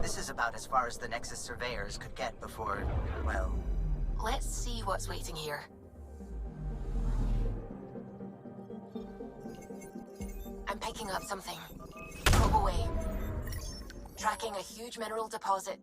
This is about as far as the Nexus surveyors could get before, well... Let's see what's waiting here. I'm picking up something. Probe away. Tracking a huge mineral deposit.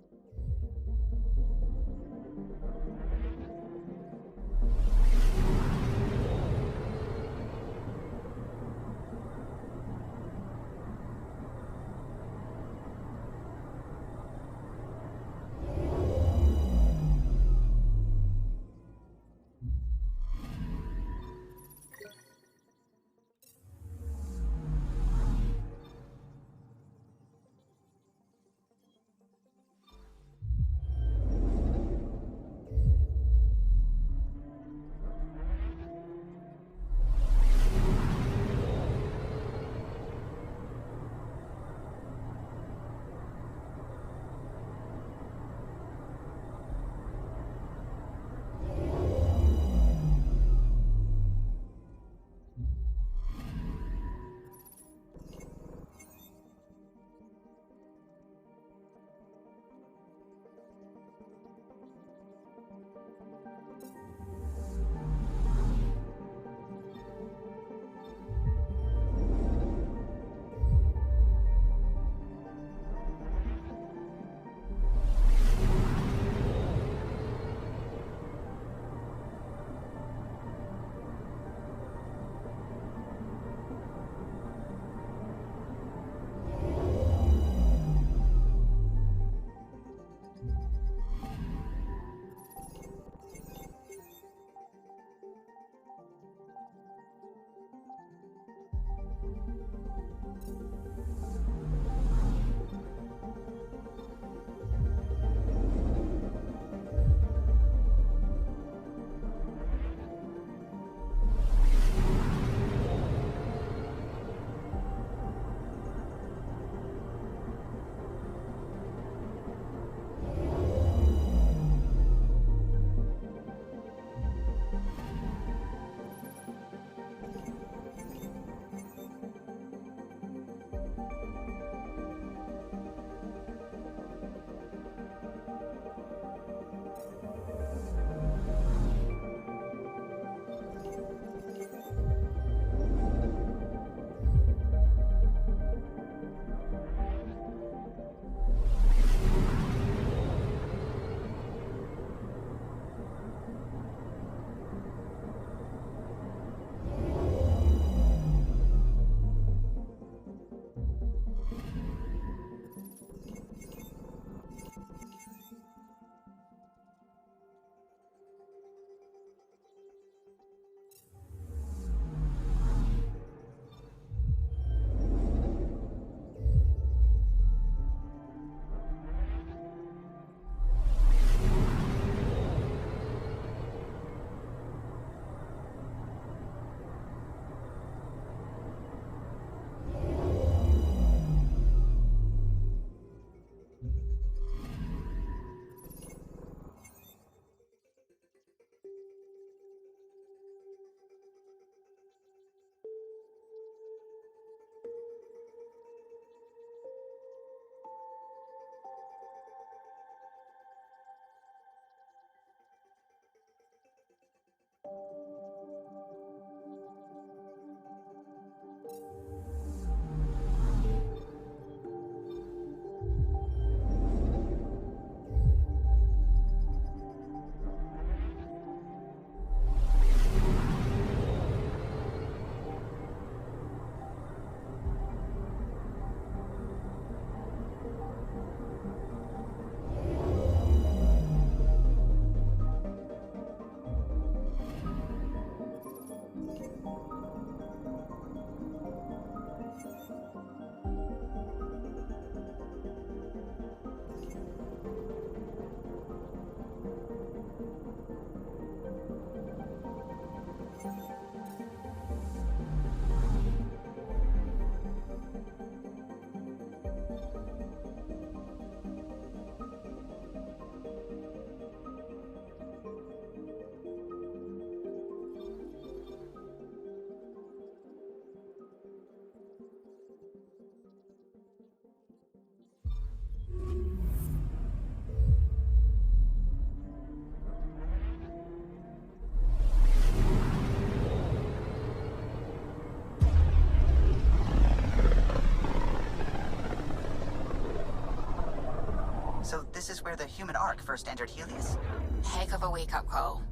this is where the human ark first entered Helios? Heck of a wake-up call.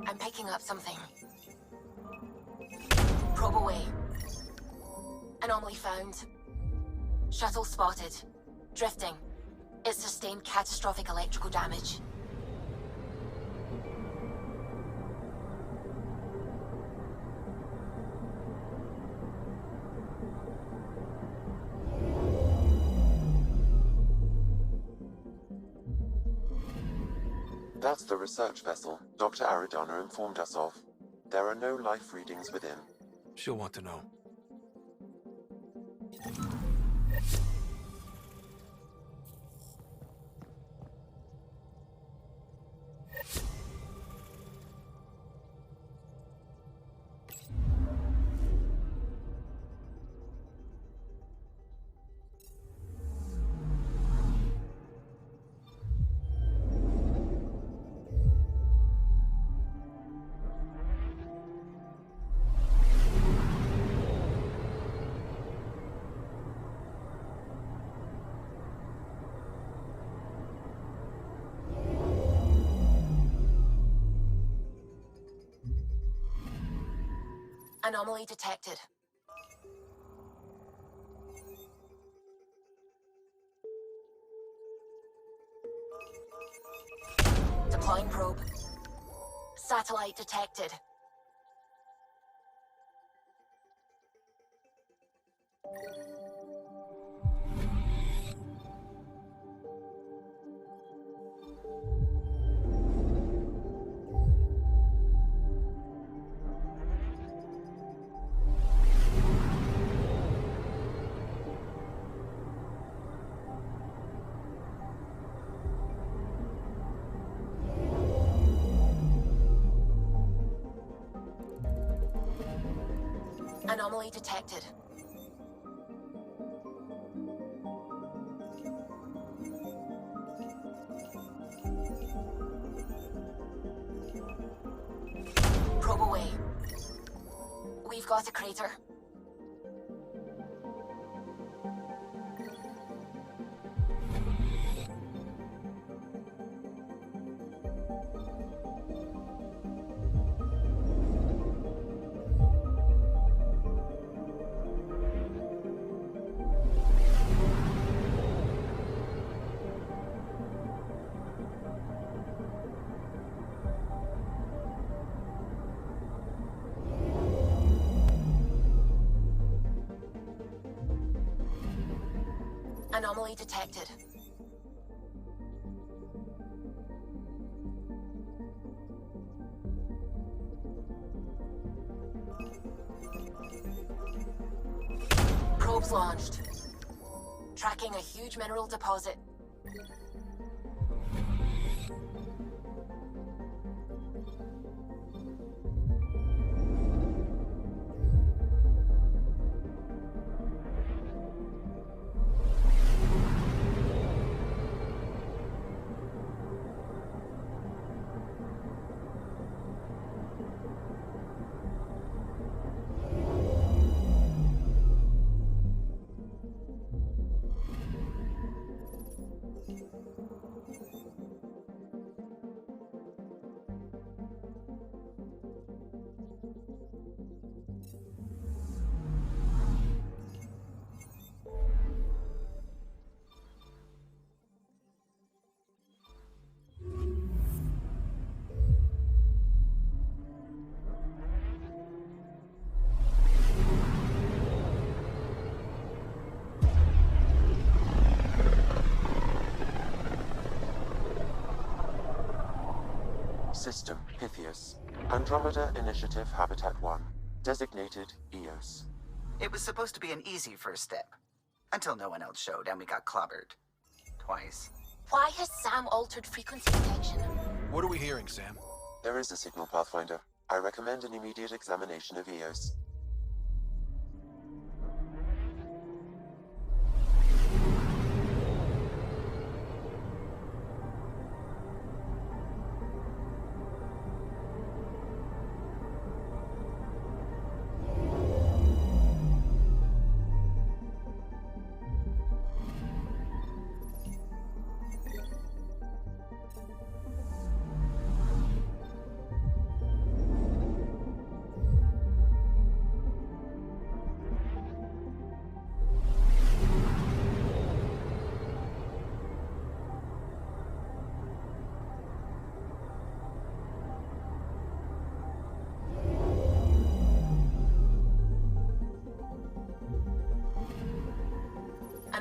I'm picking up something. Probe away. Anomaly found. Shuttle spotted. Drifting. It sustained catastrophic electrical damage. That's the research vessel Dr. Aridana informed us of. There are no life readings within. She'll want to know. Anomaly detected. Deploying probe. Satellite detected. Anomaly detected. Probe away. We've got a crater. Anomaly detected. Probes launched. Tracking a huge mineral deposit. System Pythias. Andromeda Initiative Habitat 1. Designated EOS. It was supposed to be an easy first step. Until no one else showed and we got clobbered. Twice. Why has Sam altered frequency detection? What are we hearing, Sam? There is a signal, Pathfinder. I recommend an immediate examination of EOS.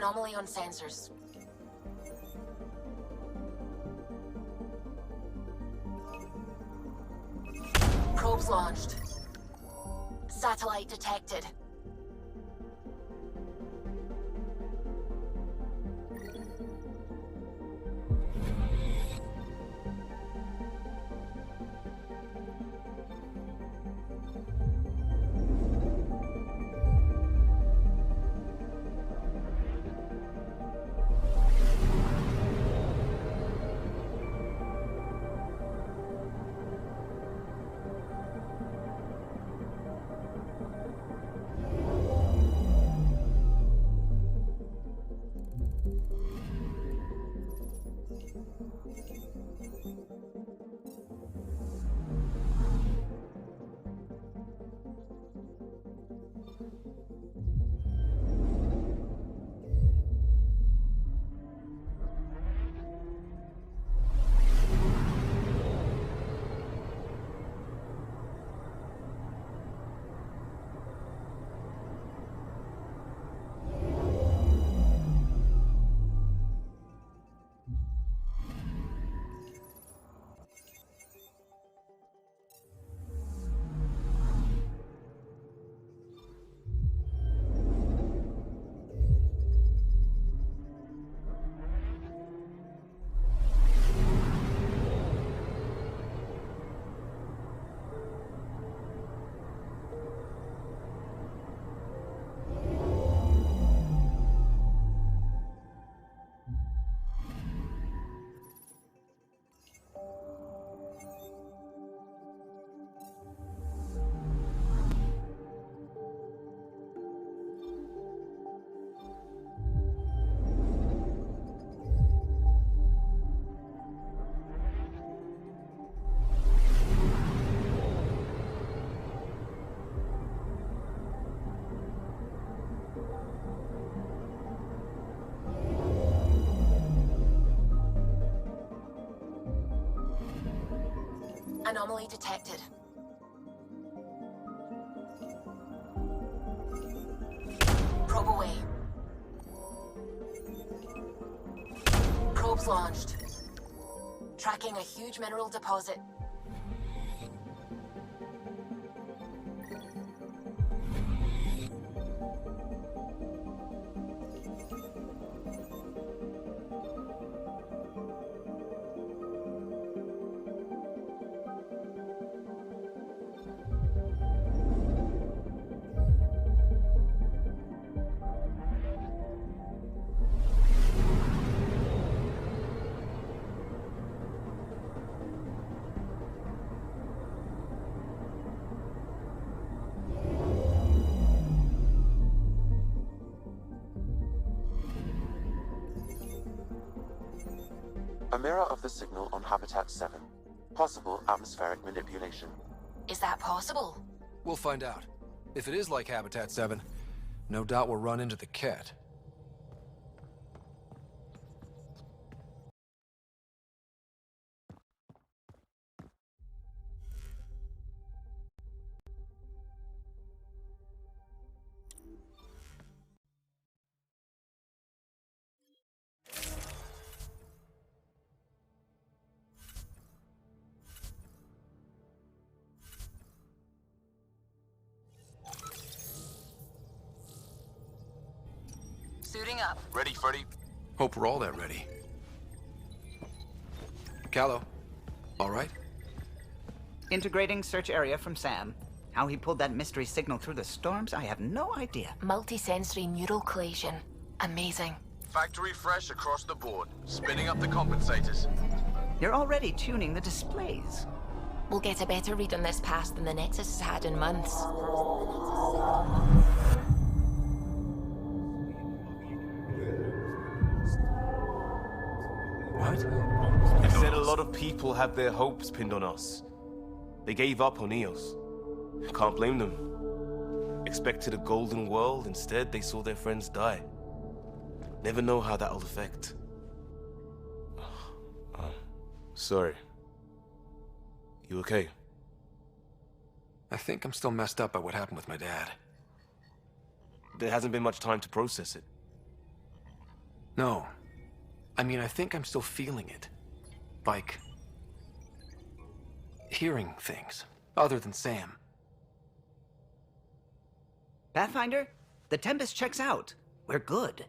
Anomaly on sensors. Probes launched. Satellite detected. Anomaly detected. Probe away. Probes launched. Tracking a huge mineral deposit. A mirror of the signal on Habitat 7. Possible atmospheric manipulation. Is that possible? We'll find out. If it is like Habitat 7, no doubt we'll run into the cat. Suiting up. Ready, Freddy? Hope we're all that ready. Callow, all right? Integrating search area from Sam. How he pulled that mystery signal through the storms, I have no idea. Multisensory neural collation. Amazing. Factory fresh across the board. Spinning up the compensators. You're already tuning the displays. We'll get a better read on this pass than the Nexus has had in months. What? They said a lot of people had their hopes pinned on us. They gave up on EOS. Can't blame them. Expected a golden world, instead they saw their friends die. Never know how that'll affect. Sorry. You okay? I think I'm still messed up by what happened with my dad. There hasn't been much time to process it. No. I mean, I think I'm still feeling it. Like... hearing things, other than Sam. Pathfinder, the Tempest checks out. We're good.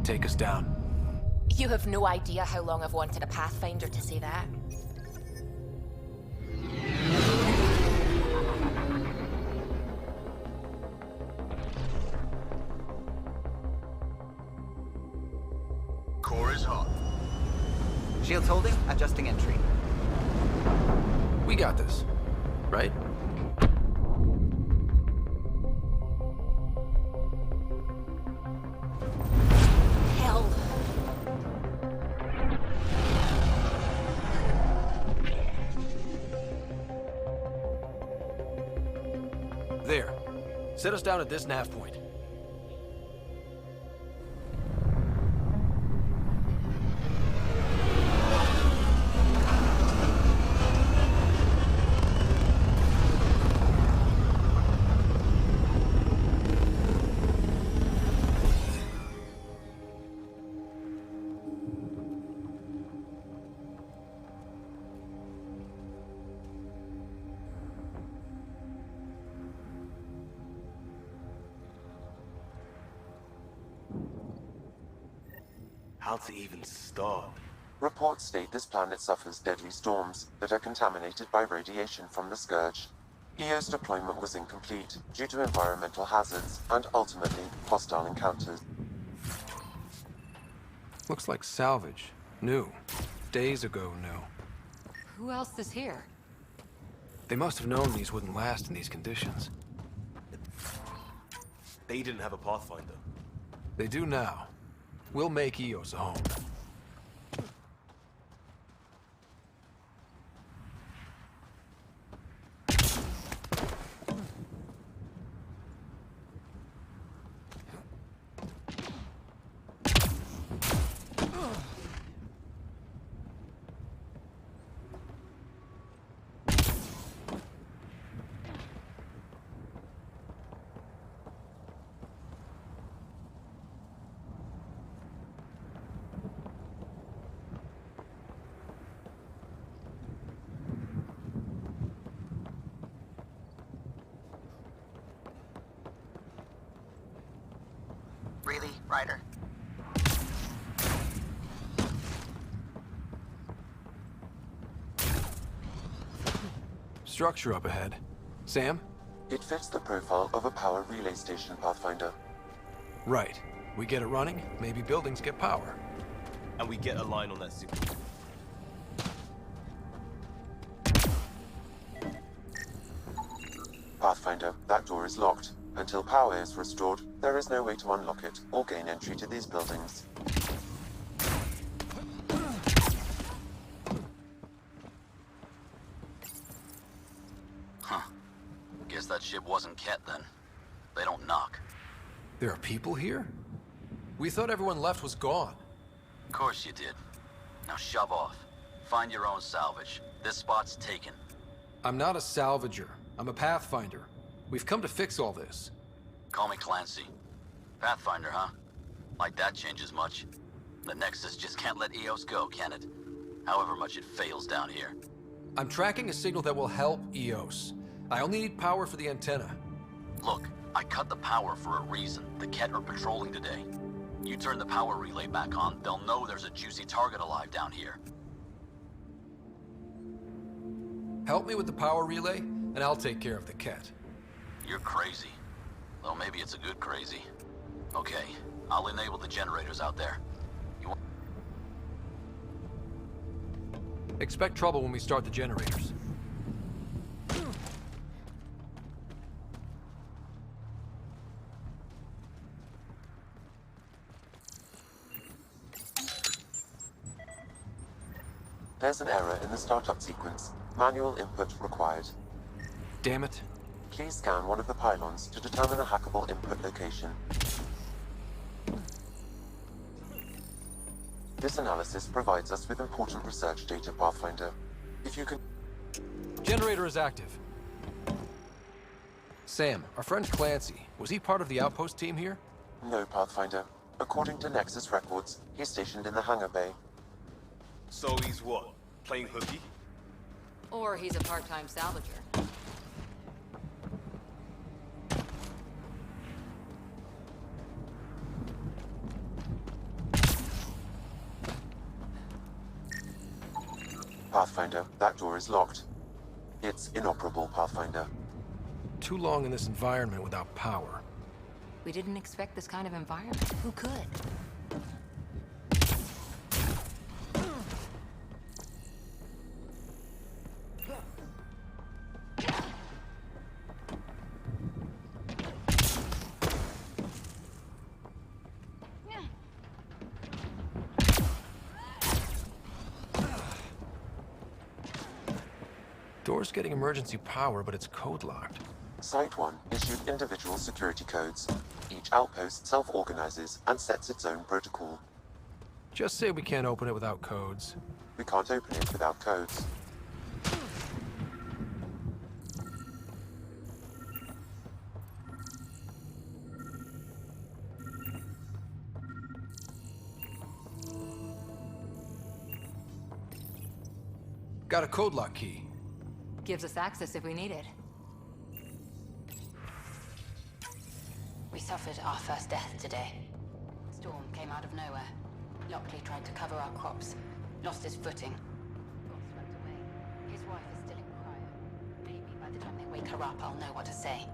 Take us down. You have no idea how long I've wanted a Pathfinder to say that. Core is hot. Shields holding, adjusting entry. We got this, right? Hell. There. Set us down at this nav point. How to even start? Reports state this planet suffers deadly storms that are contaminated by radiation from the Scourge. EO's deployment was incomplete due to environmental hazards and ultimately hostile encounters. Looks like salvage. New. Days ago, new. Who else is here? They must have known these wouldn't last in these conditions. They didn't have a Pathfinder. They do now. We'll make EOS a home. Really, Ryder? Structure up ahead. Sam? It fits the profile of a power relay station, Pathfinder. Right. We get it running, maybe buildings get power. And we get a line on that signal. Pathfinder, that door is locked. Until power is restored, there is no way to unlock it or gain entry to these buildings. Huh. Guess that ship wasn't Ket then. They don't knock. There are people here? We thought everyone left was gone. Of course you did. Now shove off. Find your own salvage. This spot's taken. I'm not a salvager. I'm a Pathfinder. We've come to fix all this. Call me Clancy. Pathfinder, huh? Like that changes much. The Nexus just can't let EOS go, can it? However much it fails down here. I'm tracking a signal that will help EOS. I only need power for the antenna. Look, I cut the power for a reason. The Ket are patrolling today. You turn the power relay back on, they'll know there's a juicy target alive down here. Help me with the power relay, and I'll take care of the Ket. You're crazy. Though maybe it's a good crazy. Okay, I'll enable the generators out there. You want... Expect trouble when we start the generators. There's an error in the startup sequence. Manual input required. Damn it. Please scan one of the pylons to determine a hackable input location. This analysis provides us with important research data, Pathfinder. If you can... Generator is active. Sam, our friend Clancy, was he part of the outpost team here? No, Pathfinder. According to Nexus records, he's stationed in the hangar bay. So he's what? Playing hooky? Or he's a part-time salvager. Pathfinder, that door is locked. It's inoperable, Pathfinder. Too long in this environment without power. We didn't expect this kind of environment. Who could? Door's getting emergency power, but it's code locked. Site 1 issued individual security codes. Each outpost self-organizes and sets its own protocol. Just say we can't open it without codes. We can't open it without codes. Got a code lock key. Gives us access if we need it. We suffered our first death today. Storm came out of nowhere. Lockley tried to cover our crops. Lost his footing. Got swept away. His wife is still in cryo. Maybe by the time they wake her up, I'll know what to say.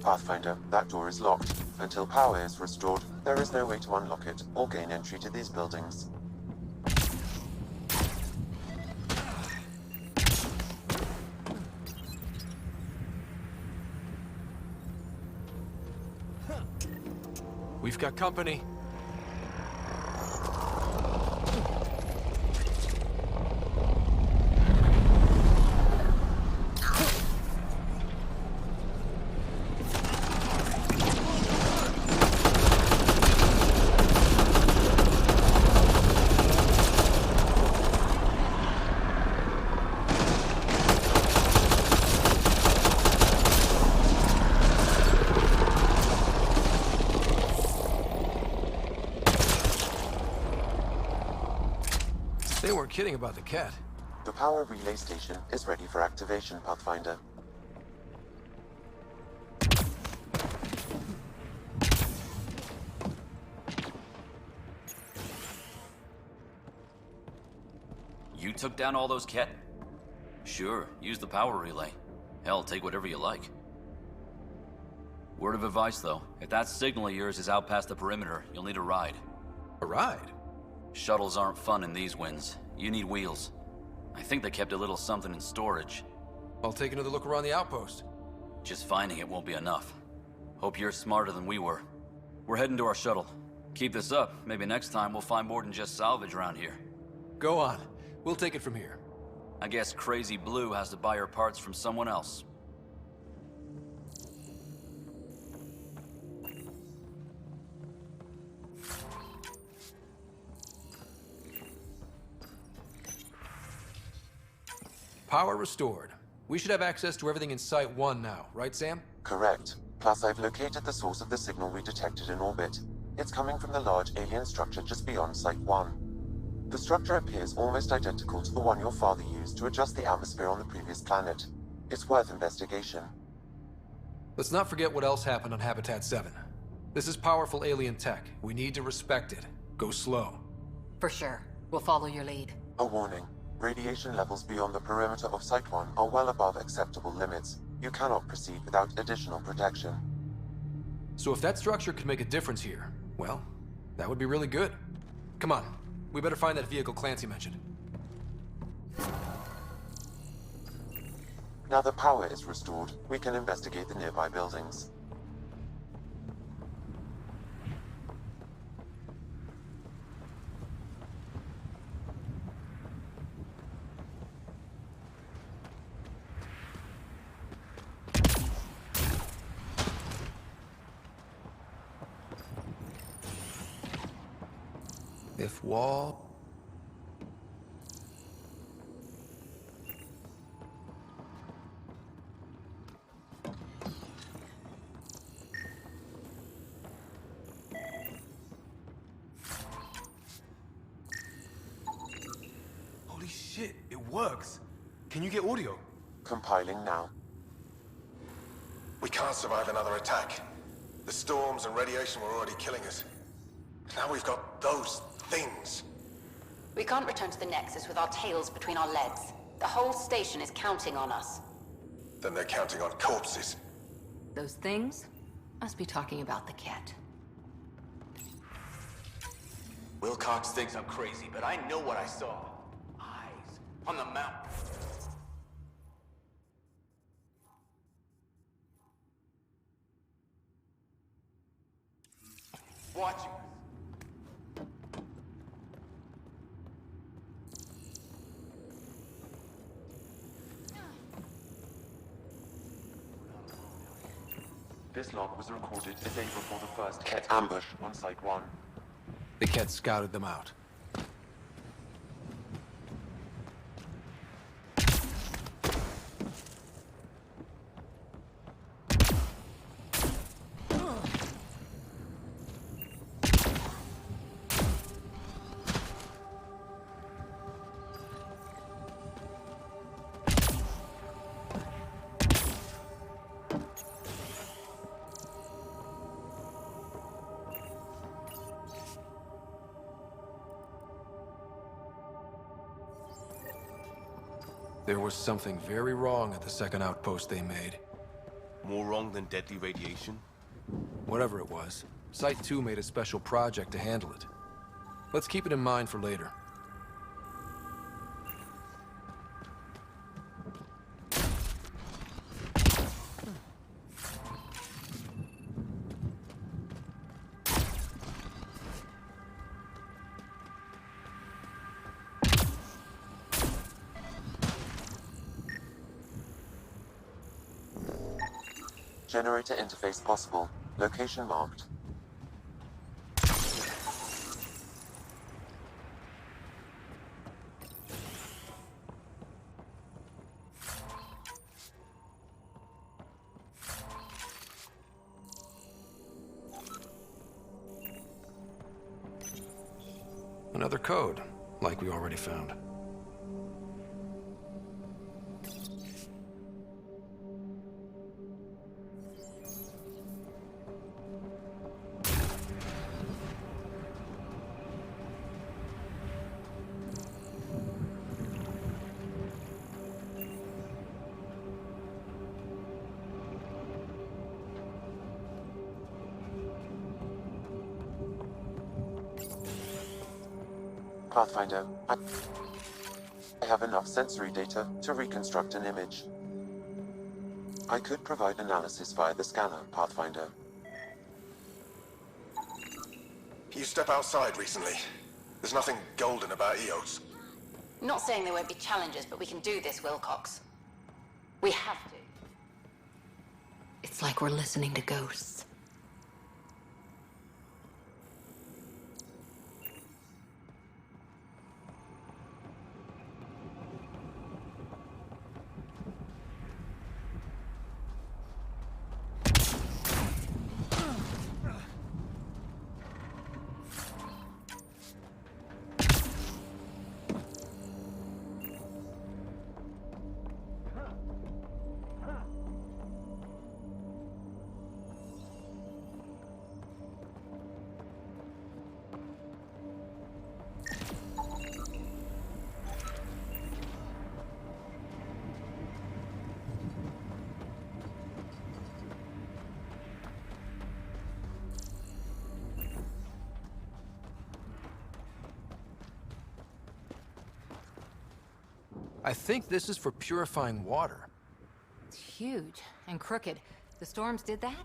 Pathfinder, that door is locked. Until power is restored, there is no way to unlock it or gain entry to these buildings. We've got company. They weren't kidding about the cat. The power relay station is ready for activation, Pathfinder. You took down all those cat? Sure, use the power relay. Hell, take whatever you like. Word of advice, though. If that signal of yours is out past the perimeter, you'll need a ride. A ride? Shuttles aren't fun in these winds. You need wheels. I think they kept a little something in storage. I'll take another look around the outpost. Just finding it won't be enough. Hope you're smarter than we were. We're heading to our shuttle. Keep this up. Maybe next time we'll find more than just salvage around here. Go on. We'll take it from here. I guess Crazy Blue has to buy her parts from someone else. Power restored. We should have access to everything in Site 1 now, right, Sam? Correct. Plus, I've located the source of the signal we detected in orbit. It's coming from the large alien structure just beyond Site 1. The structure appears almost identical to the one your father used to adjust the atmosphere on the previous planet. It's worth investigation. Let's not forget what else happened on Habitat 7. This is powerful alien tech. We need to respect it. Go slow. For sure. We'll follow your lead. A warning. Radiation levels beyond the perimeter of Site 1 are well above acceptable limits. You cannot proceed without additional protection. So if that structure could make a difference here, well, that would be really good. Come on. We better find that vehicle Clancy mentioned. Now that power is restored, we can investigate the nearby buildings. If wall... Holy shit, it works. Can you get audio? Compiling now. We can't survive another attack. The storms and radiation were already killing us. Now we've got those things. We can't return to the Nexus with our tails between our legs. The whole station is counting on us. Then they're counting on corpses. Those things must be talking about the cat. Wilcox thinks I'm crazy, but I know what I saw. Eyes on the mountain. Watching us. This log was recorded a day before the first Ket ambush on Site 1. The Ket scouted them out. There was something very wrong at the second outpost they made. More wrong than deadly radiation? Whatever it was, Site 2 made a special project to handle it. Let's keep it in mind for later. Generator interface possible. Location marked. Another code, like we already found. Pathfinder, I have enough sensory data to reconstruct an image. I could provide analysis via the scanner, Pathfinder. You step outside recently. There's nothing golden about EOS. Not saying there won't be challenges, but we can do this, Wilcox. We have to. It's like we're listening to ghosts. I think this is for purifying water. It's huge and crooked. The storms did that?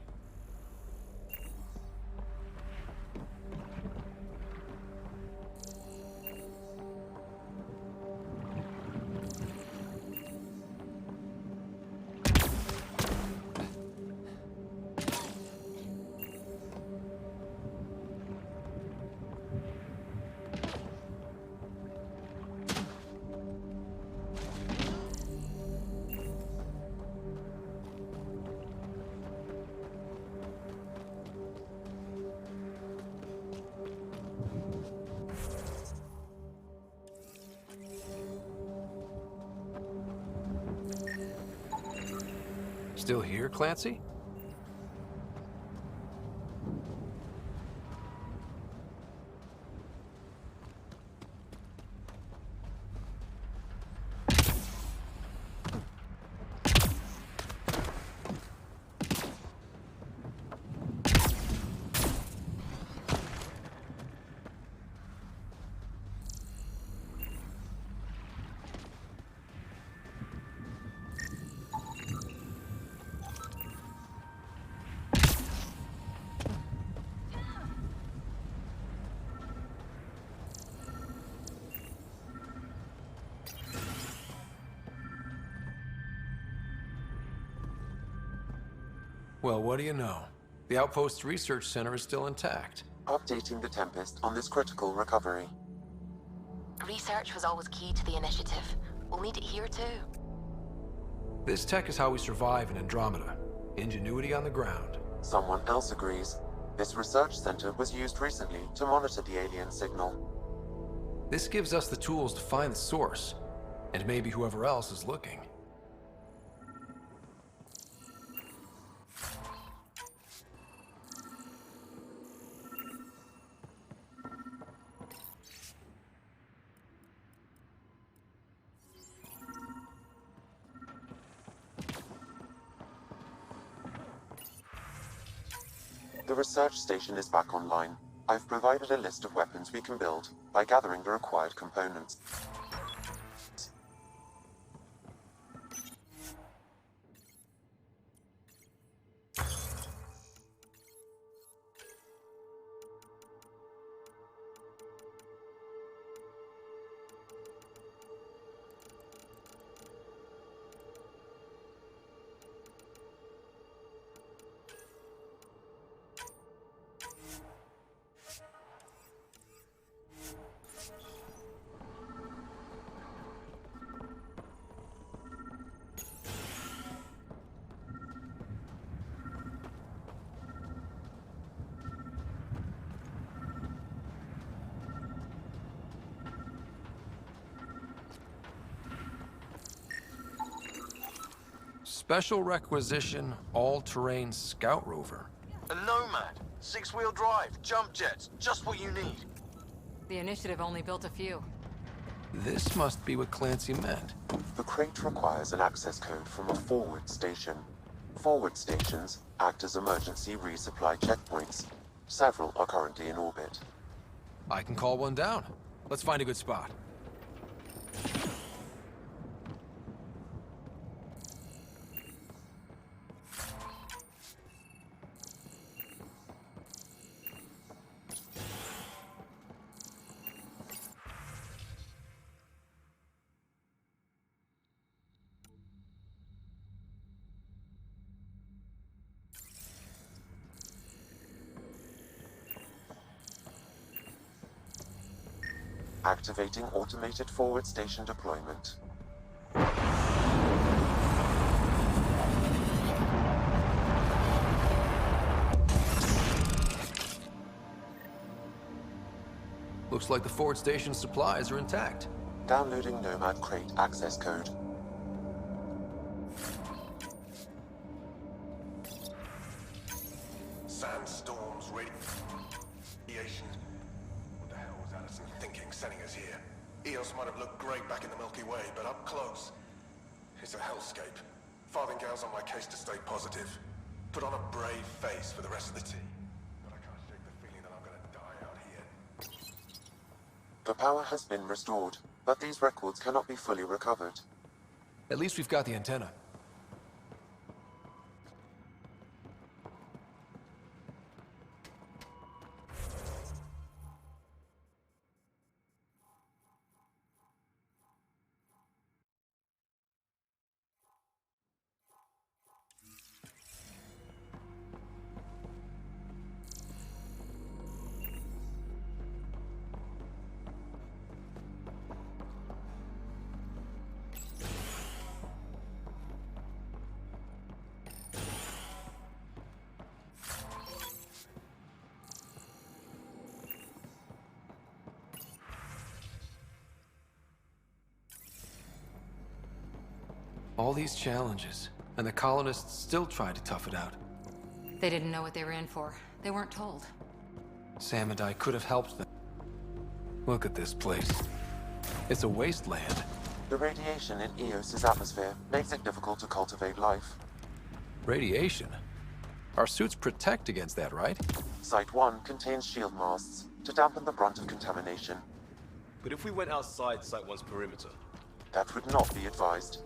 still here, Clancy? Well, what do you know? The Outpost's research center is still intact. Updating the Tempest on this critical recovery. Research was always key to the initiative. We'll need it here too. This tech is how we survive in Andromeda. Ingenuity on the ground. Someone else agrees. This research center was used recently to monitor the alien signal. This gives us the tools to find the source, and maybe whoever else is looking. The research station is back online. I've provided a list of weapons we can build by gathering the required components. Special requisition, all-terrain scout rover. A Nomad, 6-wheel drive, jump jets, just what you need. The initiative only built a few. This must be what Clancy meant. The crate requires an access code from a forward station. Forward stations act as emergency resupply checkpoints. Several are currently in orbit. I can call one down. Let's find a good spot. Activating automated forward station deployment. Looks like the forward station supplies are intact. Downloading Nomad crate access code. Sandstorms, radiation. What the hell was Allison thinking sending us here? EOS might have looked great back in the Milky Way, but up close, it's a hellscape. Farthingale's on my case to stay positive. Put on a brave face for the rest of the team. But I can't shake the feeling that I'm gonna die out here. The power has been restored, but these records cannot be fully recovered. At least we've got the antenna. All these challenges, And the colonists still tried to tough it out. They didn't know what they were in for. They weren't told. Sam and I could have helped them. Look at this place. It's a wasteland. The radiation in EOS's atmosphere makes it difficult to cultivate life. Radiation? Our suits protect against that, right? Site 1 contains shield masts to dampen the brunt of contamination. But if we went outside Site 1's perimeter? That would not be advised.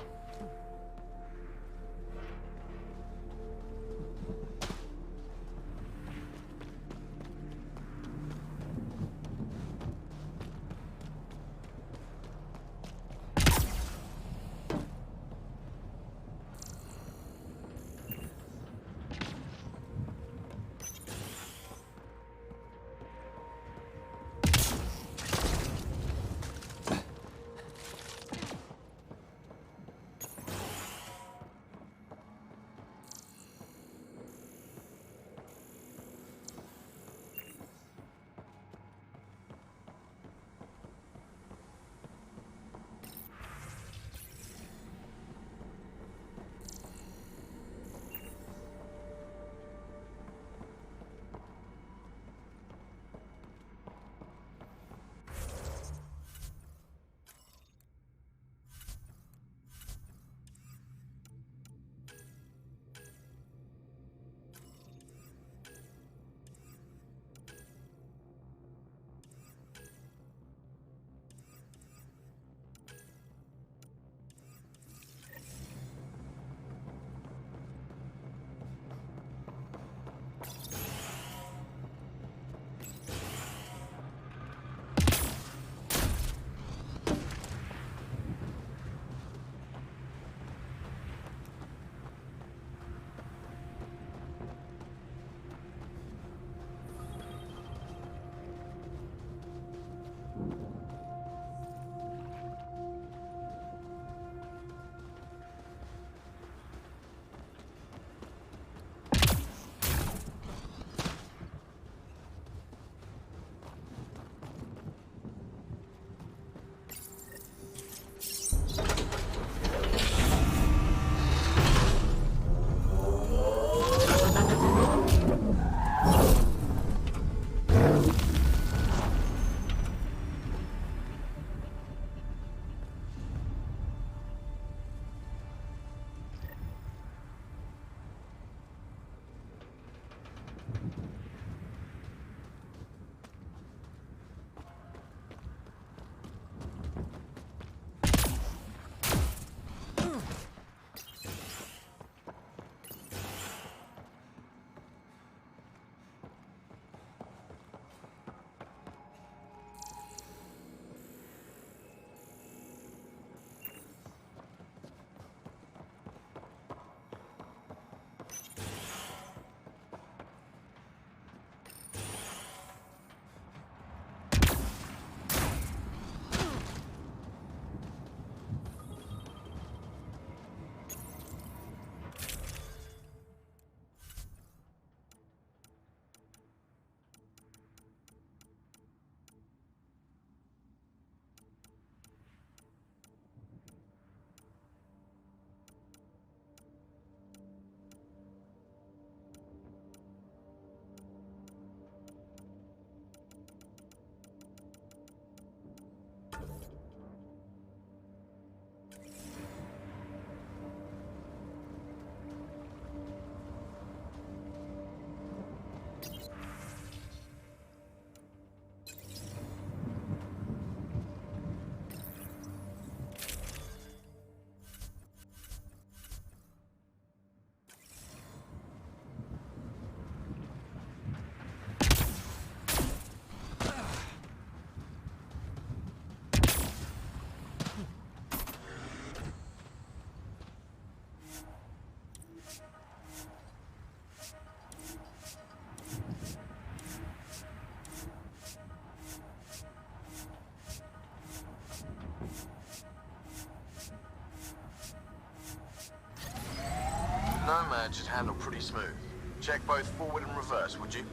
Nomad should handle pretty smooth. Check both forward and reverse, would you?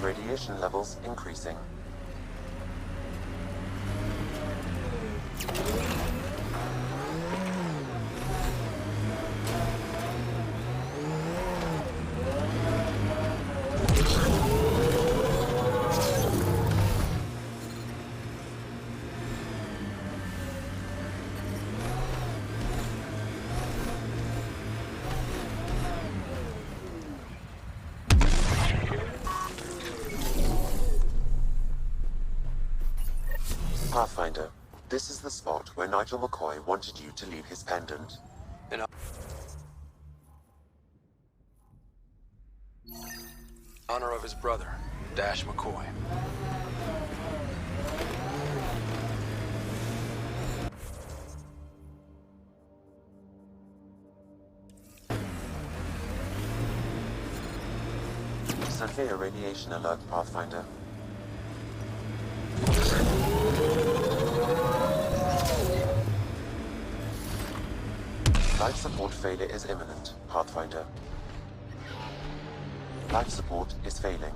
Radiation levels increasing. Pathfinder, this is the spot where Nigel McCoy wanted you to leave his pendant. In honor of his brother, Dash McCoy. Severe radiation alert, Pathfinder. Life support failure is imminent, Pathfinder. Life support is failing.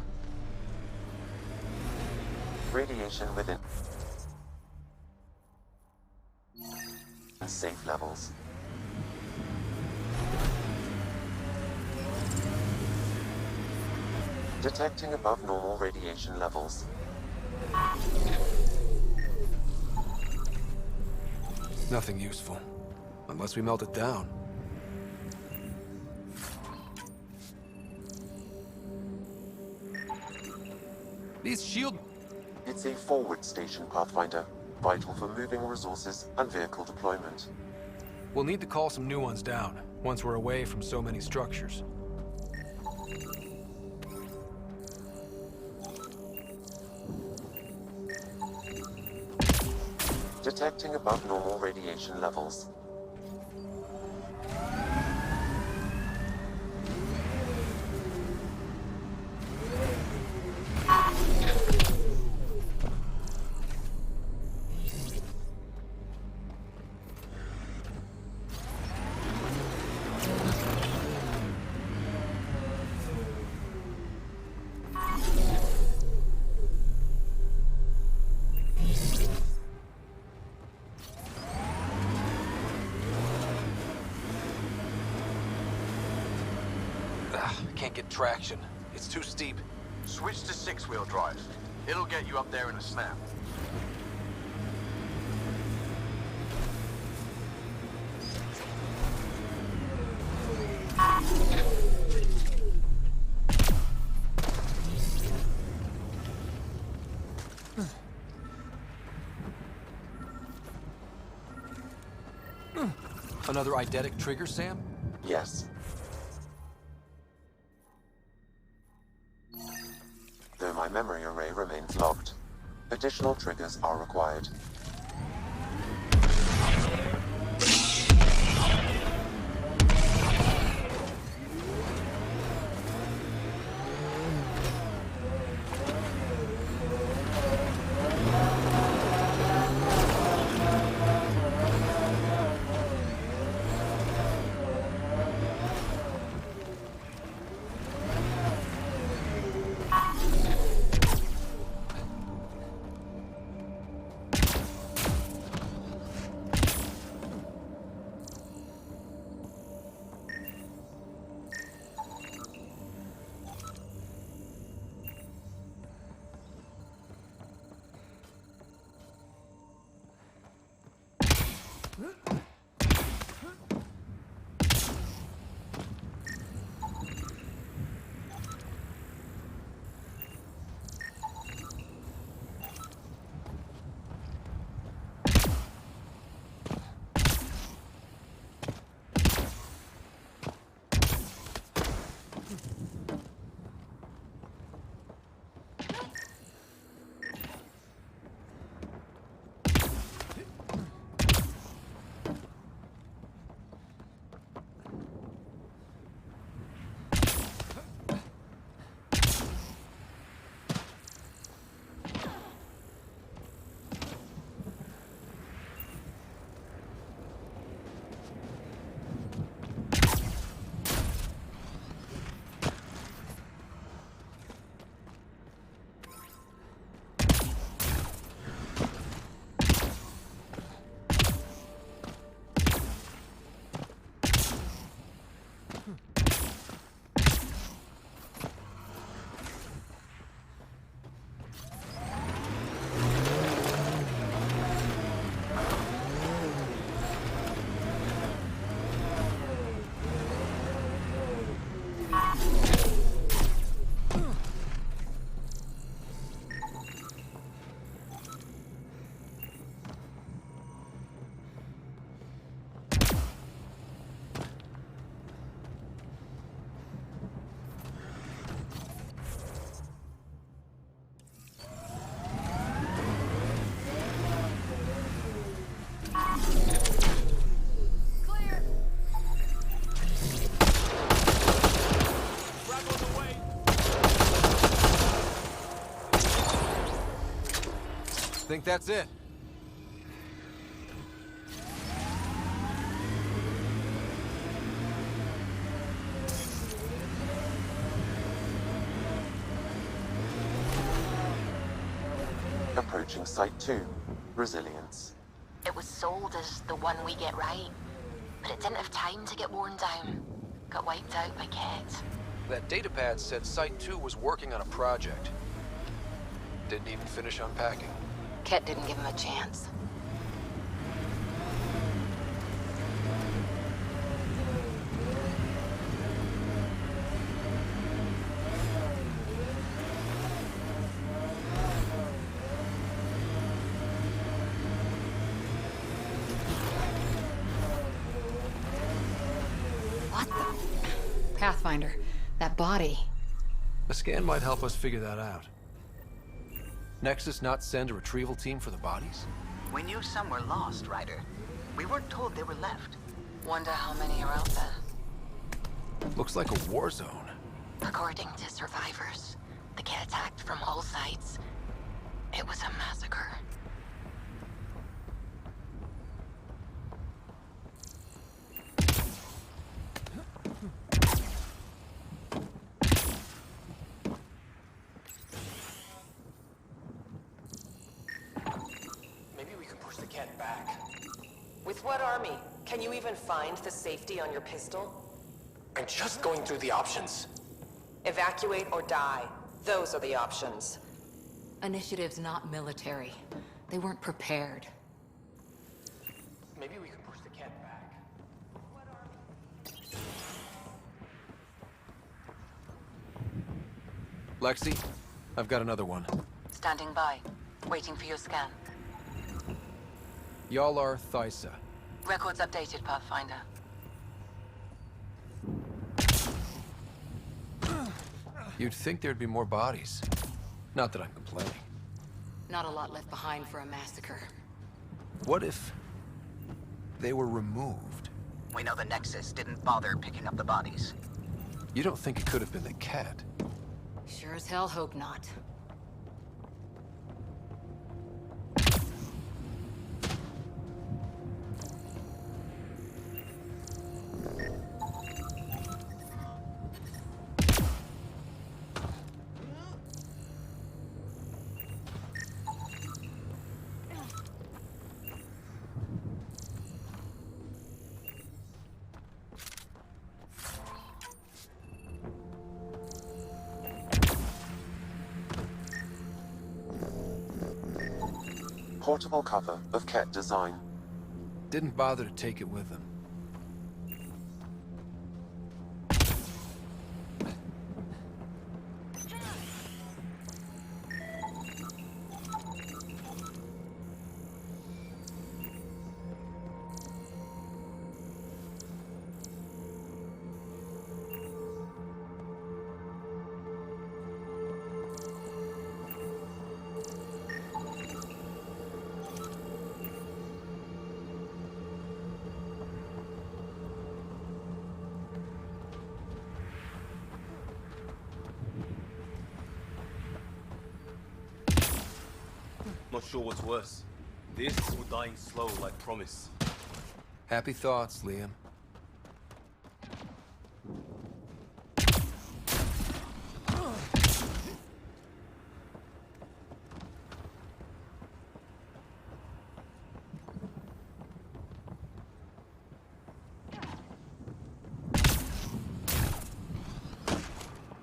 Radiation within safe levels. Detecting above normal radiation levels. Nothing useful. Unless we melt it down. These shield... It's a forward station, Pathfinder. Vital for moving resources and vehicle deployment. We'll need to call some new ones down, once we're away from so many structures. Detecting above normal radiation levels. Can't get traction. It's too steep. Switch to six-wheel drive. It'll get you up there in a snap. Another eidetic trigger, Sam? Yes. Though my memory array remains locked, additional triggers are required. Think that's it? Approaching Site 2. Resilience. It was sold as the one we get right, but it didn't have time to get worn down. Got wiped out by Ket. That datapad said Site 2 was working on a project. Didn't even finish unpacking. Ket didn't give him a chance. What the? Pathfinder, that body. A scan might help us figure that out. Nexus not send a retrieval team for the bodies? We knew some were lost, Ryder. We weren't told they were left. Wonder how many are out there. Looks like a war zone. According to survivors, the Ket attacked from all sides. It was a massacre. Maybe we can push the Ket back. With what army? Can you even find the safety on your pistol? I'm just going through the options. Evacuate or die. Those are the options. Initiative's not military. They weren't prepared. Maybe we can push the Ket back. Lexi, I've got another one. Standing by. Waiting for your scan. Y'all are Thysa. Records updated, Pathfinder. You'd think there'd be more bodies. Not that I'm complaining. Not a lot left behind for a massacre. What if they were removed? We know the Nexus didn't bother picking up the bodies. You don't think it could have been the cat? Sure as hell hope not. Portable cover of Ket design. Didn't bother to take it with them. Not sure what's worse. This or dying slow like promise. Happy thoughts, Liam.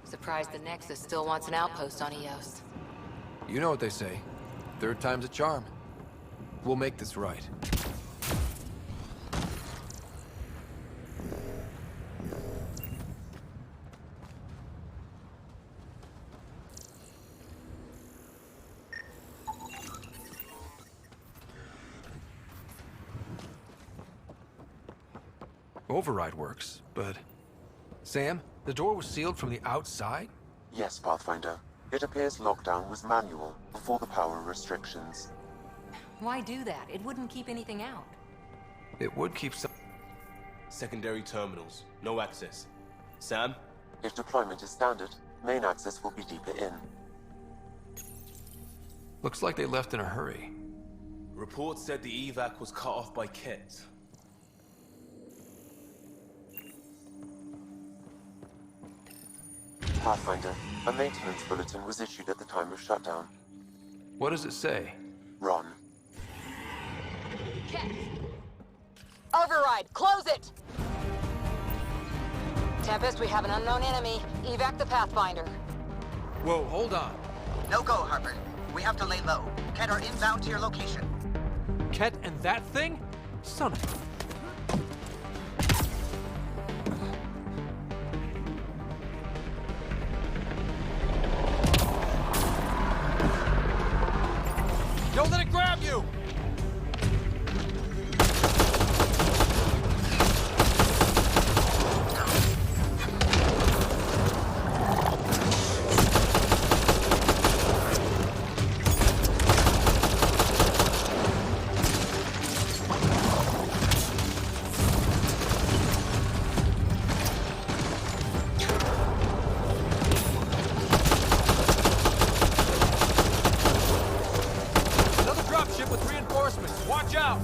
Surprised the Nexus still wants an outpost on EOS. You know what they say. Third time's a charm. We'll make this right. Override works, but... Sam, the door was sealed from the outside? Yes, Pathfinder. It appears lockdown was manual before the power restrictions. Why do that? It wouldn't keep anything out. It would keep some... Secondary terminals. No access. Sam? If deployment is standard, main access will be deeper in. Looks like they left in a hurry. Reports said the evac was cut off by Ket. Pathfinder, a maintenance bulletin was issued at the time of shutdown. What does it say? Run. Ket! Override! Close it! Tempest, we have an unknown enemy. Evac the Pathfinder. Whoa, hold on. No go, Harper. We have to lay low. Ket are inbound to your location. Ket and that thing? Son of a... Don't let it grab you! Watch out!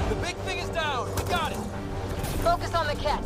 The big thing is down. We got it. Focus on the Ket.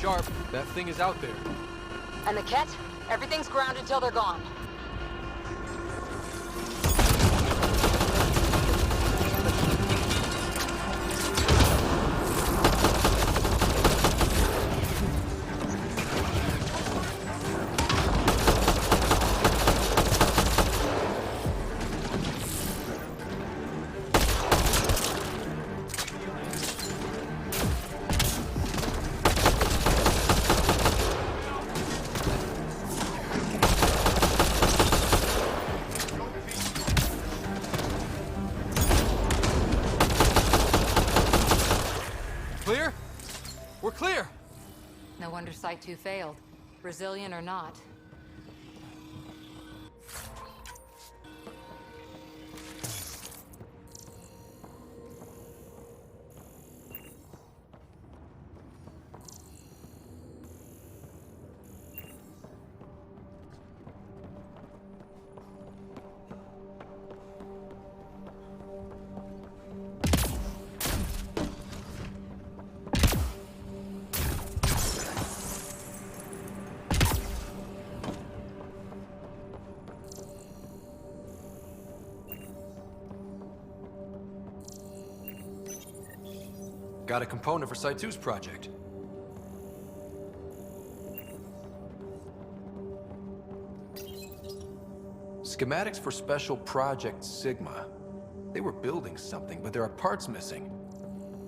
Sharp, that thing is out there. And the Ket? Everything's grounded till they're gone. Clear? We're clear! No wonder Site 2 failed. Brazilian or not. Got a component for Site 2's project. Schematics for Special Project Sigma. They were building something, but there are parts missing.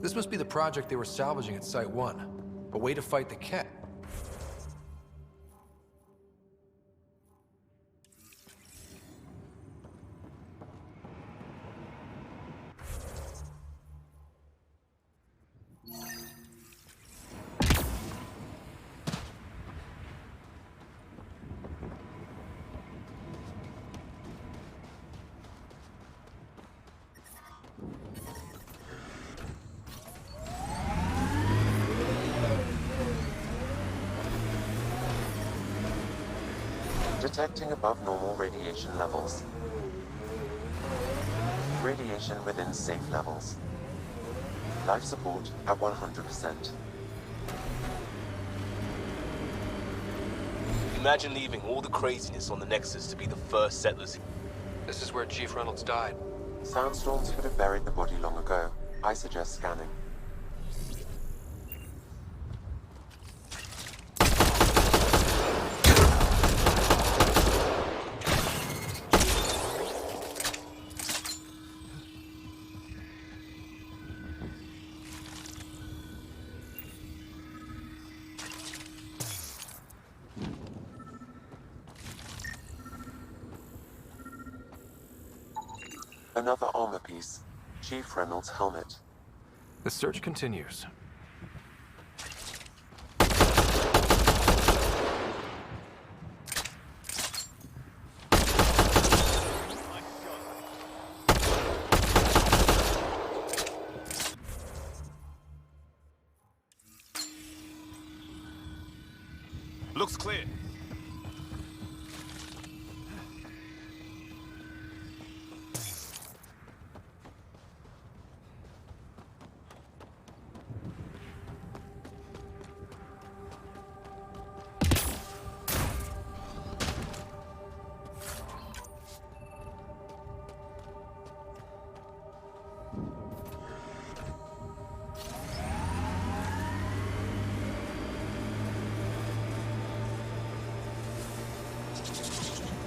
This must be the project they were salvaging at Site 1. A way to fight the Ket. Detecting above normal radiation levels. Radiation within safe levels. Life support at 100%. Imagine leaving all the craziness on the Nexus to be the first settlers. This is where Chief Reynolds died. Soundstorms would have buried the body long ago. I suggest scanning. Another armor piece. Chief Reynolds' helmet. The search continues. Looks clear.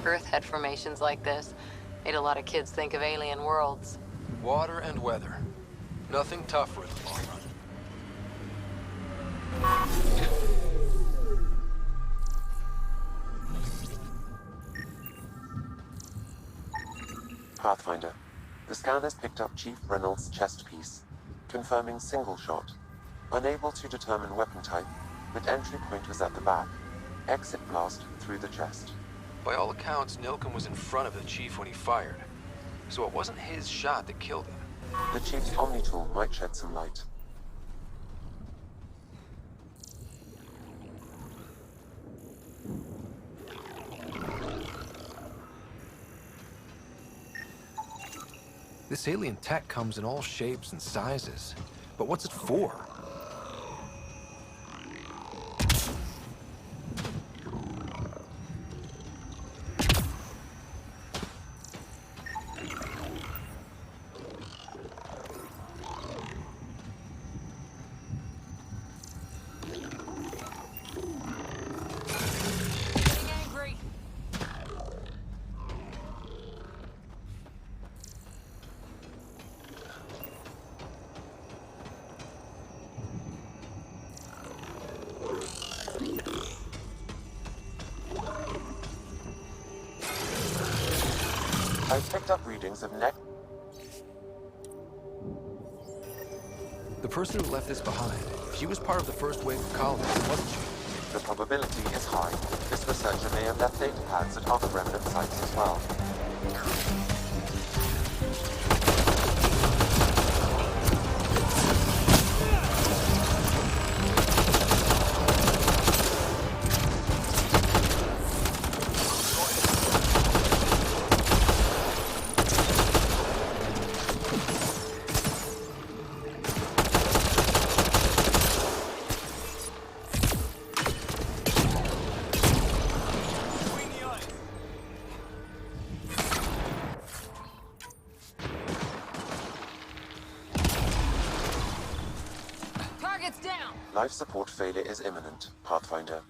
Earth had formations like this. Made a lot of kids think of alien worlds. Water and weather. Nothing tougher in the long run. Pathfinder. The scanners picked up Chief Reynolds' chest piece, confirming single shot. Unable to determine weapon type, but entry point was at the back. Exit blast through the chest. By all accounts, Nilken was in front of the Chief when he fired. So it wasn't his shot that killed him. The Chief's Omni tool might shed some light. This alien tech comes in all shapes and sizes. But what's it for? I picked up readings of net. The person who left this behind, she was part of the first wave of colonists, wasn't she? The probability is high. This researcher may have left data pads at other remnant sites as well. Life support failure is imminent, Pathfinder.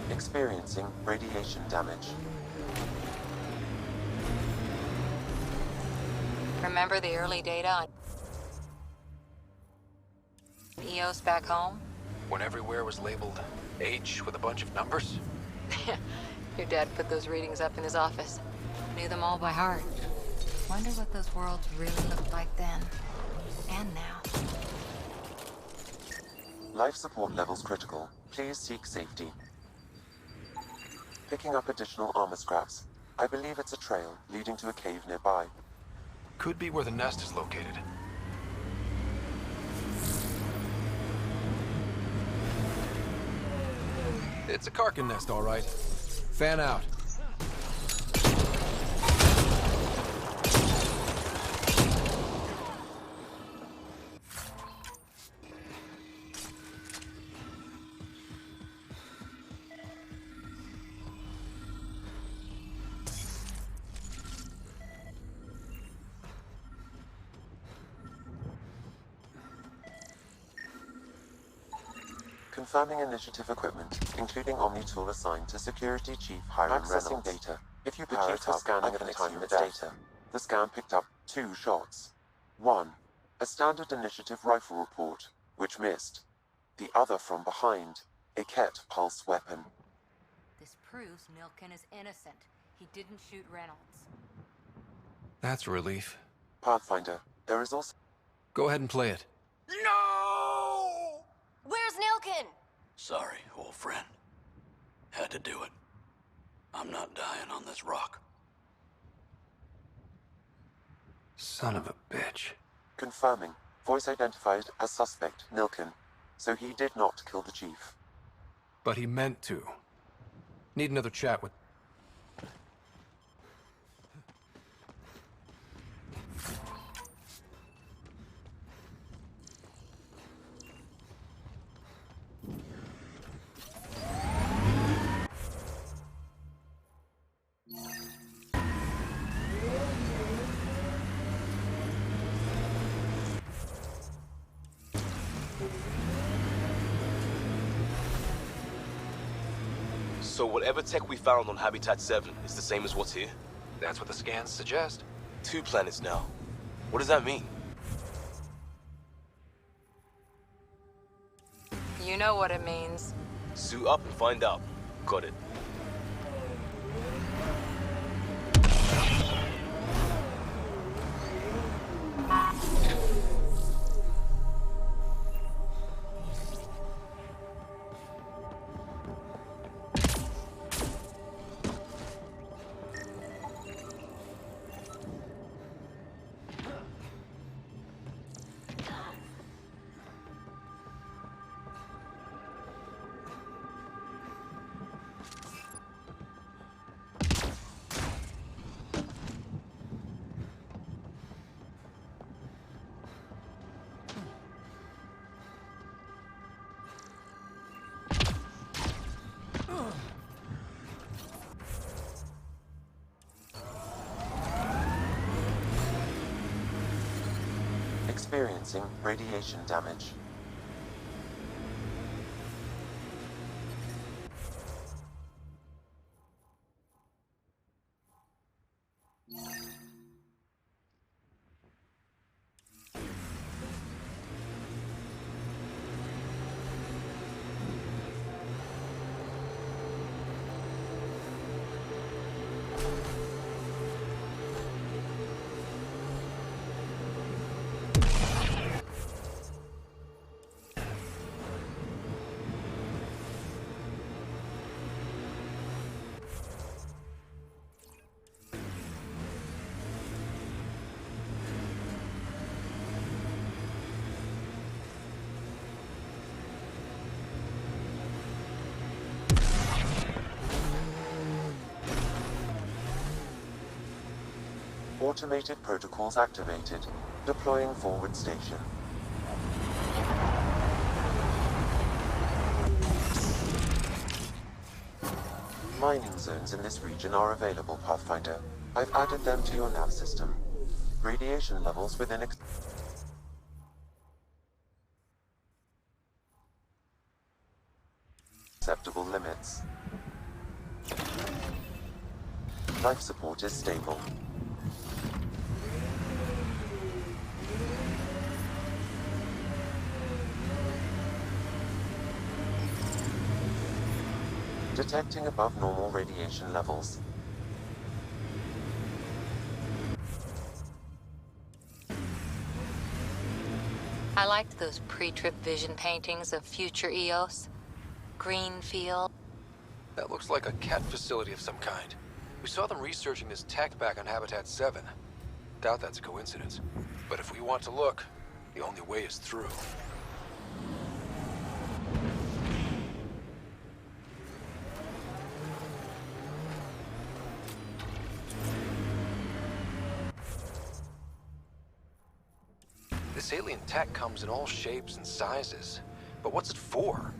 Experiencing radiation damage. Remember the early data on EOS back home? When everywhere was labeled H with a bunch of numbers? Your dad put those readings up in his office. Knew them all by heart. Wonder what those worlds really looked like then. And now. Life support levels critical. Please seek safety. Picking up additional armor scraps. I believe it's a trail leading to a cave nearby. Could be where the nest is located. It's a Karkin nest, all right. Fan out. Confirming initiative equipment, including Omni tool assigned to Security Chief Hiram Reynolds. Data. If you power it up, scanning at the time of data. The scan picked up 2 shots. 1. A standard initiative rifle report, which missed. The other from behind, a Ket pulse weapon. This proves Nilken is innocent. He didn't shoot Reynolds. That's a relief. Pathfinder, there is also... Go ahead and play it. No! Where's Nilken? Sorry, old friend. Had to do it. I'm not dying on this rock. Son of a bitch. Confirming. Voice identified as suspect, Nilken. So he did not kill the chief. But he meant to. Need another chat with... So whatever tech we found on Habitat 7 is the same as what's here? That's what the scans suggest. 2 planets now. What does that mean? You know what it means. Suit up and find out. Got it. Experiencing radiation damage. Automated protocols activated. Deploying forward station. Mining zones in this region are available, Pathfinder. I've added them to your nav system. Radiation levels within acceptable limits. Life support is stable. Detecting above normal radiation levels. I liked those pre-trip vision paintings of future EOS. Green field. That looks like a cat facility of some kind. We saw them researching this tech back on Habitat 7. Doubt that's a coincidence. But if we want to look, the only way is through. This alien tech comes in all shapes and sizes. But what's it for?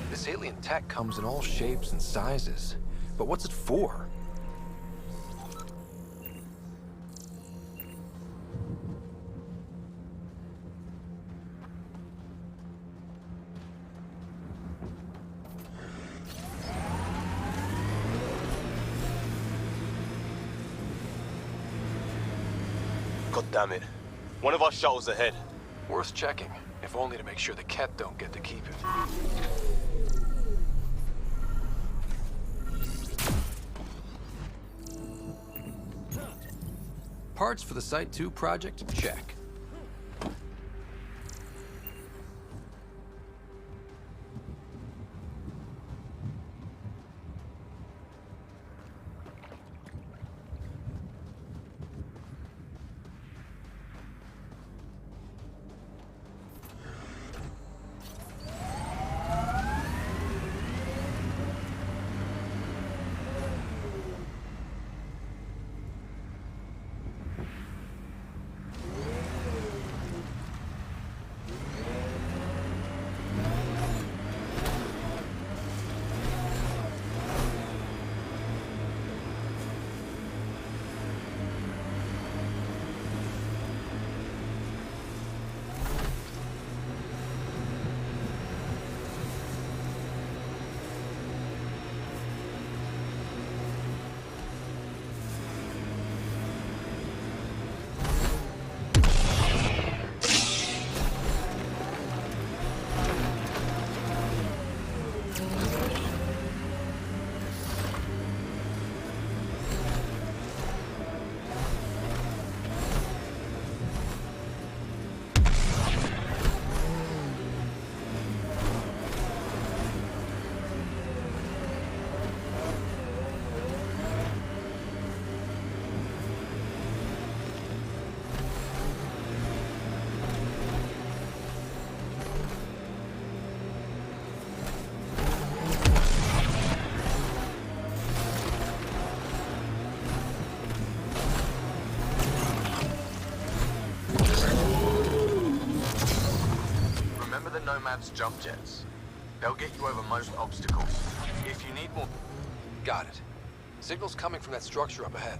This alien tech comes in all shapes and sizes. But what's it for? God damn it. One of our shuttles ahead. Worth checking, if only to make sure the Ket don't get to keep it. Parts for the Site 2 project? Check. Nomad's jump jets. They'll get you over most obstacles. If you need more... Got it. Signal's coming from that structure up ahead.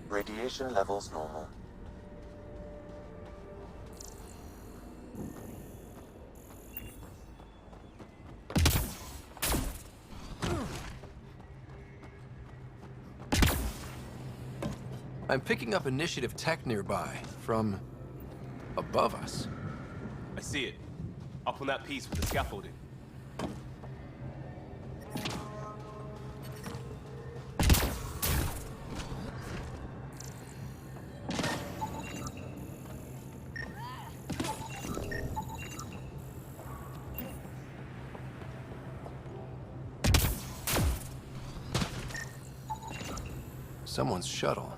Radiation levels normal. I'm picking up initiative tech nearby, from above us. I see it. Up on that piece with the scaffolding. Someone's shuttle.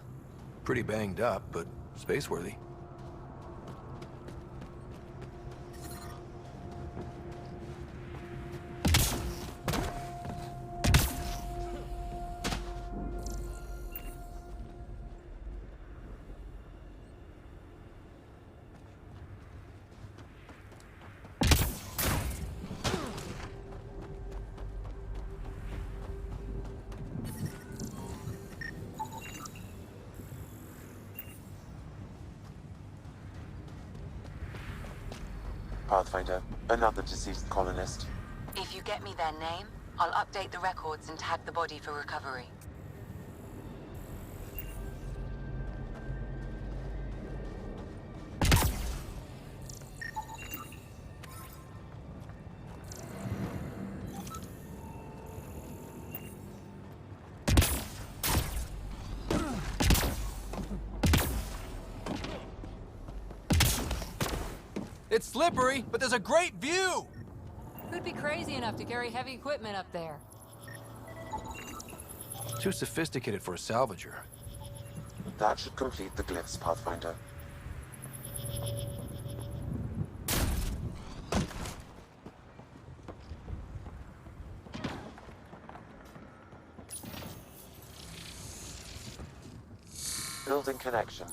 Pretty banged up, but space-worthy. Pathfinder, another deceased colonist. If you get me their name, I'll update the records and tag the body for recovery. It's slippery, but there's a great view! Who'd be crazy enough to carry heavy equipment up there? Too sophisticated for a salvager. That should complete the glyphs, Pathfinder. Building connection.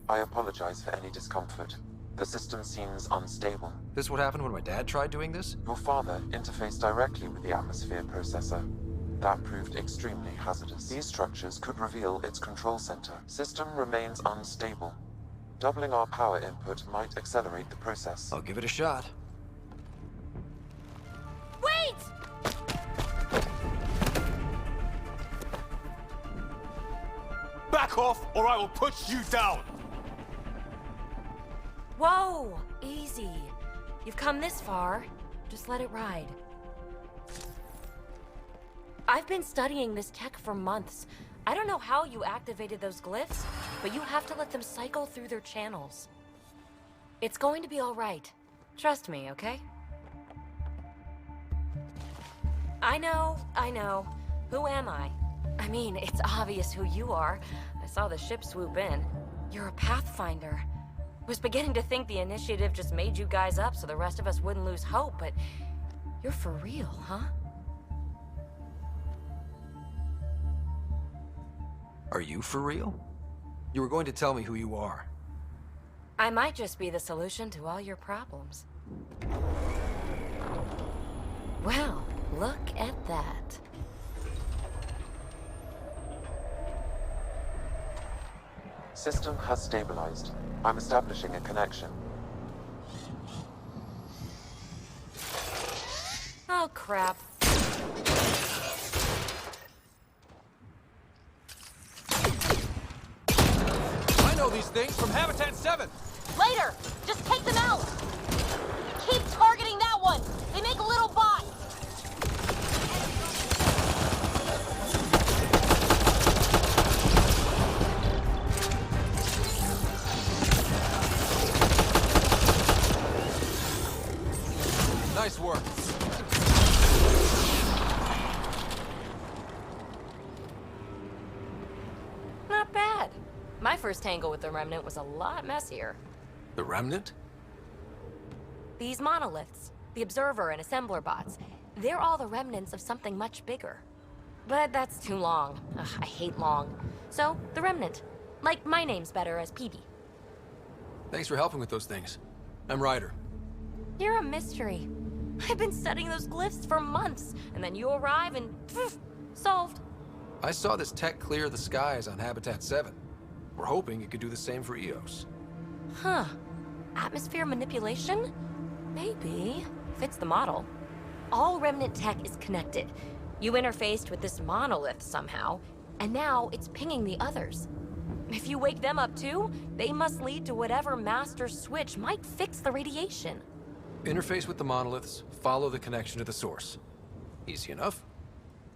I apologize for any discomfort. The system seems unstable. This what happened when my dad tried doing this? Your father interfaced directly with the atmosphere processor. That proved extremely hazardous. These structures could reveal its control center. System remains unstable. Doubling our power input might accelerate the process. I'll give it a shot. Wait! Back off, or I will push you down! Whoa! Easy. You've come this far. Just let it ride. I've been studying this tech for months. I don't know how you activated those glyphs, but you have to let them cycle through their channels. It's going to be all right. Trust me, okay? I know. Who am I? I mean, it's obvious who you are. I saw the ship swoop in. You're a Pathfinder. Was beginning to think the initiative just made you guys up so the rest of us wouldn't lose hope, but you're for real, huh? Are you for real? You were going to tell me who you are. I might just be the solution to all your problems. Well, look at that. System has stabilized. I'm establishing a connection. Oh, crap. I know these things from Habitat 7! Later! Just take them out! Keep targeting that one! They make little bots! Nice work. Not bad. My first tangle with the Remnant was a lot messier. The Remnant? These monoliths, the Observer and Assembler bots, they're all the remnants of something much bigger. But that's too long. Ugh, I hate long. So, the Remnant. Like, my name's better as Peavy. Thanks for helping with those things. I'm Ryder. You're a mystery. I've been studying those glyphs for months, and then you arrive and poof, solved. I saw this tech clear the skies on Habitat 7. We're hoping it could do the same for EOS. Huh. Atmosphere manipulation? Maybe. Fits the model. All Remnant tech is connected. You interfaced with this monolith somehow, and now it's pinging the others. If you wake them up too, they must lead to whatever master switch might fix the radiation. Interface with the monoliths, follow the connection to the source. Easy enough.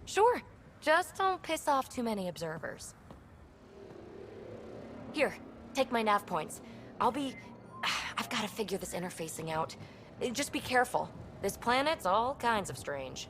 Sure. Just don't piss off too many observers. Here, take my nav points. I've got to figure this interfacing out. Just be careful. This planet's all kinds of strange.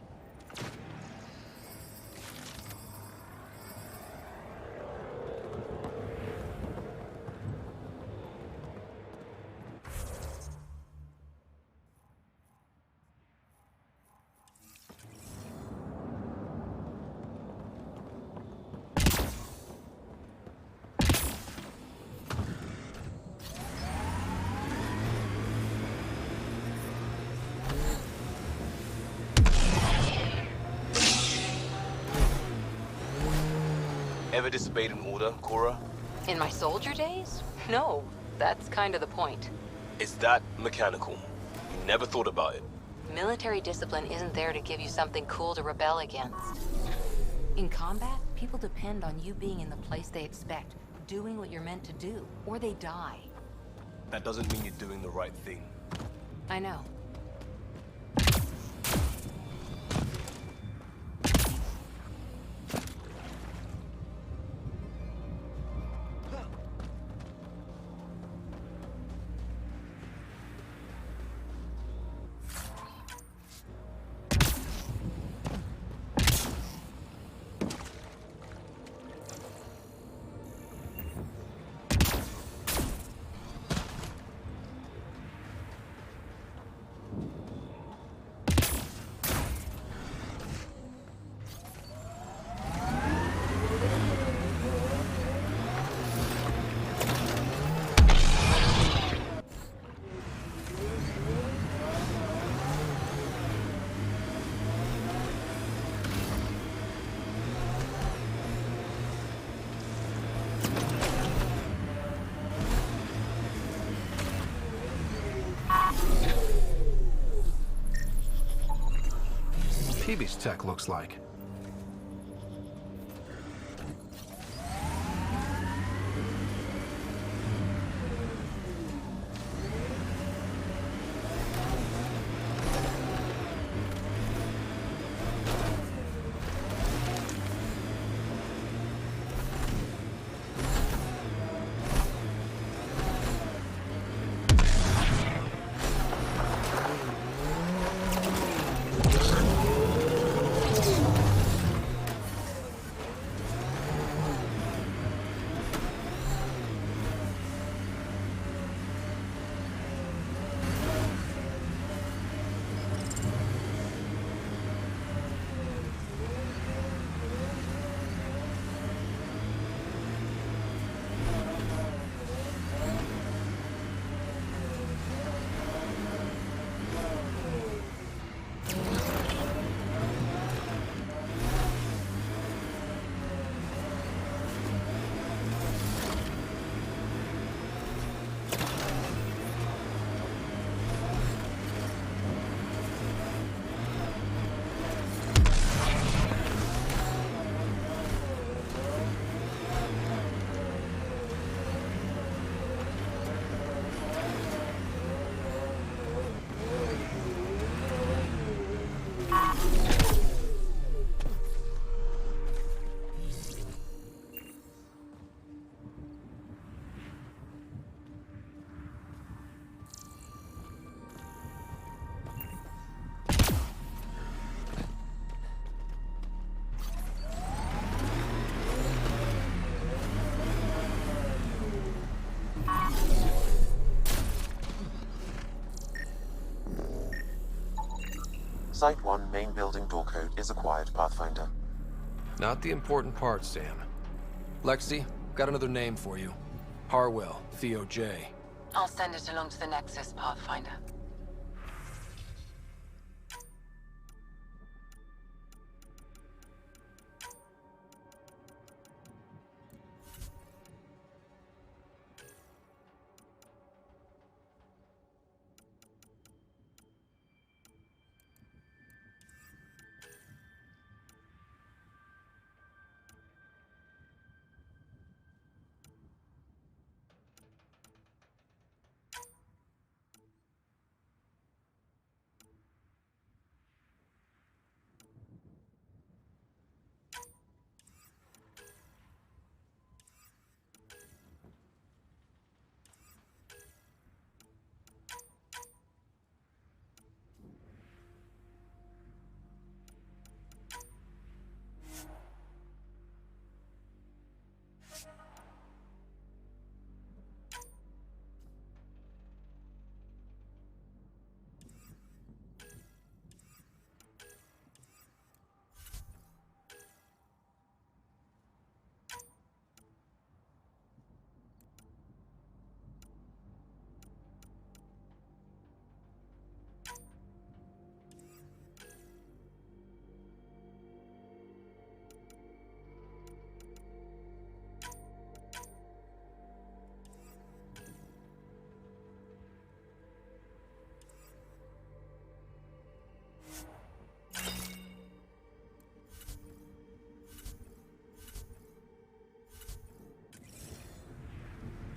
Ever disobeyed an order, Cora? In my soldier days? No, that's kind of the point. Is that mechanical? Never thought about it. Military discipline isn't there to give you something cool to rebel against. In combat, people depend on you being in the place they expect, doing what you're meant to do, or they die. That doesn't mean you're doing the right thing. I know. Peebee's tech looks like. Site 1 main building door code is acquired, Pathfinder. Not the important part, Sam. Lexi, got another name for you. Harwell, Theo J. I'll send it along to the Nexus, Pathfinder.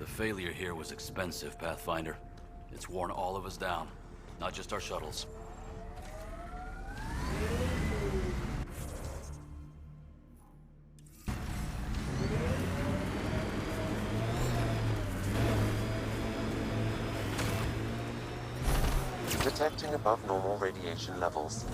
The failure here was expensive, Pathfinder. It's worn all of us down, not just our shuttles. Detecting above normal radiation levels.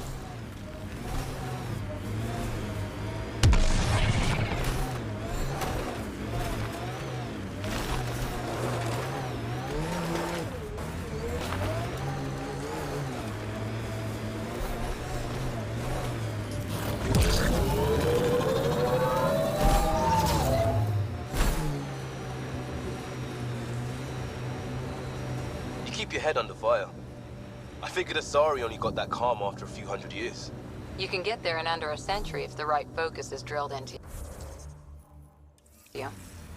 You keep your head under fire. I figured Asari only got that calm after a few hundred years. You can get there in under a century if the right focus is drilled into you.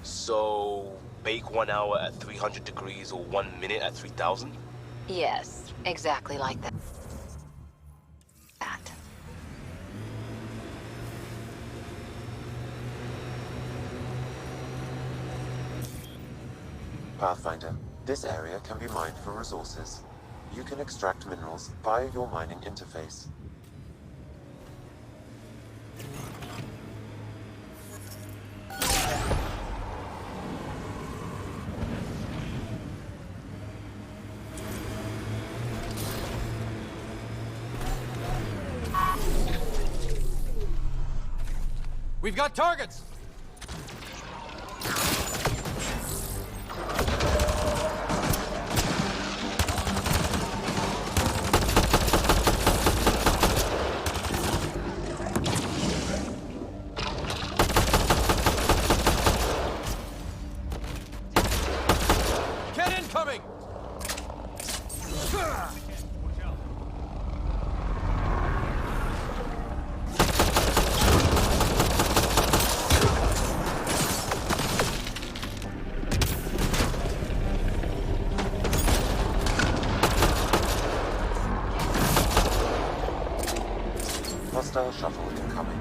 So, bake 1 hour at 300 degrees or 1 minute at 3000? Yes, exactly like that. Pathfinder, this area can be mined for resources. You can extract minerals via your mining interface. We've got targets! Hostile shuttle incoming.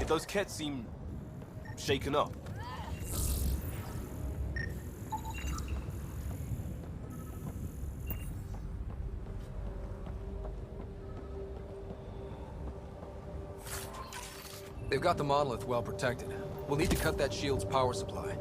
Those Kett seem shaken up. They've got the monolith well protected. We'll need to cut that shield's power supply.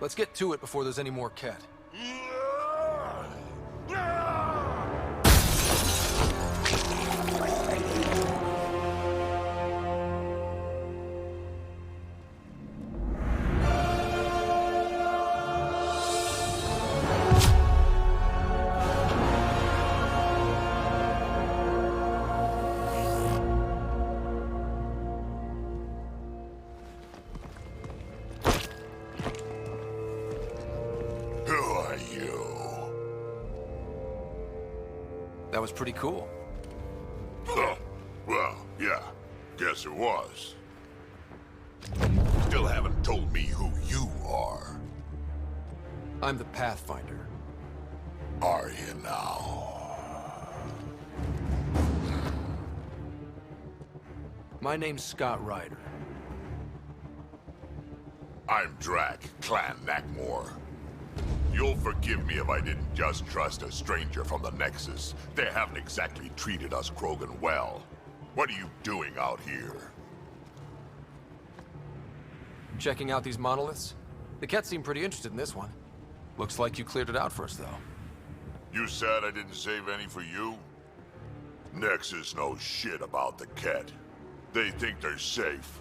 Let's get to it before there's any more Ket. That was pretty cool. Huh. Well, yeah. Guess it was. Still haven't told me who you are. I'm the Pathfinder. Are you now? My name's Scott Ryder. I'm Drac, Clan Nakmor. You'll forgive me if I didn't just trust a stranger from the Nexus. They haven't exactly treated us Krogan well. What are you doing out here? Checking out these monoliths? The Ket seem pretty interested in this one. Looks like you cleared it out for us, though. You said I didn't save any for you? Nexus knows shit about the Ket. They think they're safe.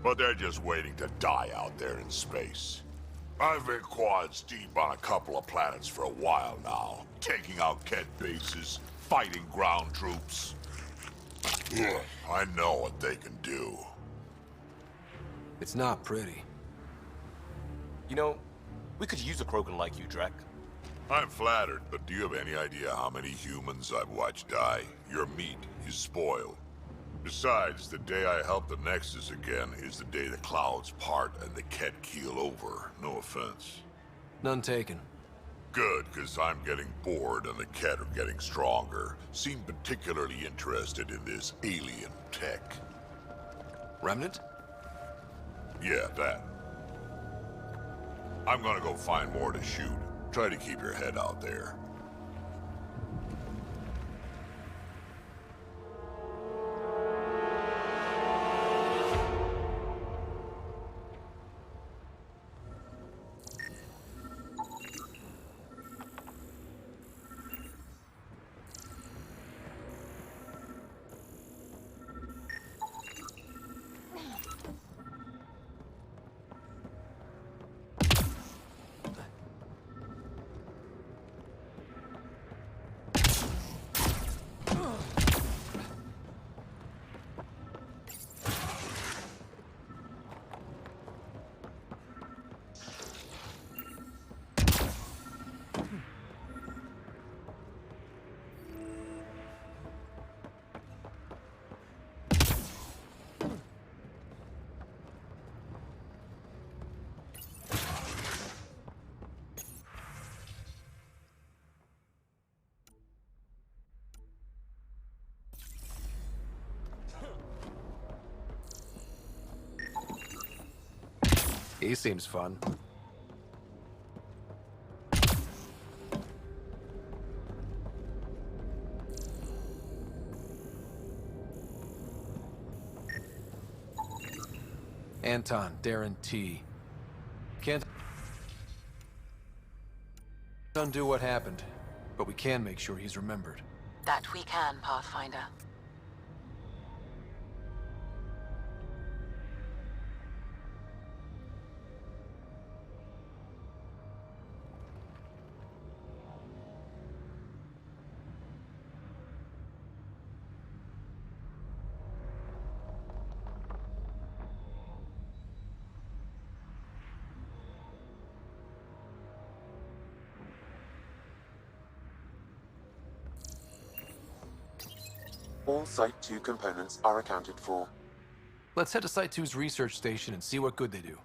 But they're just waiting to die out there in space. I've been quads deep on a couple of planets for a while now, taking out Ket bases, fighting ground troops. I know what they can do. It's not pretty. You know, we could use a Krogan like you, Drac. I'm flattered, but do you have any idea how many humans I've watched die? Your meat is spoiled. Besides, the day I help the Nexus again is the day the clouds part and the Ket keel over. No offense. None taken. Good, because I'm getting bored and the Ket are getting stronger. Seem particularly interested in this alien tech. Remnant? Yeah, that. I'm gonna go find more to shoot. Try to keep your head out there. He seems fun. Anton, Darren T. Can't undo what happened, but we can make sure he's remembered. That we can, Pathfinder. All Site 2 components are accounted for. Let's head to Site 2's research station and see what good they do.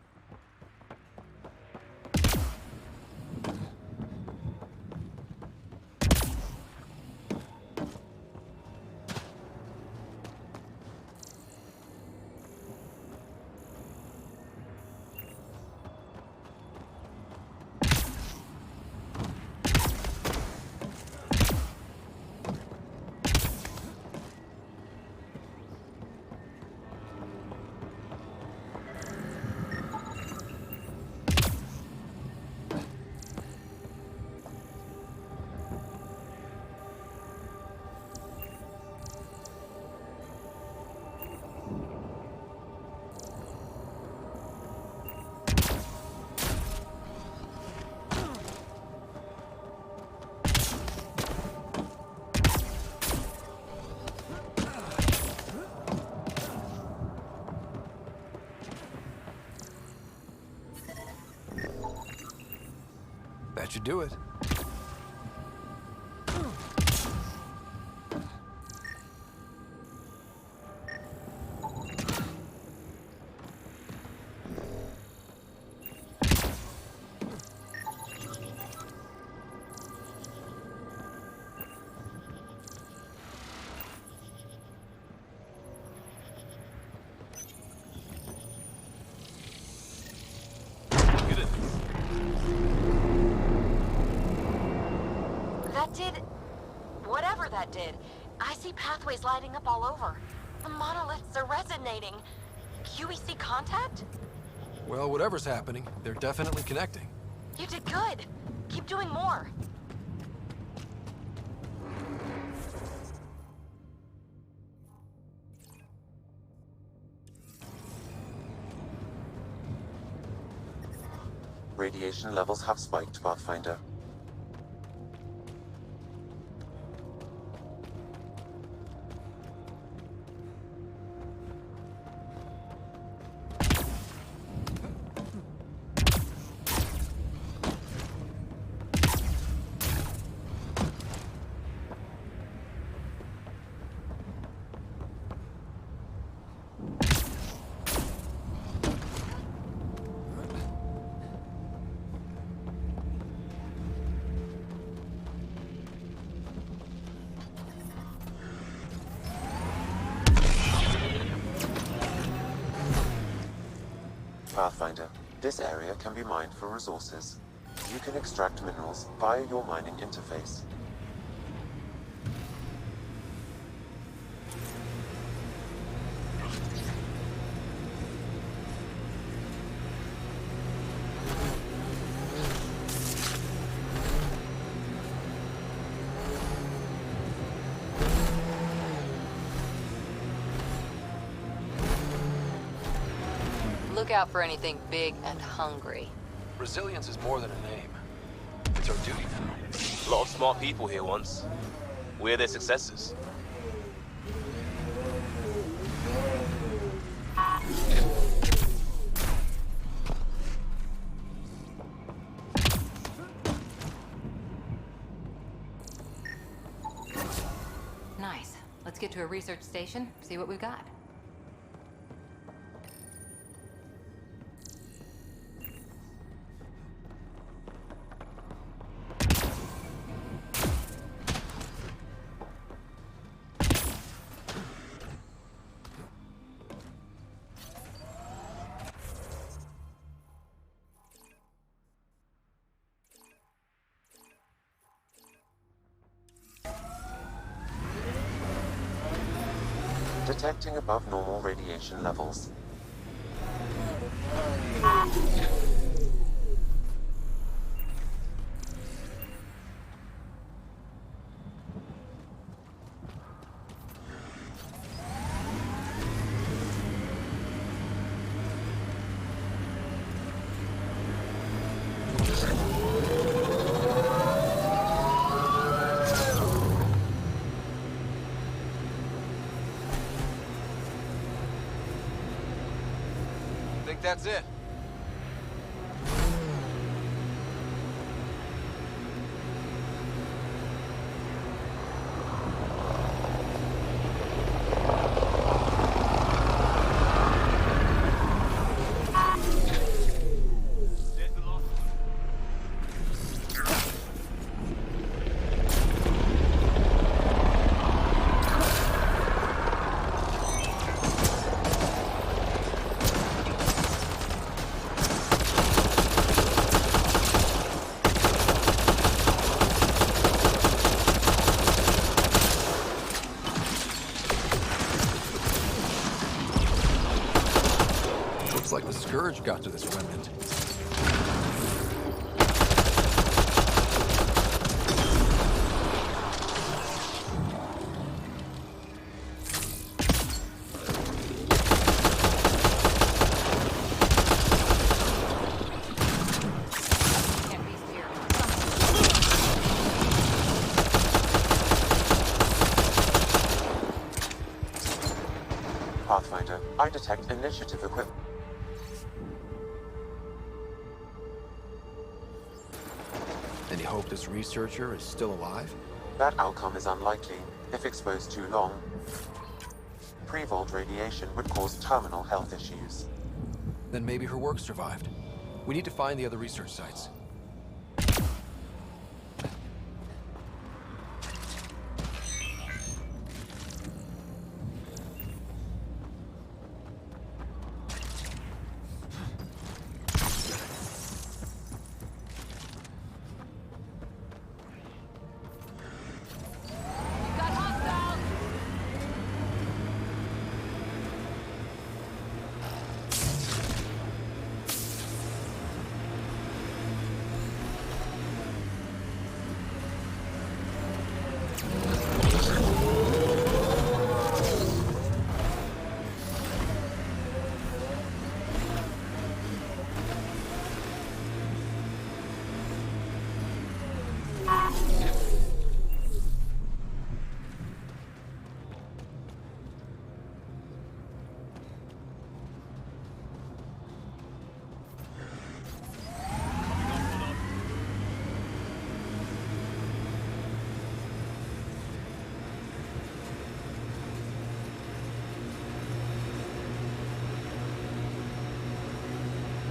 That should do it. That did... whatever that did. I see pathways lighting up all over. The monoliths are resonating. QEC contact? Well, whatever's happening, they're definitely connecting. You did good. Keep doing more. Radiation levels have spiked, Pathfinder. Pathfinder, this area can be mined for resources. You can extract minerals via your mining interface. Look out for anything big and hungry. Resilience is more than a name. It's our duty now. A lot of smart people here once. We're their successors. Nice. Let's get to a research station, see what we've got. Detecting above normal radiation levels. That's it. Like the Scourge got to this remnant. Pathfinder, I detect initiative equipment. hope this researcher is still alive? That outcome is unlikely. If exposed too long, pre-vault radiation would cause terminal health issues. Then maybe her work survived. We need to find the other research sites.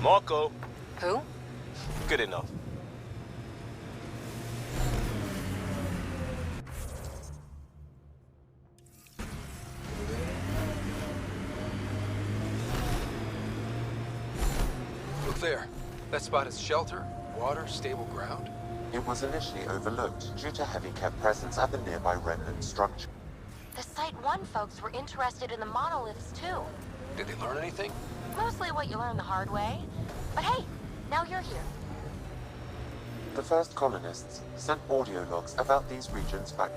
Marco. Who? Good enough. Look there. That spot is shelter, water, stable ground. It was initially overlooked due to heavy kept presence at the nearby remnant structure. The Site 1 folks were interested in the monoliths too. Did they learn anything? Mostly what you learn the hard way. But hey, now you're here. The first colonists sent audio logs about these regions back.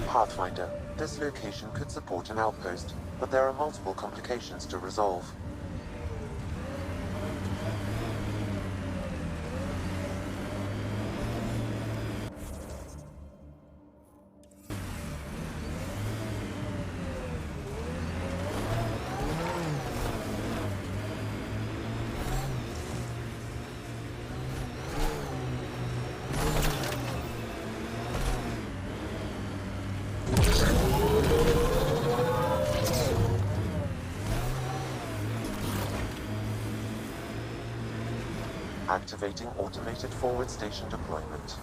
Pathfinder, this location could support an outpost, but there are multiple complications to resolve. Activating automated forward station deployment.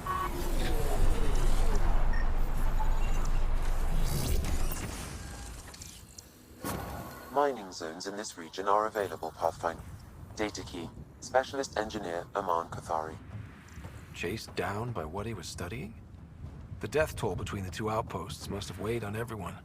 Mining zones in this region are available, Pathfinder. Data key. Specialist engineer Aman Kathari. Chased down by what he was studying? The death toll between the two outposts must have weighed on everyone.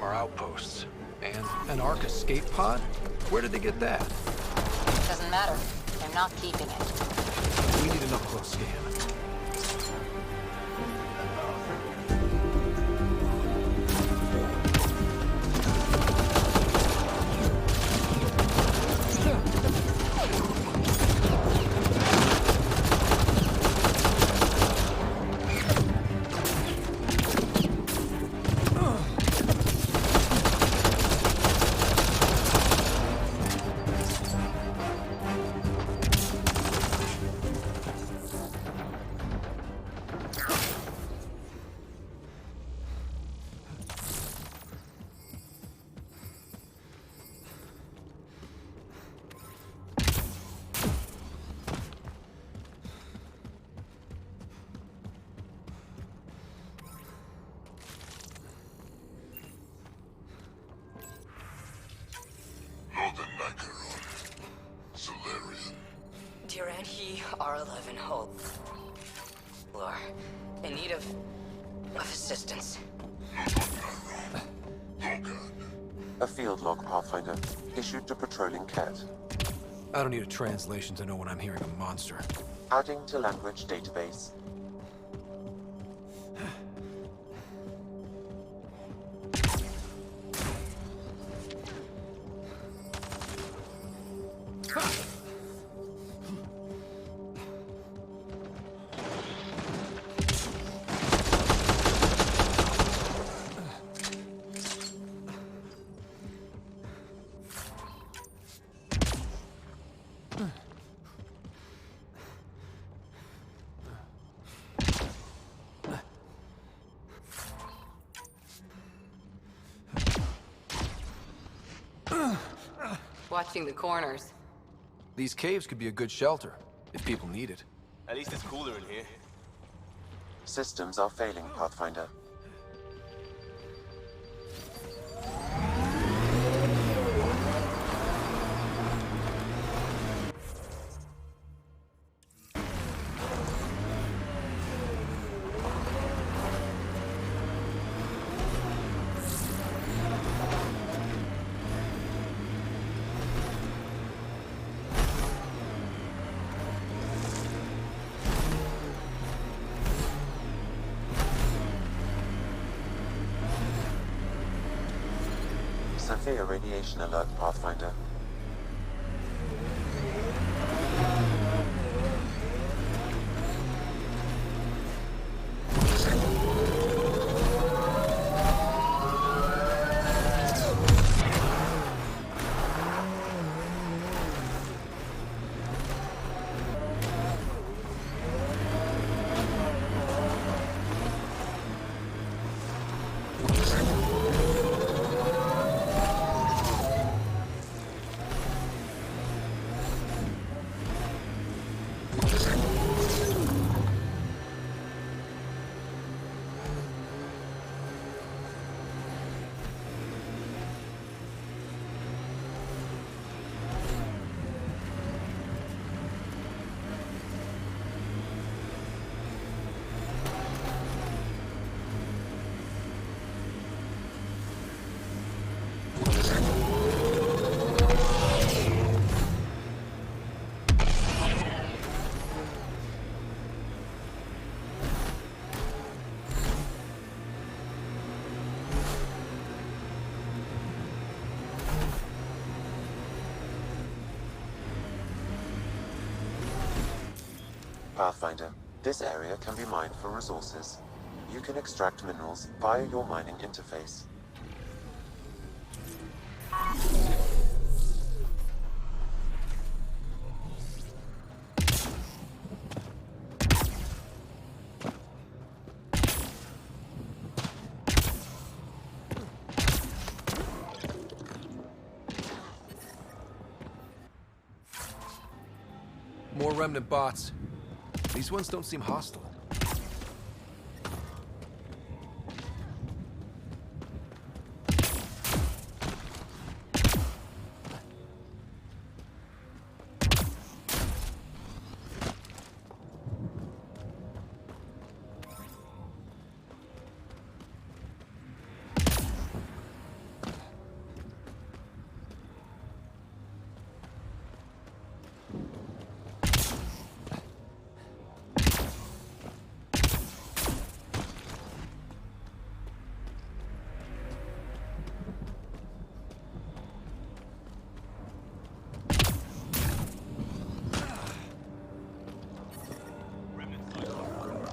Outposts. And an Ark escape pod? Where did they get that? Doesn't matter. They're not keeping it. We need an up-close scan. Duran, he R11 Hull. Are in need of assistance. A field log, Pathfinder, issued to patrolling Ket. I don't need a translation to know when I'm hearing a monster. Adding to language database. Watching the corners. These caves could be a good shelter, if people need it. At least it's cooler in here. Systems are failing, Pathfinder. Severe radiation alert, Pathfinder. Pathfinder, this area can be mined for resources. You can extract minerals via your mining interface. More remnant bots. These ones don't seem hostile.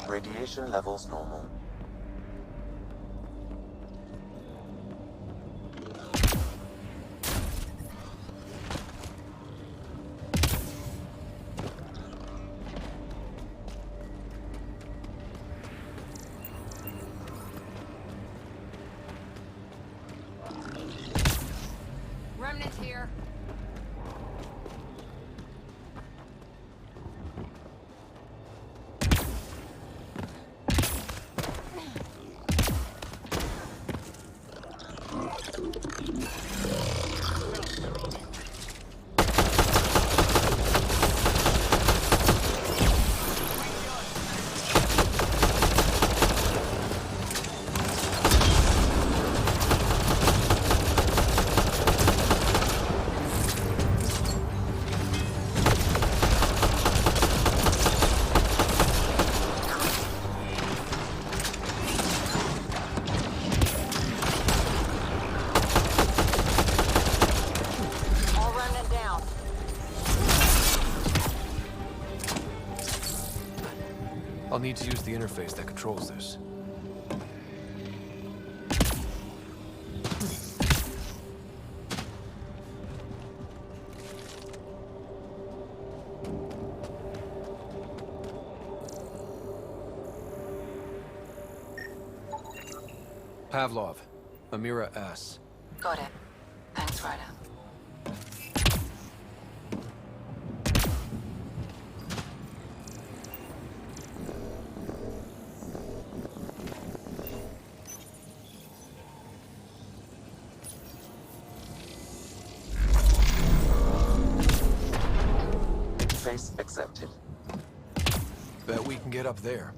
Radiation levels normal. Remnant here. I'll need to use the interface that controls this. Pavlov, Amira S. Got it. Thanks, Ryder. Face accepted. Bet we can get up there.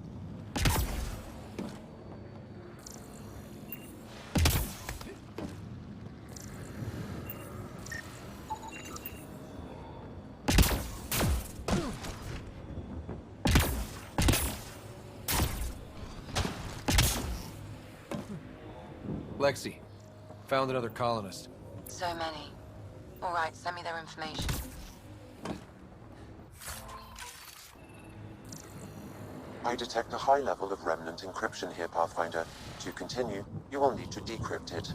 Lexi, found another colonist. So many. All right, send me their information. I detect a high level of remnant encryption here, Pathfinder. To continue, you will need to decrypt it.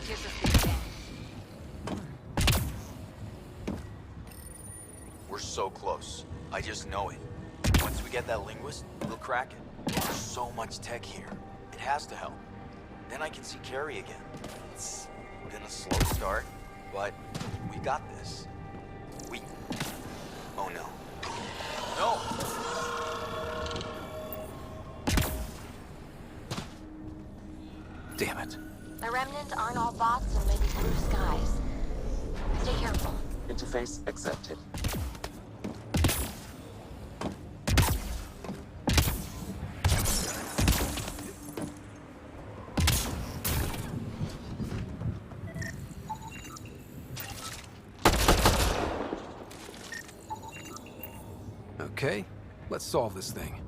Here's the thing. We're so close. I just know it. Once we get that linguist, we'll crack it. There's so much tech here. It has to help. Then I can see Carrie again. It's been a slow start, but we got this. Oh no. No! Damn it. The remnant aren't all bots and maybe blue skies. Stay careful. Interface accepted. Okay, let's solve this thing.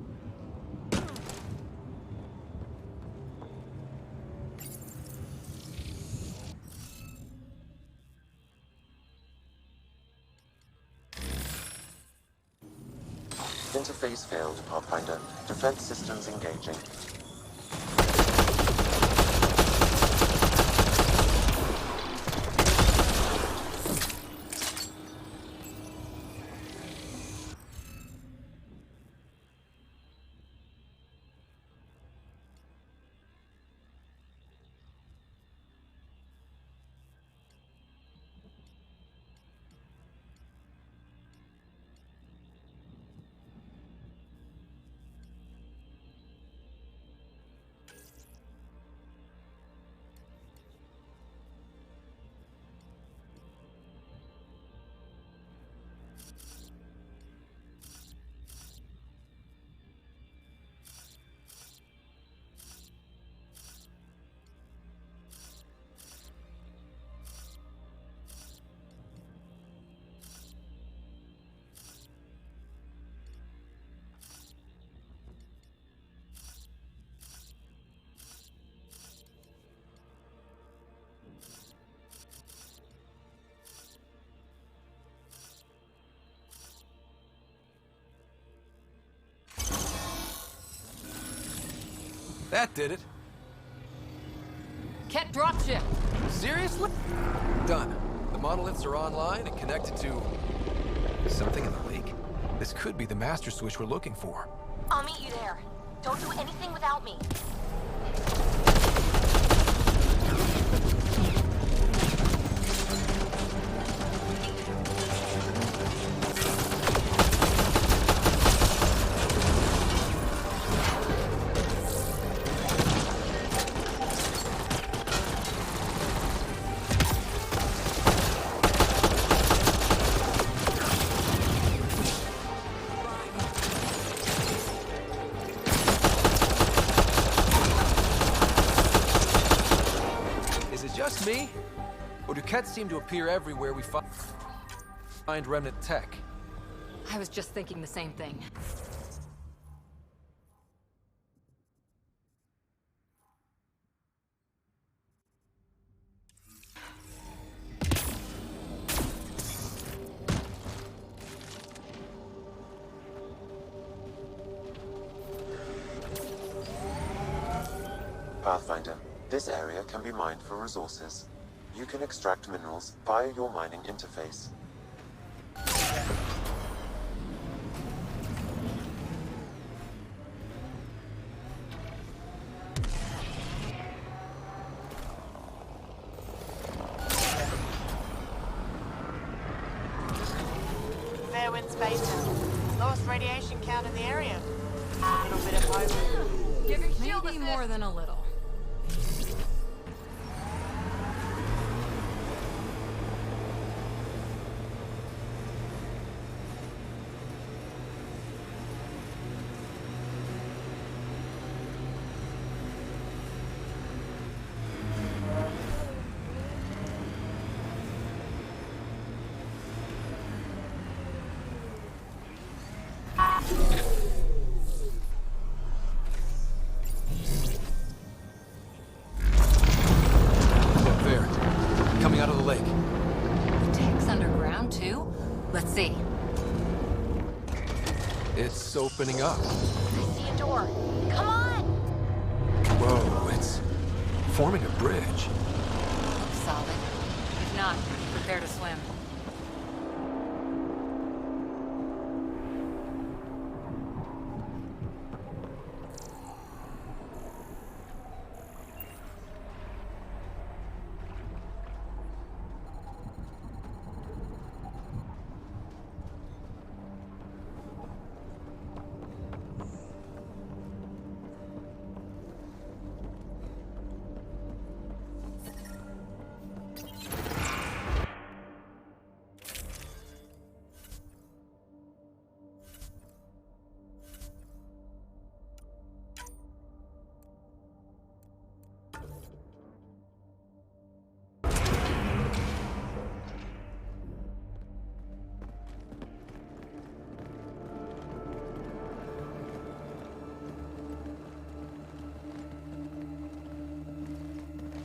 Interface failed, Pathfinder. Defense systems engaging. That did it. Ket dropship. Seriously? Done. The monoliths are online and connected to something in the lake. This could be the master switch we're looking for. I'll meet you there. Don't do anything without me. Me? Or do Kets seem to appear everywhere we find remnant tech? I was just thinking the same thing. Pathfinder, this area can be mined for resources. You can extract minerals via your mining interface. Fair wind's phasing. Lowest radiation count in the area. A little bit of hope. Give your shield maybe more than a little. Let's see. It's opening up. I see a door. Come on! Whoa, it's forming a bridge. Looks solid. If not, prepare to swim.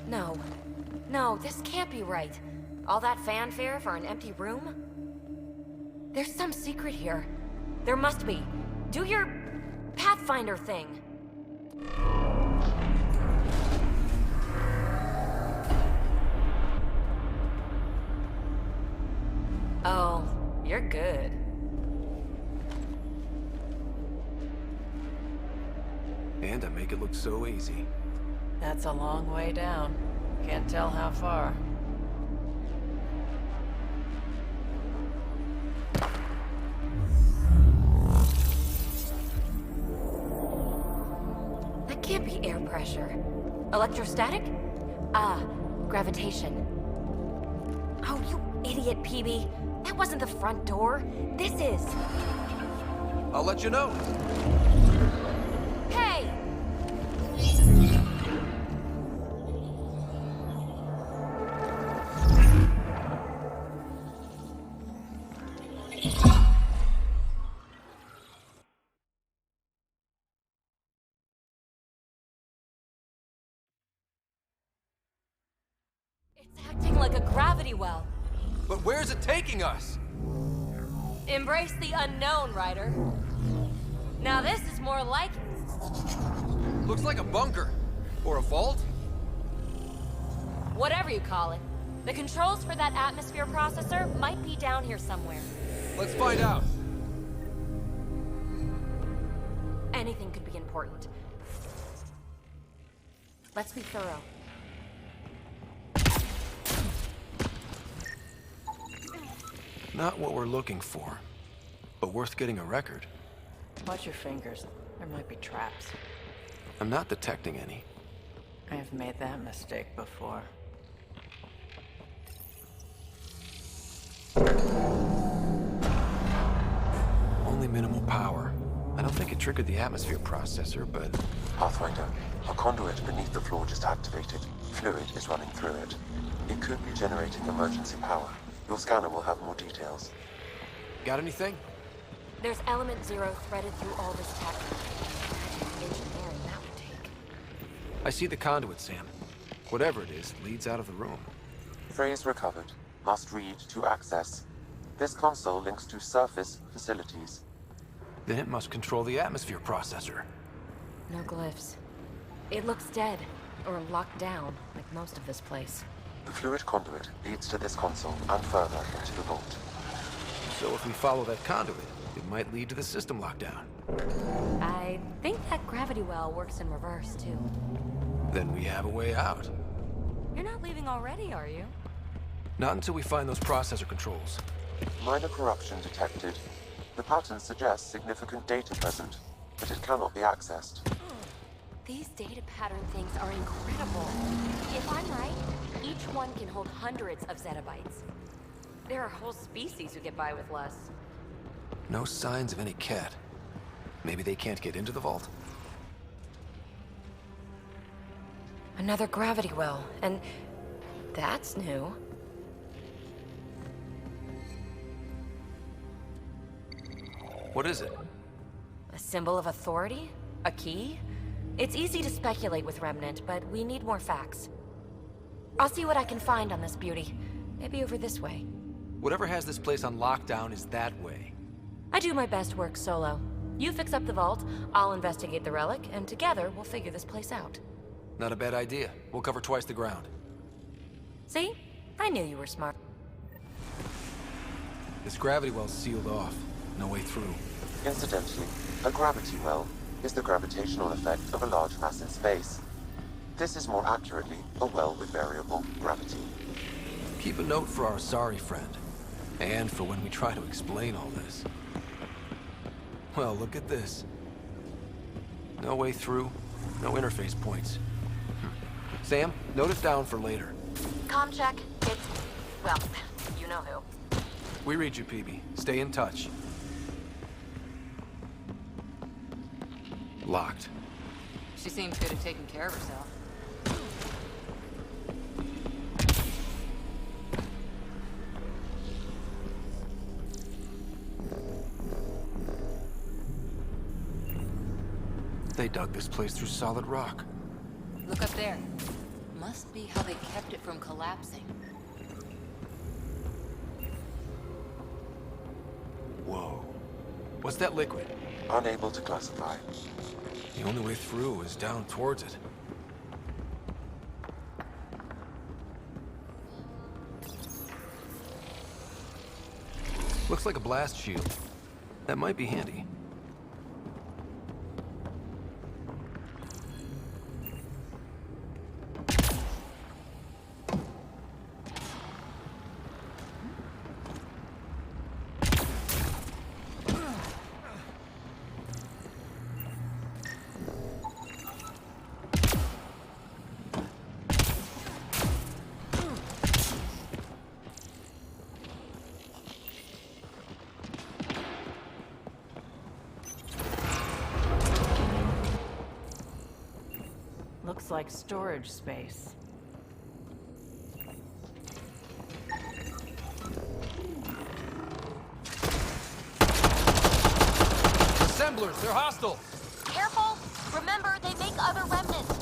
No. No, this can't be right. All that fanfare for an empty room? There's some secret here. There must be. Do your Pathfinder thing. Oh, you're good. And I make it look so easy. That's a long way down. Can't tell how far. That can't be air pressure. Electrostatic? Ah, gravitation. Oh, you idiot, PB. That wasn't the front door. This is. I'll let you know. Hey! It's acting like a gravity well. But where's it taking us? Embrace the unknown, Ryder. Now this is more like it. Looks like a bunker. Or a vault? Whatever you call it. The controls for that atmosphere processor might be down here somewhere. Let's find out. Anything could be important. Let's be thorough. Not what we're looking for, but worth getting a record. Watch your fingers. There might be traps. I'm not detecting any. I've made that mistake before. Only minimal power. I don't think it triggered the atmosphere processor, but... Pathfinder, a conduit beneath the floor just activated. Fluid is running through it. It could be generating emergency power. Your scanner will have more details. Got anything? There's element 0 threaded through all this tech. Engineering that would take. I see the conduit, Sam. Whatever it is, leads out of the room. Phrase recovered. Must read to access. This console links to surface facilities. Then it must control the atmosphere processor. No glyphs. It looks dead. Or locked down, like most of this place. The fluid conduit leads to this console and further into the vault. So if we follow that conduit, it might lead to the system lockdown. I think that gravity well works in reverse, too. Then we have a way out. You're not leaving already, are you? Not until we find those processor controls. Minor corruption detected. The pattern suggests significant data present, but it cannot be accessed. These data pattern things are incredible. If I'm right, each one can hold hundreds of zettabytes. There are whole species who get by with less. No signs of any cat. Maybe they can't get into the vault. Another gravity well, and that's new. What is it? A symbol of authority? A key? It's easy to speculate with Remnant, but we need more facts. I'll see what I can find on this beauty. Maybe over this way. Whatever has this place on lockdown is that way. I do my best work solo. You fix up the vault, I'll investigate the relic, and together we'll figure this place out. Not a bad idea. We'll cover twice the ground. See? I knew you were smart. This gravity well's sealed off. No way through. Incidentally, a gravity well is the gravitational effect of a large mass in space. This is more accurately a well with variable gravity. Keep a note for our sorry friend. And for when we try to explain all this. Well, look at this. No way through, no interface points. Sam, note it down for later. Comm check. It's... well, you know who. We read you, PB. Stay in touch. Locked. She seems good at taking care of herself. They dug this place through solid rock. Look up there. Must be how they kept it from collapsing. Whoa. What's that liquid? Unable to classify. The only way through is down towards it. Looks like a blast shield. That might be handy. Looks like storage space. Assemblers, they're hostile! Careful! Remember, they make other remnants.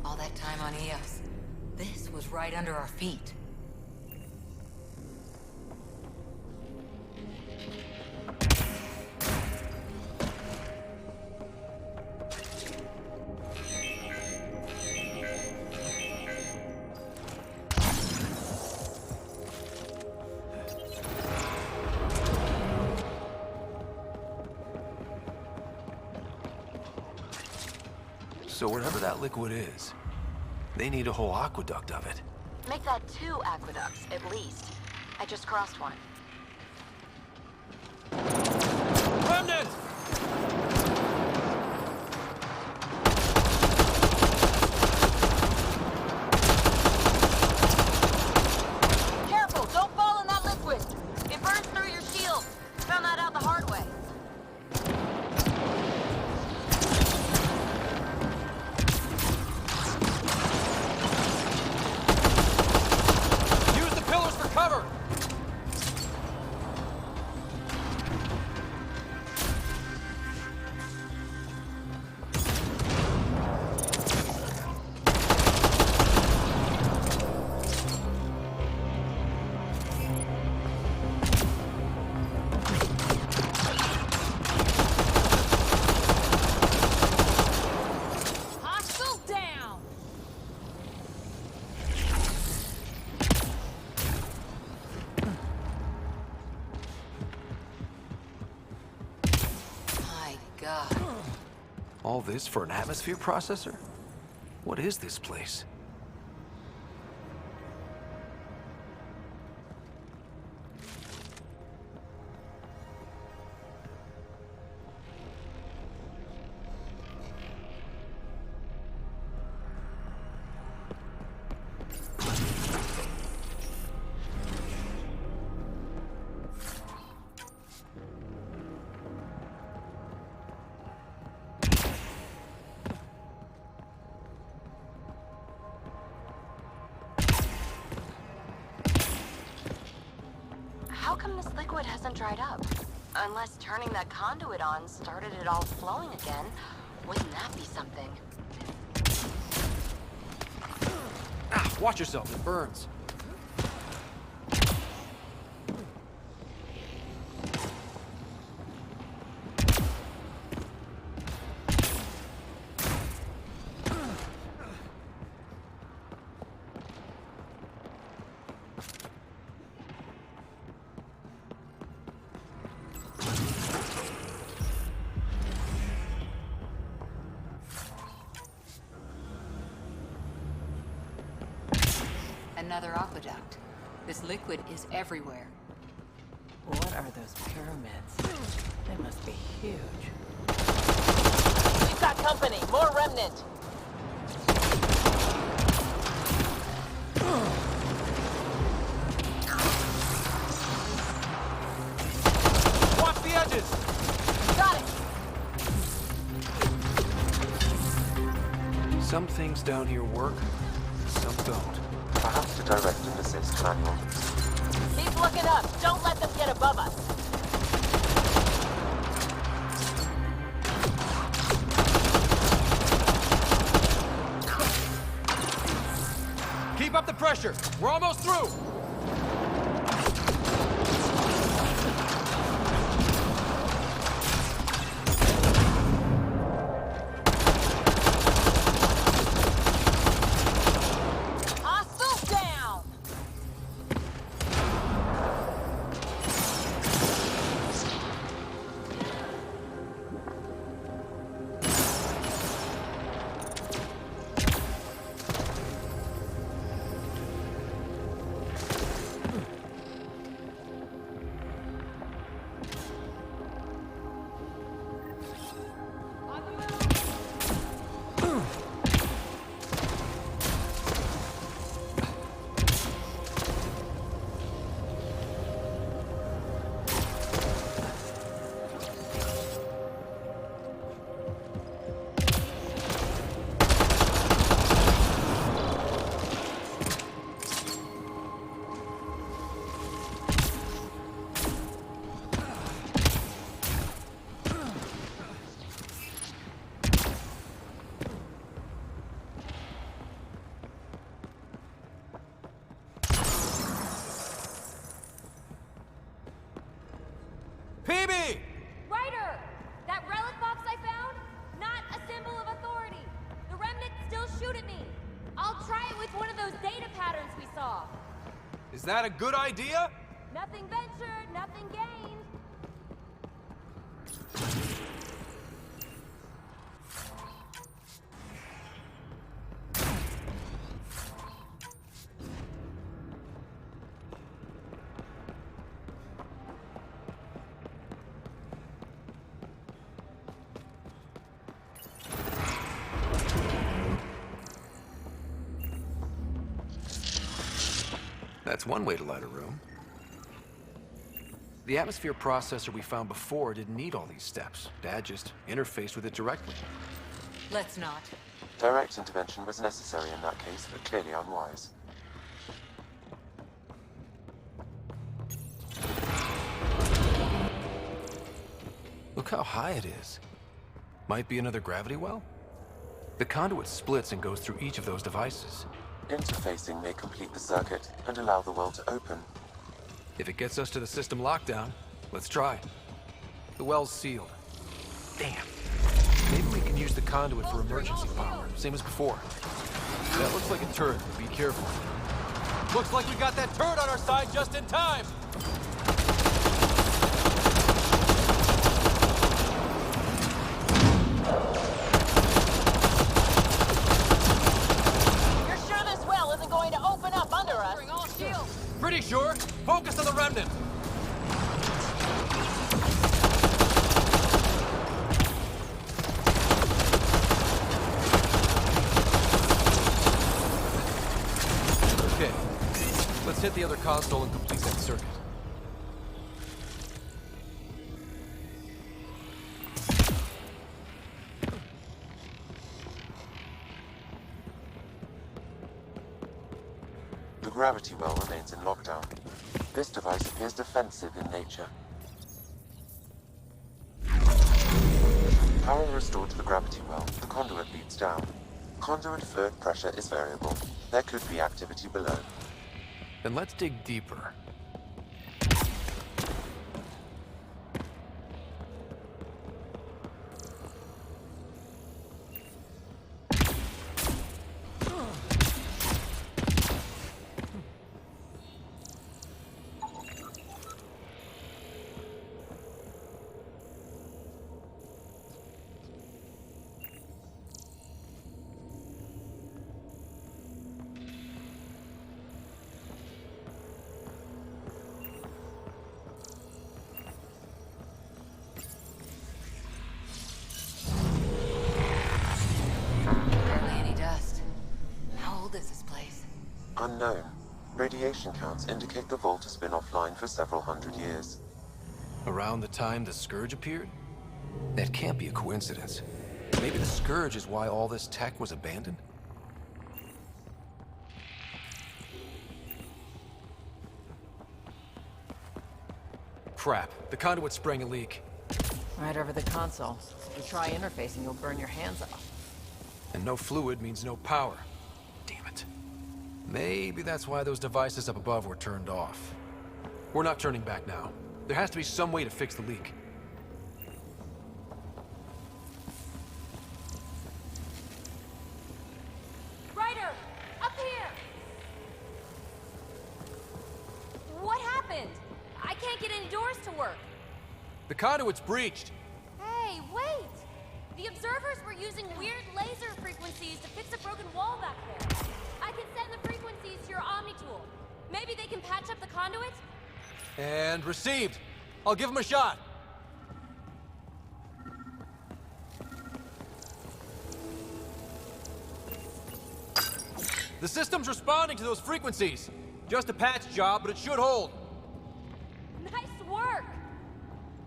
All that time on EOS. This was right under our feet. So whatever that liquid is, they need a whole aqueduct of it. Make that 2 aqueducts, at least. I just crossed one. Remnant! Careful! Don't fall in that liquid! It burns through your shield. Found that out the hard way. Use the pillars for cover! God. All this for an atmosphere processor? What is this place? How come this liquid hasn't dried up? Unless turning that conduit on started it all flowing again. Wouldn't that be something? Ah, watch yourself, it burns. Another aqueduct. This liquid is everywhere. What are those pyramids? They must be huge. We've got company. More remnant. Watch the edges! Got it! Some things down here work, some don't. Perhaps the direct and assist manual. Keep looking up. Don't let them get above us. Keep up the pressure! We're almost through! Ryder! That relic box I found? Not a symbol of authority. The remnants still shoot at me. I'll try it with one of those data patterns we saw. Is that a good idea? Nothing ventured, nothing gained. That's one way to light a room. The atmosphere processor we found before didn't need all these steps. Dad just interfaced with it directly. Let's not. Direct intervention was necessary in that case, but clearly unwise. Look how high it is. Might be another gravity well? The conduit splits and goes through each of those devices. Interfacing may complete the circuit and allow the well to open. If it gets us to the system lockdown, let's try. The well's sealed. Damn. Maybe we can use the conduit for emergency power, same as before. That looks like a turret. Be careful. Looks like we got that turret on our side just in time! reset the other console and complete that circuit. The gravity well remains in lockdown. This device appears defensive in nature. Power restored to the gravity well, the conduit leads down. Conduit fluid pressure is variable. There could be activity below. Then let's dig deeper. Unknown. Radiation counts indicate the vault has been offline for several hundred years. Around the time the Scourge appeared? That can't be a coincidence. Maybe the Scourge is why all this tech was abandoned? Crap. The conduit sprang a leak. Right over the console. If you try interfacing, you'll burn your hands off. And no fluid means no power. Damn it. Maybe that's why those devices up above were turned off. We're not turning back now. There has to be some way to fix the leak. Ryder! Up here! What happened? I can't get any doors to work. The conduit's breached. Hey, wait! The observers were using weird laser frequencies to fix a broken wall back there. I can send the frequencies to your Omni tool. Maybe they can patch up the conduit? And received. I'll give him a shot. The system's responding to those frequencies. Just a patch job, but it should hold. Nice work!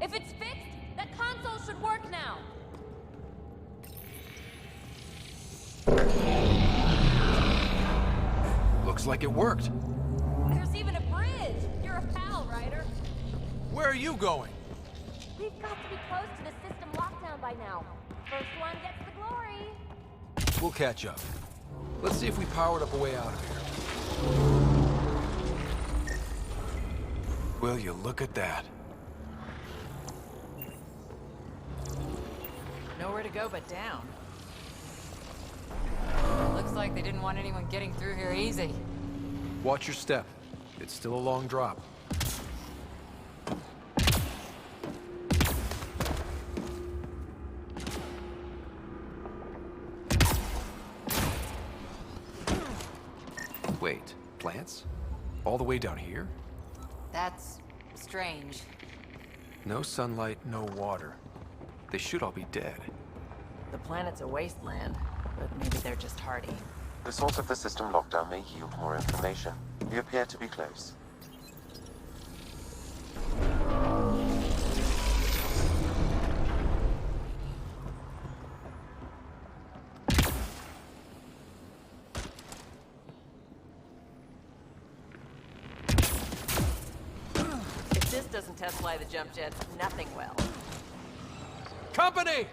If it's fixed, that console should work now. Looks like it worked. There's even a bridge. You're a pal, Ryder. Where are you going? We've got to be close to the system lockdown by now. First one gets the glory. We'll catch up. Let's see if we powered up a way out of here. Will you look at that? Nowhere to go but down. Looks like they didn't want anyone getting through here easy. Watch your step. It's still a long drop. Wait, plants? All the way down here? That's strange. No sunlight, no water. They should all be dead. The planet's a wasteland, but maybe they're just hardy. The source of the system lockdown may yield more information. We appear to be close. If this doesn't test fly the jump jet, nothing will. Company!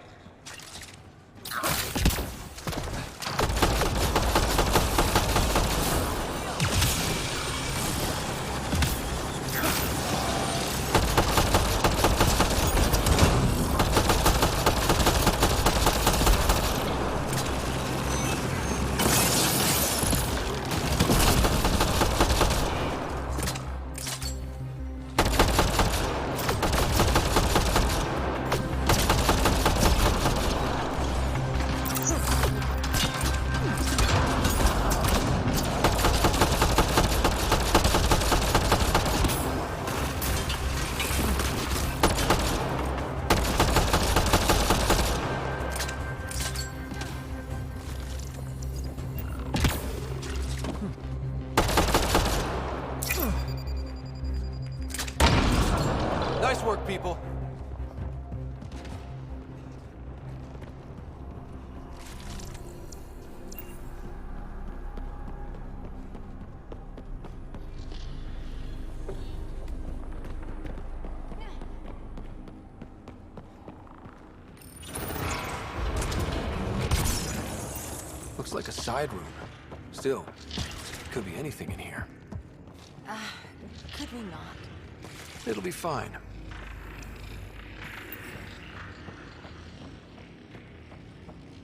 Looks like a side room. Still, could be anything in here. Could we not? It'll be fine.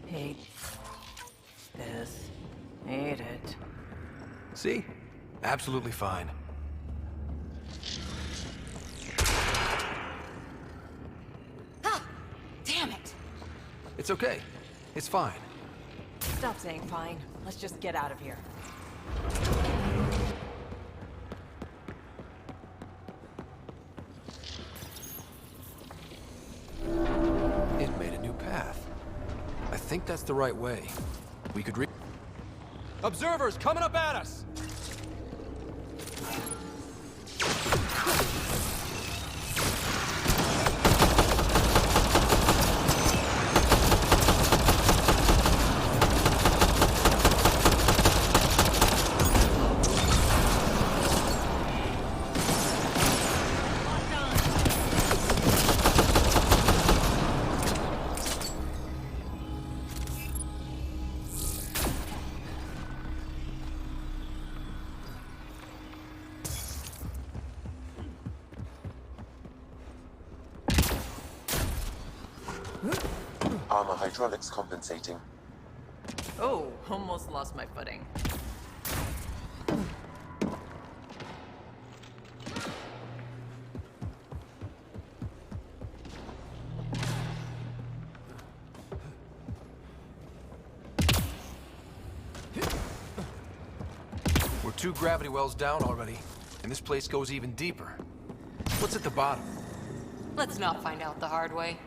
Hate this. Hate it. See? Absolutely fine. Ah! Damn it! It's okay. It's fine. Stop saying fine. Let's just get out of here. It made a new path. I think that's the right way. We could Observers coming up at us! Armor hydraulics compensating. Oh, almost lost my footing. We're 2 gravity wells down already, and this place goes even deeper. What's at the bottom? Let's not find out the hard way.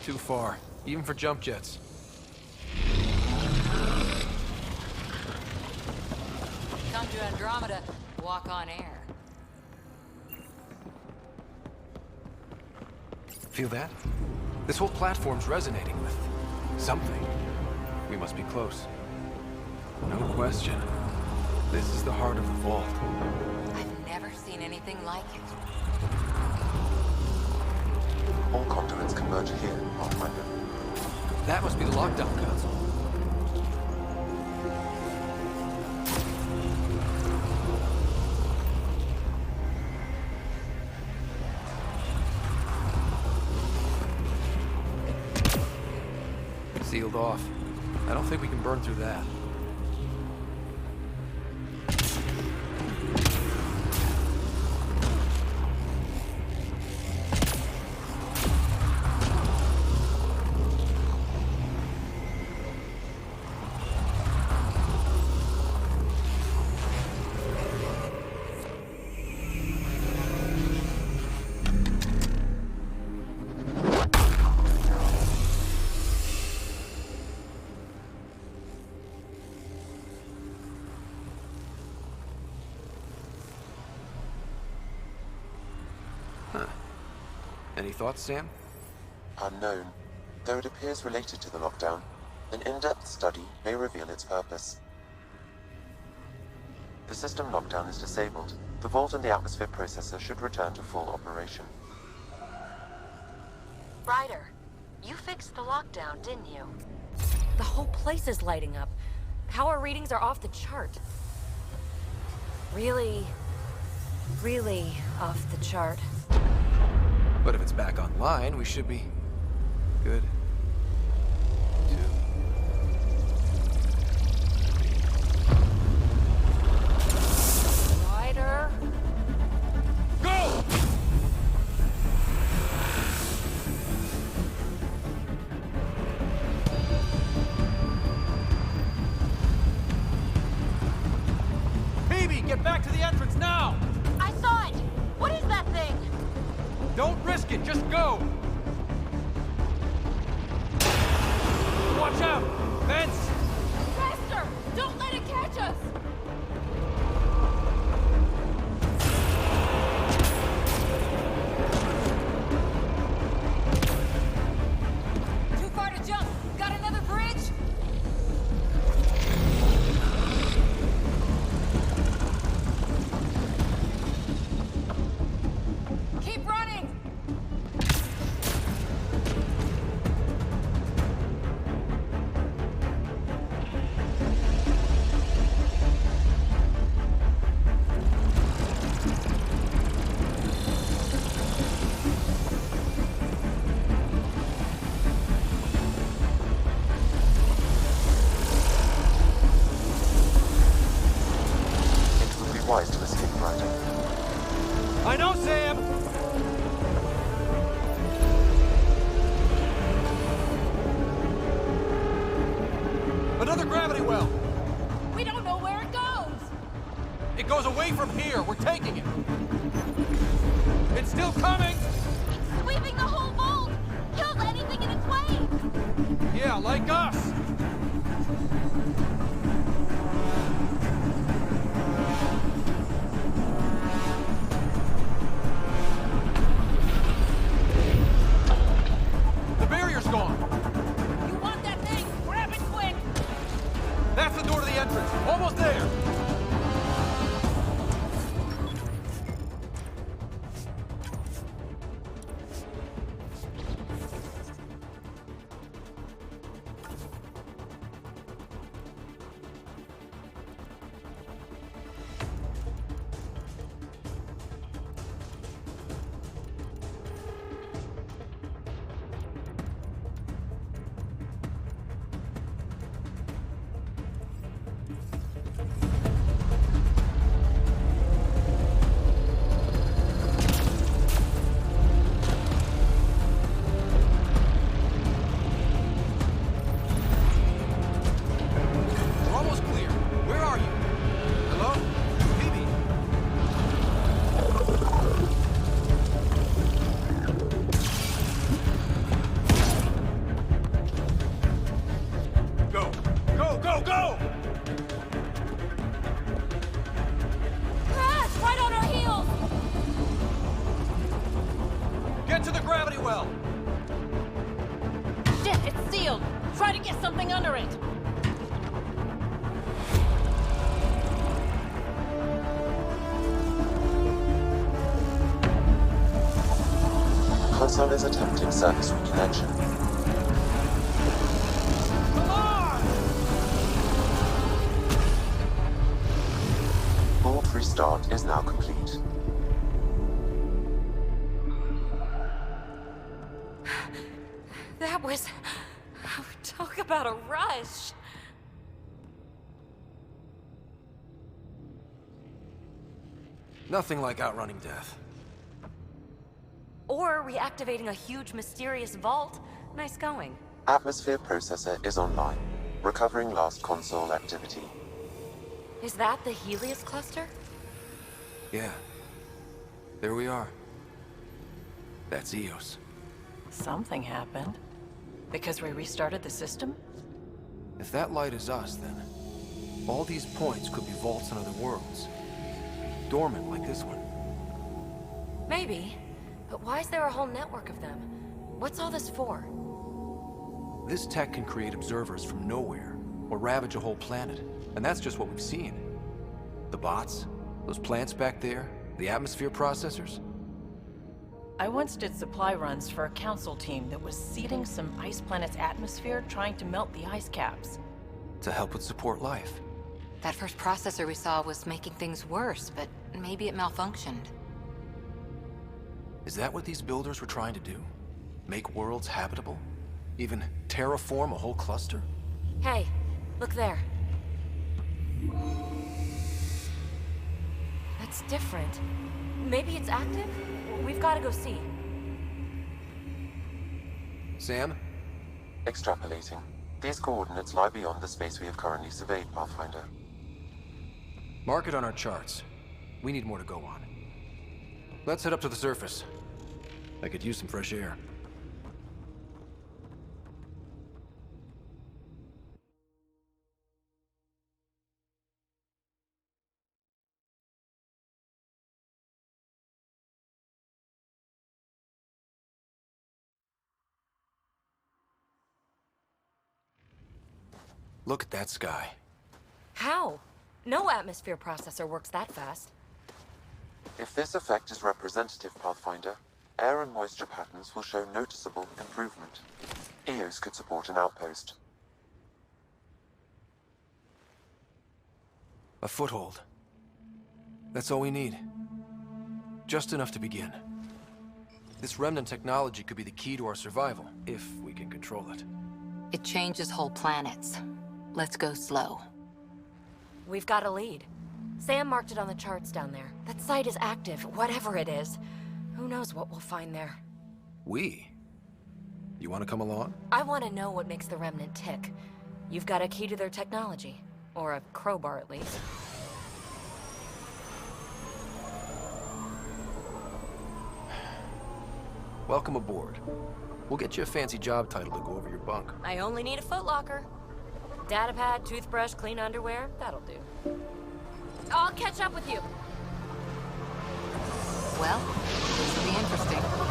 Too far, even for jump jets. Come to Andromeda, walk on air. Feel that? This whole platform's resonating with something. We must be close. No question. This is the heart of the vault. I've never seen anything like it. All conduits converge here, Pathfinder. That must be the lockdown console. Sealed off. I don't think we can burn through that. Any thoughts, Sam? Unknown. Though it appears related to the lockdown, an in-depth study may reveal its purpose. The system lockdown is disabled. The vault and the atmosphere processor should return to full operation. Ryder, you fixed the lockdown, didn't you? The whole place is lighting up. Power readings are off the chart. Really off the chart. But if it's back online, we should be good. Ryder? Go! Phoebe, get back to the entrance now! I saw it! What is that thing? Don't risk it, just go! Watch out! Vents! Faster! Don't let it catch us! Too far to jump! Got another bridge? Another gravity well! We don't know where it goes! It goes away from here. We're taking it. It's still coming! It's sweeping the whole vault! Kills anything in its way! Yeah, like us! The barrier's gone! You want that thing? Grab it quick! That's the door to the entrance. Almost there! Console is attempting service reconnection. Board restart is now complete. That was... talk about a rush. Nothing like outrunning death. Or reactivating a huge, mysterious vault. Nice going. Atmosphere processor is online, recovering last console activity. Is that the Helios cluster? Yeah. There we are. That's EOS. Something happened. Because we restarted the system? If that light is us, then all these points could be vaults in other worlds. Dormant like this one. Maybe. But why is there a whole network of them? What's all this for? This tech can create observers from nowhere, or ravage a whole planet. And that's just what we've seen. The bots, those plants back there, the atmosphere processors. I once did supply runs for a council team that was seeding some ice planet's atmosphere, trying to melt the ice caps. To help with support life. That first processor we saw was making things worse, but maybe it malfunctioned. Is that what these builders were trying to do? Make worlds habitable? Even terraform a whole cluster? Hey, look there. That's different. Maybe it's active? We've got to go see. Sam? Extrapolating. These coordinates lie beyond the space we have currently surveyed, Pathfinder. Mark it on our charts. We need more to go on. Let's head up to the surface. I could use some fresh air. Look at that sky. How? No atmosphere processor works that fast. If this effect is representative, Pathfinder, air and moisture patterns will show noticeable improvement. EOS could support an outpost. A foothold. That's all we need. Just enough to begin. This remnant technology could be the key to our survival, if we can control it. It changes whole planets. Let's go slow. We've got a lead. Sam marked it on the charts down there. That site is active, whatever it is. Who knows what we'll find there. We? You want to come along? I want to know what makes the Remnant tick. You've got a key to their technology. Or a crowbar, at least. Welcome aboard. We'll get you a fancy job title to go over your bunk. I only need a footlocker. Datapad, toothbrush, clean underwear, that'll do. I'll catch up with you. Well, this will be interesting.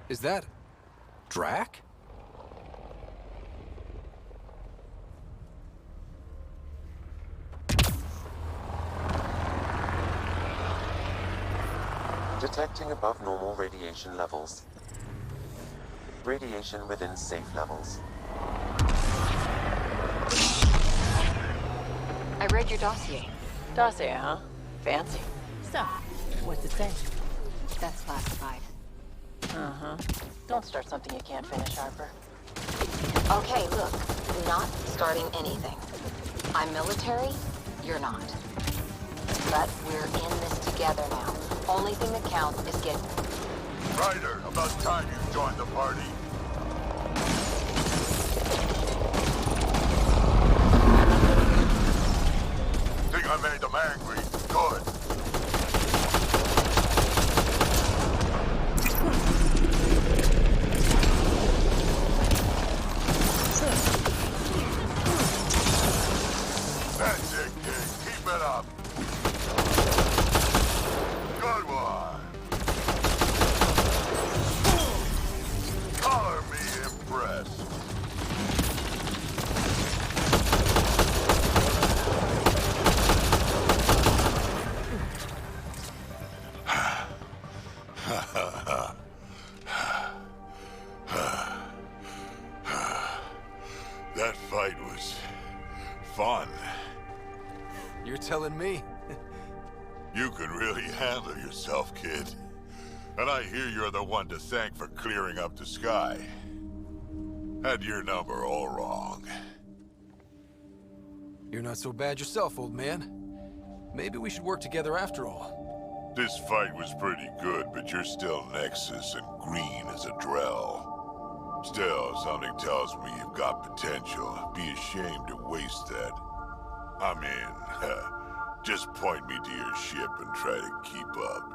Is that... Drac? Detecting above normal radiation levels. Radiation within safe levels. I read your dossier. Dossier, huh? Fancy. So, what's it say? That's classified. Uh-huh. Don't start something you can't finish, Harper. Okay, look. Not starting anything. I'm military, you're not. But we're in this together now. Only thing that counts is getting... Ryder, about time you joined the party. Think I made them angry? Good. That's it, kid. Keep it up. handling me. You can really handle yourself, kid. And I hear you're the one to thank for clearing up the sky. Had your number all wrong. You're not so bad yourself, old man. Maybe we should work together after all. This fight was pretty good, but you're still Nexus and green as a Drell. Still, something tells me you've got potential. Be ashamed to waste that. I mean, just point me to your ship and try to keep up.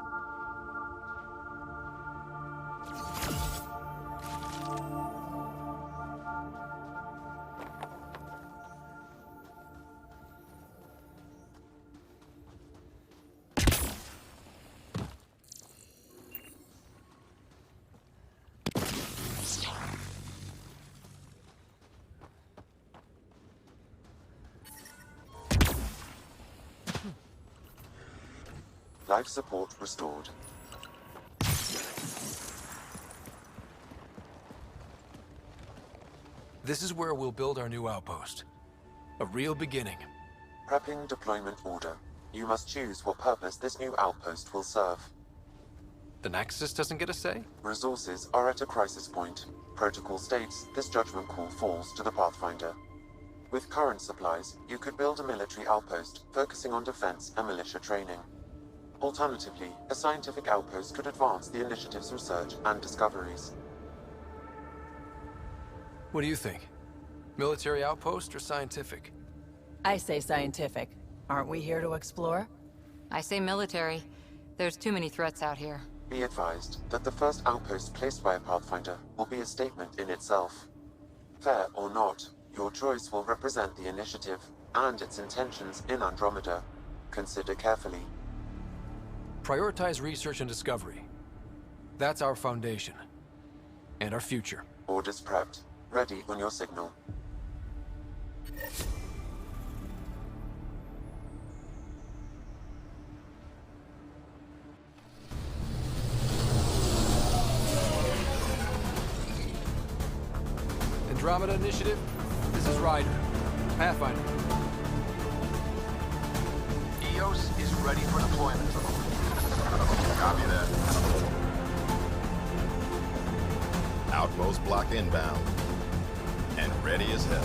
Life support restored. This is where we'll build our new outpost. A real beginning. Prepping deployment order. You must choose what purpose this new outpost will serve. The Nexus doesn't get a say? Resources are at a crisis point. Protocol states this judgment call falls to the Pathfinder. With current supplies, you could build a military outpost, focusing on defense and militia training. Alternatively, a scientific outpost could advance the initiative's research and discoveries. What do you think? Military outpost or scientific? I say scientific. Aren't we here to explore? I say military. There's too many threats out here. Be advised that the first outpost placed by a Pathfinder will be a statement in itself. Fair or not, your choice will represent the initiative and its intentions in Andromeda. Consider carefully. Prioritize research and discovery. That's our foundation. And our future. Orders prepped. Ready on your signal. Andromeda Initiative, this is Ryder. Pathfinder. EOS is ready for deployment. Copy that. Outpost block inbound. And ready as hell.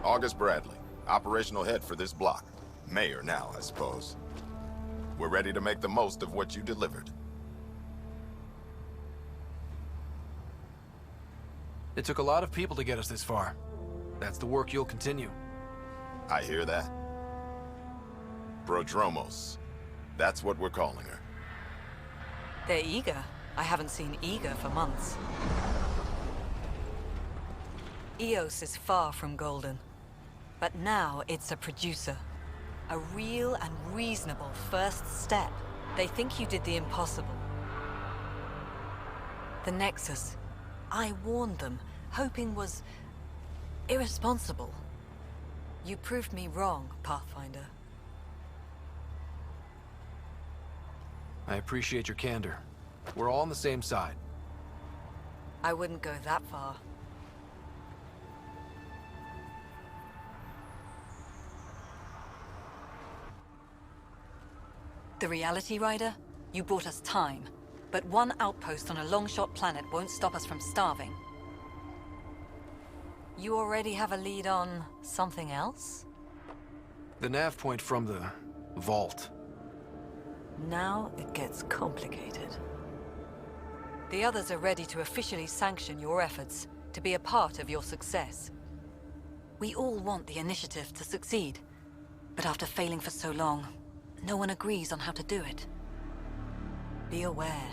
August Bradley, operational head for this block. Mayor now, I suppose. We're ready to make the most of what you delivered. It took a lot of people to get us this far. That's the work you'll continue. I hear that. Prodromos. That's what we're calling her. They're eager. I haven't seen eager for months. EOS is far from golden. But now it's a producer. A real and reasonable first step. They think you did the impossible. The Nexus. I warned them, hoping was irresponsible. You proved me wrong, Pathfinder. I appreciate your candor. We're all on the same side. I wouldn't go that far. The reality, Rider? You bought us time. But one outpost on a long-shot planet won't stop us from starving. You already have a lead on something else? The nav point from the vault. Now it gets complicated. The others are ready to officially sanction your efforts, to be a part of your success. We all want the initiative to succeed, but after failing for so long, no one agrees on how to do it. Be aware,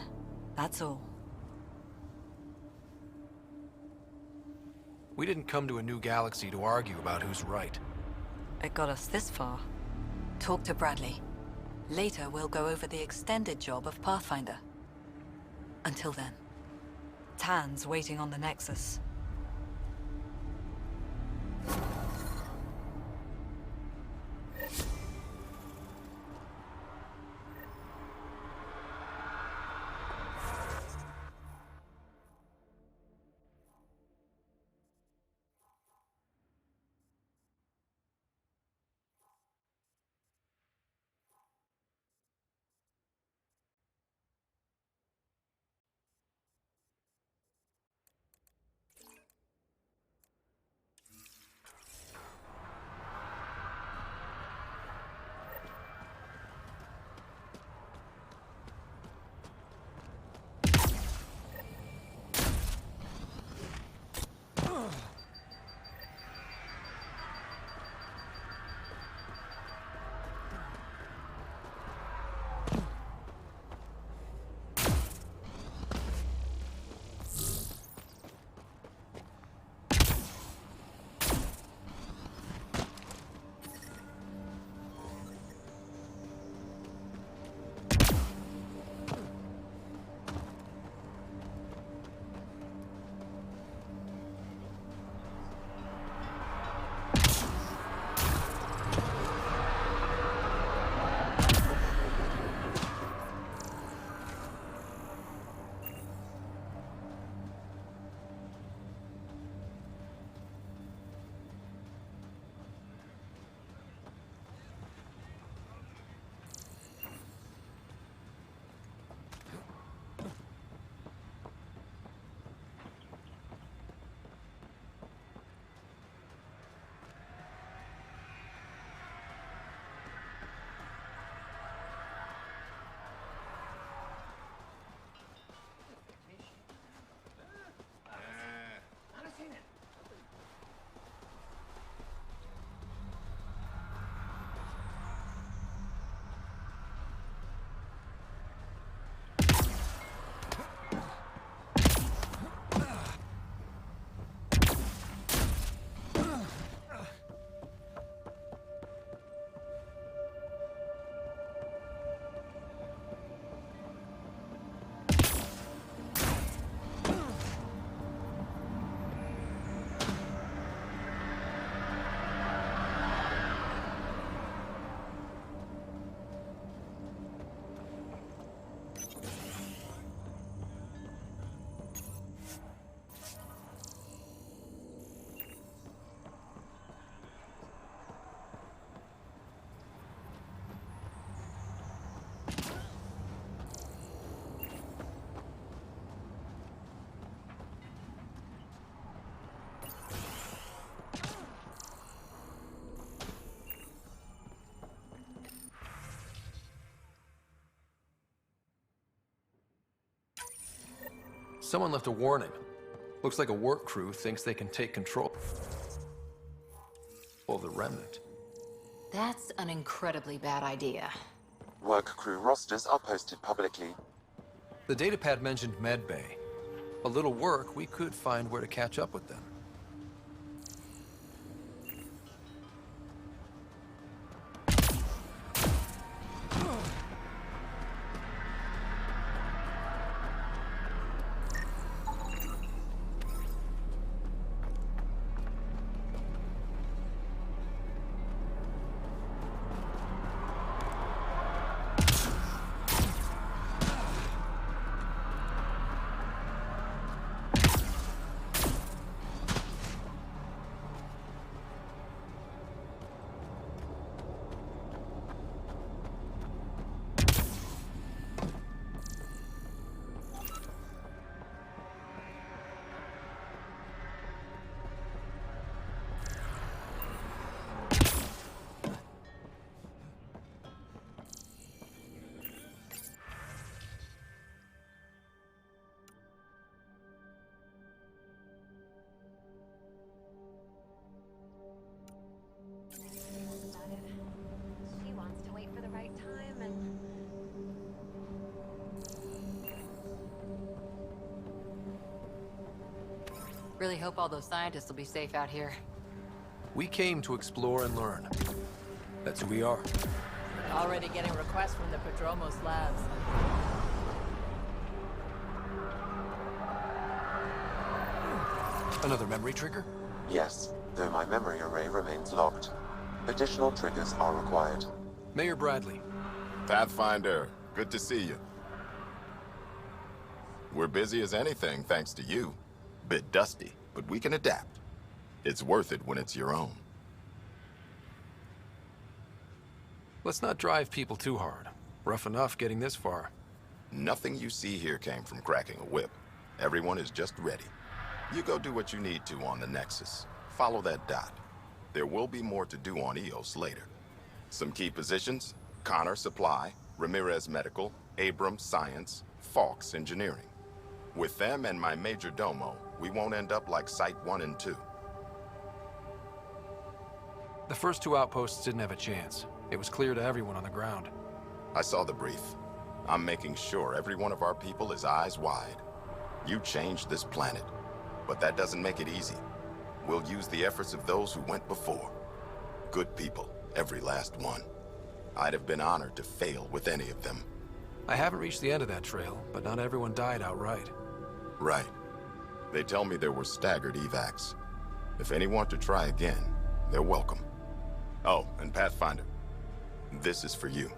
that's all. We didn't come to a new galaxy to argue about who's right. It got us this far. Talk to Bradley. Later, we'll go over the extended job of Pathfinder. Until then, Tan's waiting on the Nexus. Someone left a warning. Looks like a work crew thinks they can take control of the remnant. That's an incredibly bad idea. Work crew rosters are posted publicly. The datapad mentioned medbay. A little work, we could find where to catch up with them. She wants to wait for the right time and... Really hope all those scientists will be safe out here. We came to explore and learn. That's who we are. Already getting requests from the Prodromos labs. Another memory trigger? Yes, though my memory array remains locked. Additional triggers are required. Mayor Bradley. Pathfinder, good to see you. We're busy as anything thanks to you. Bit dusty, but we can adapt. It's worth it when it's your own. Let's not drive people too hard. Rough enough getting this far. Nothing you see here came from cracking a whip. Everyone is just ready. You go do what you need to on the Nexus. Follow that dot. There will be more to do on EOS later. Some key positions: Connor Supply, Ramirez Medical, Abrams Science, Fawkes Engineering. With them and my major domo, we won't end up like Site 1 and 2. The first two outposts didn't have a chance. It was clear to everyone on the ground. I saw the brief. I'm making sure every one of our people is eyes wide. You changed this planet, but that doesn't make it easy. We'll use the efforts of those who went before. Good people, every last one. I'd have been honored to fail with any of them. I haven't reached the end of that trail, but not everyone died outright. Right. They tell me there were staggered evacs. If any want to try again, they're welcome. Oh, and Pathfinder, this is for you.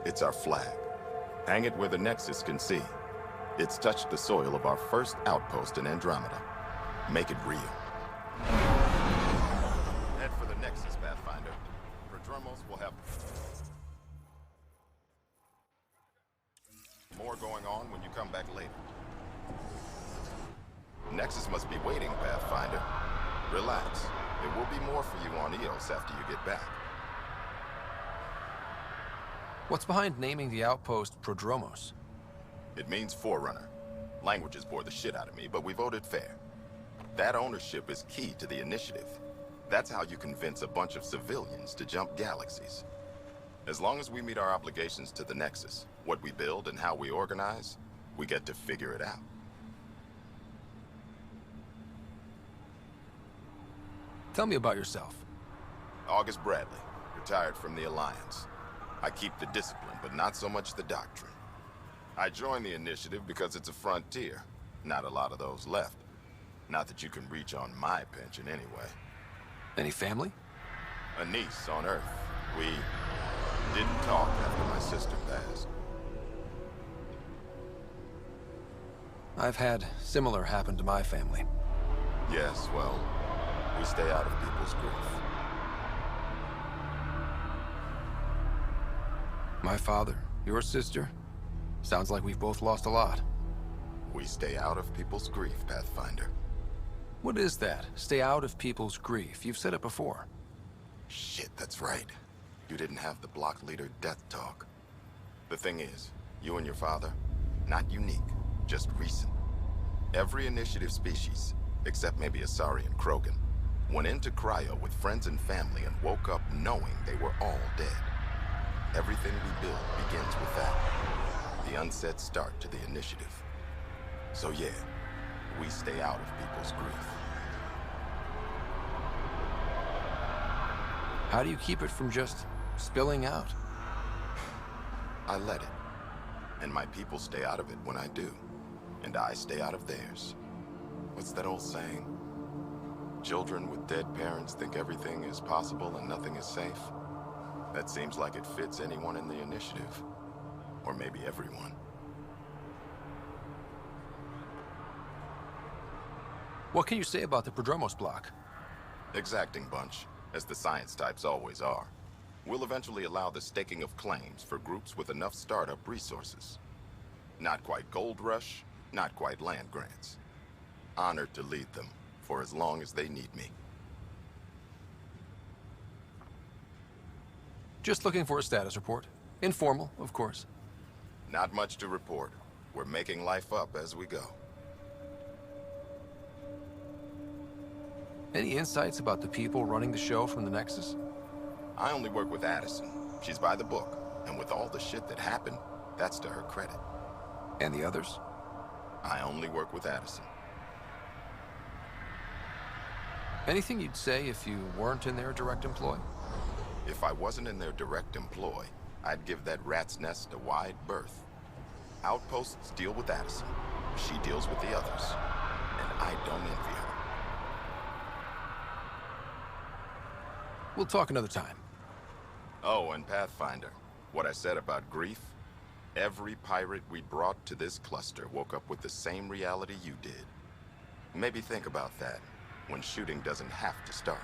It's our flag. Hang it where the Nexus can see. It's touched the soil of our first outpost in Andromeda. Make it real. Head for the Nexus, Pathfinder. Prodromos will have more going on when you come back later. Nexus must be waiting, Pathfinder. Relax. There will be more for you on EOS after you get back. What's behind naming the outpost Prodromos? It means Forerunner. Languages bore the shit out of me, but we voted fair. That ownership is key to the initiative. That's how you convince a bunch of civilians to jump galaxies. As long as we meet our obligations to the Nexus, what we build and how we organize, we get to figure it out. Tell me about yourself. August Bradley, retired from the Alliance. I keep the discipline, but not so much the doctrine. I joined the initiative because it's a frontier. Not a lot of those left. Not that you can reach on my pension anyway. Any family? A niece on Earth. We didn't talk after my sister passed. I've had similar happen to my family. Yes, well, we stay out of people's grief. My father, your sister? Sounds like we've both lost a lot. We stay out of people's grief, Pathfinder. What is that? Stay out of people's grief. You've said it before. Shit, that's right. You didn't have the block leader death talk. The thing is, you and your father, not unique, just recent. Every initiative species, except maybe Asari and Krogan, went into cryo with friends and family and woke up knowing they were all dead. Everything we build begins with that. The unsaid start to the initiative. So yeah, we stay out of people's grief. How do you keep it from just spilling out? I let it. And my people stay out of it when I do. And I stay out of theirs. What's that old saying? Children with dead parents think everything is possible and nothing is safe. That seems like it fits anyone in the initiative. Or maybe everyone. What can you say about the Prodromos block? Exacting bunch, as the science types always are. We'll eventually allow the staking of claims for groups with enough startup resources. Not quite gold rush, not quite land grants. Honored to lead them, for as long as they need me. Just looking for a status report. Informal, of course. Not much to report. We're making life up as we go. Any insights about the people running the show from the Nexus? I only work with Addison. She's by the book. And with all the shit that happened, that's to her credit. And the others? I only work with Addison. Anything you'd say if you weren't in their direct employ? If I wasn't in their direct employ, I'd give that rat's nest a wide berth. Outposts deal with Addison. She deals with the others. And I don't envy her. We'll talk another time. Oh, and Pathfinder, what I said about grief? Every pirate we brought to this cluster woke up with the same reality you did. Maybe think about that when shooting doesn't have to start.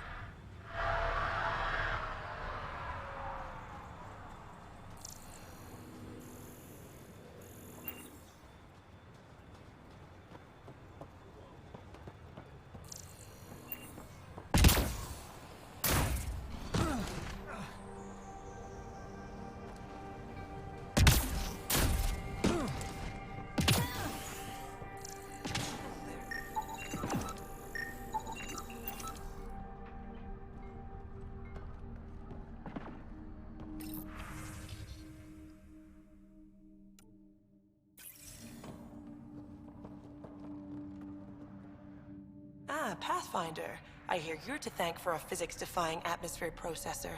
Pathfinder. I hear you're to thank for a physics-defying atmosphere processor.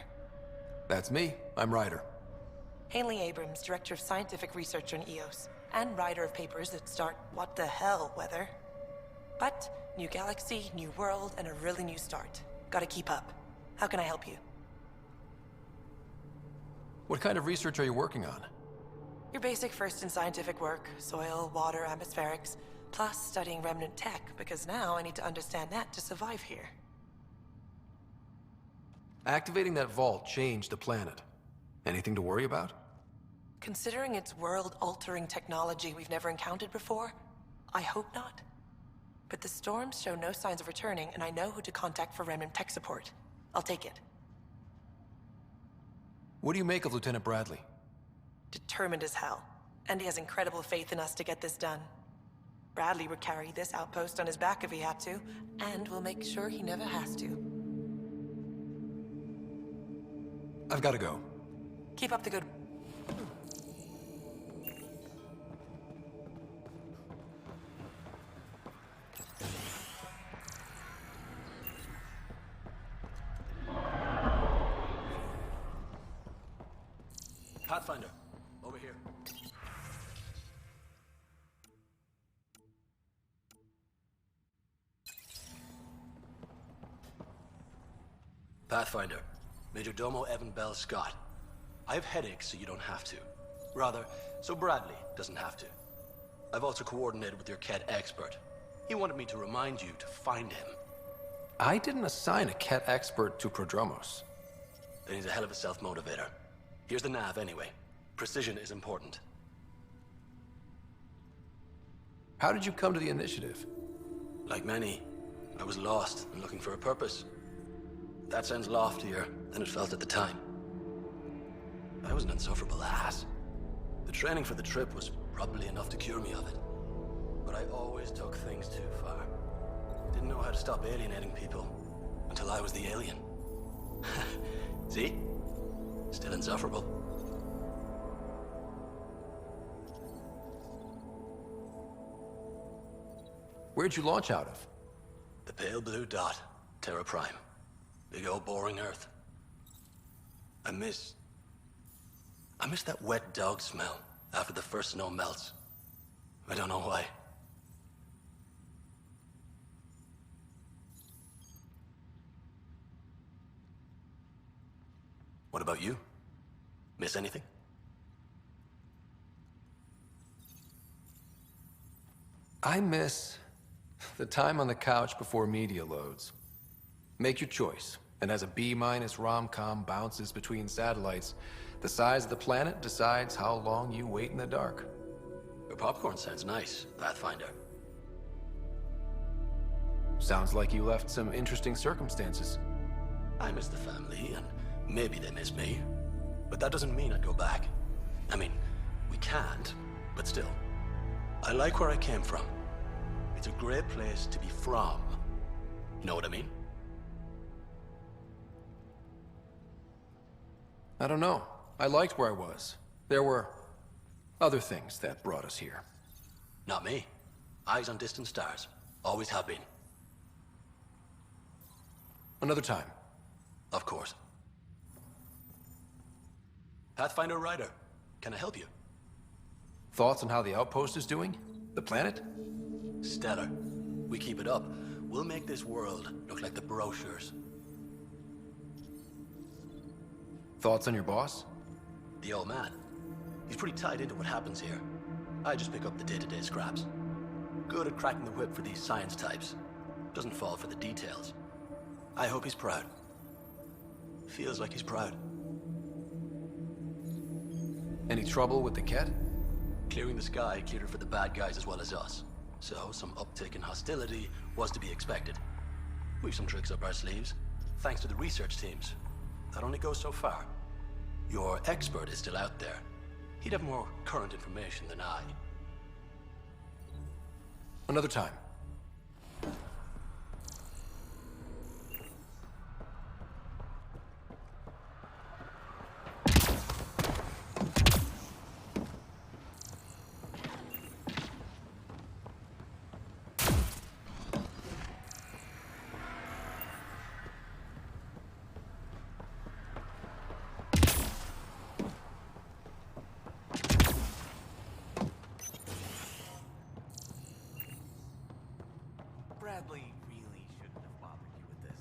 That's me. I'm Ryder. Haley Abrams, Director of Scientific Research on EOS, and writer of papers that start what the hell weather. But, new galaxy, new world, and a really new start. Gotta keep up. How can I help you? What kind of research are you working on? Your basic first in scientific work, soil, water, atmospherics, plus studying remnant tech, because now I need to understand that to survive here. Activating that vault changed the planet. Anything to worry about? Considering it's world-altering technology we've never encountered before, I hope not. But the storms show no signs of returning, and I know who to contact for remnant tech support. I'll take it. What do you make of Lieutenant Bradley? Determined as hell. And he has incredible faith in us to get this done. Bradley would carry this outpost on his back if he had to, and we'll make sure he never has to. I've got to go. Keep up the good... Pathfinder, over here. Pathfinder, Major Domo Evan Bell Scott. I have headaches, so you don't have to. Rather, so Bradley doesn't have to. I've also coordinated with your Ket expert. He wanted me to remind you to find him. I didn't assign a Ket expert to Prodromos. Then he's a hell of a self-motivator. Here's the nav anyway. Precision is important. How did you come to the initiative? Like many, I was lost and looking for a purpose. That sounds loftier than it felt at the time. I was an insufferable ass. The training for the trip was probably enough to cure me of it. But but I always took things too far. Didn't know how to stop alienating people until I was the alien. See? Still insufferable. Where'd you launch out of? The pale blue dot, Terra Prime. Big old boring Earth. I miss that wet dog smell after the first snow melts. I don't know why. What about you? Miss anything? I miss the time on the couch before media loads. Make your choice, and as a B- rom-com bounces between satellites, the size of the planet decides how long you wait in the dark. Your popcorn sounds nice, Pathfinder. Sounds like you left some interesting circumstances. I miss the family, and maybe they miss me. But that doesn't mean I'd go back. I mean, we can't, but still. I like where I came from. It's a great place to be from. You know what I mean? I don't know. I liked where I was. There were other things that brought us here. Not me. Eyes on distant stars. Always have been. Another time. Of course. Pathfinder Ryder, can I help you? Thoughts on how the outpost is doing? The planet? Stellar. We keep it up, we'll make this world look like the brochures. Thoughts on your boss? The old man. He's pretty tied into what happens here. I just pick up the day-to-day scraps. Good at cracking the whip for these science types. Doesn't fall for the details. I hope he's proud. Feels like he's proud. Any trouble with the Ket? Clearing the sky cleared it for the bad guys as well as us. So some uptick in hostility was to be expected. We've some tricks up our sleeves, thanks to the research teams. That only goes so far. Your expert is still out there. He'd have more current information than I. Another time. Bradley really shouldn't have bothered you with this.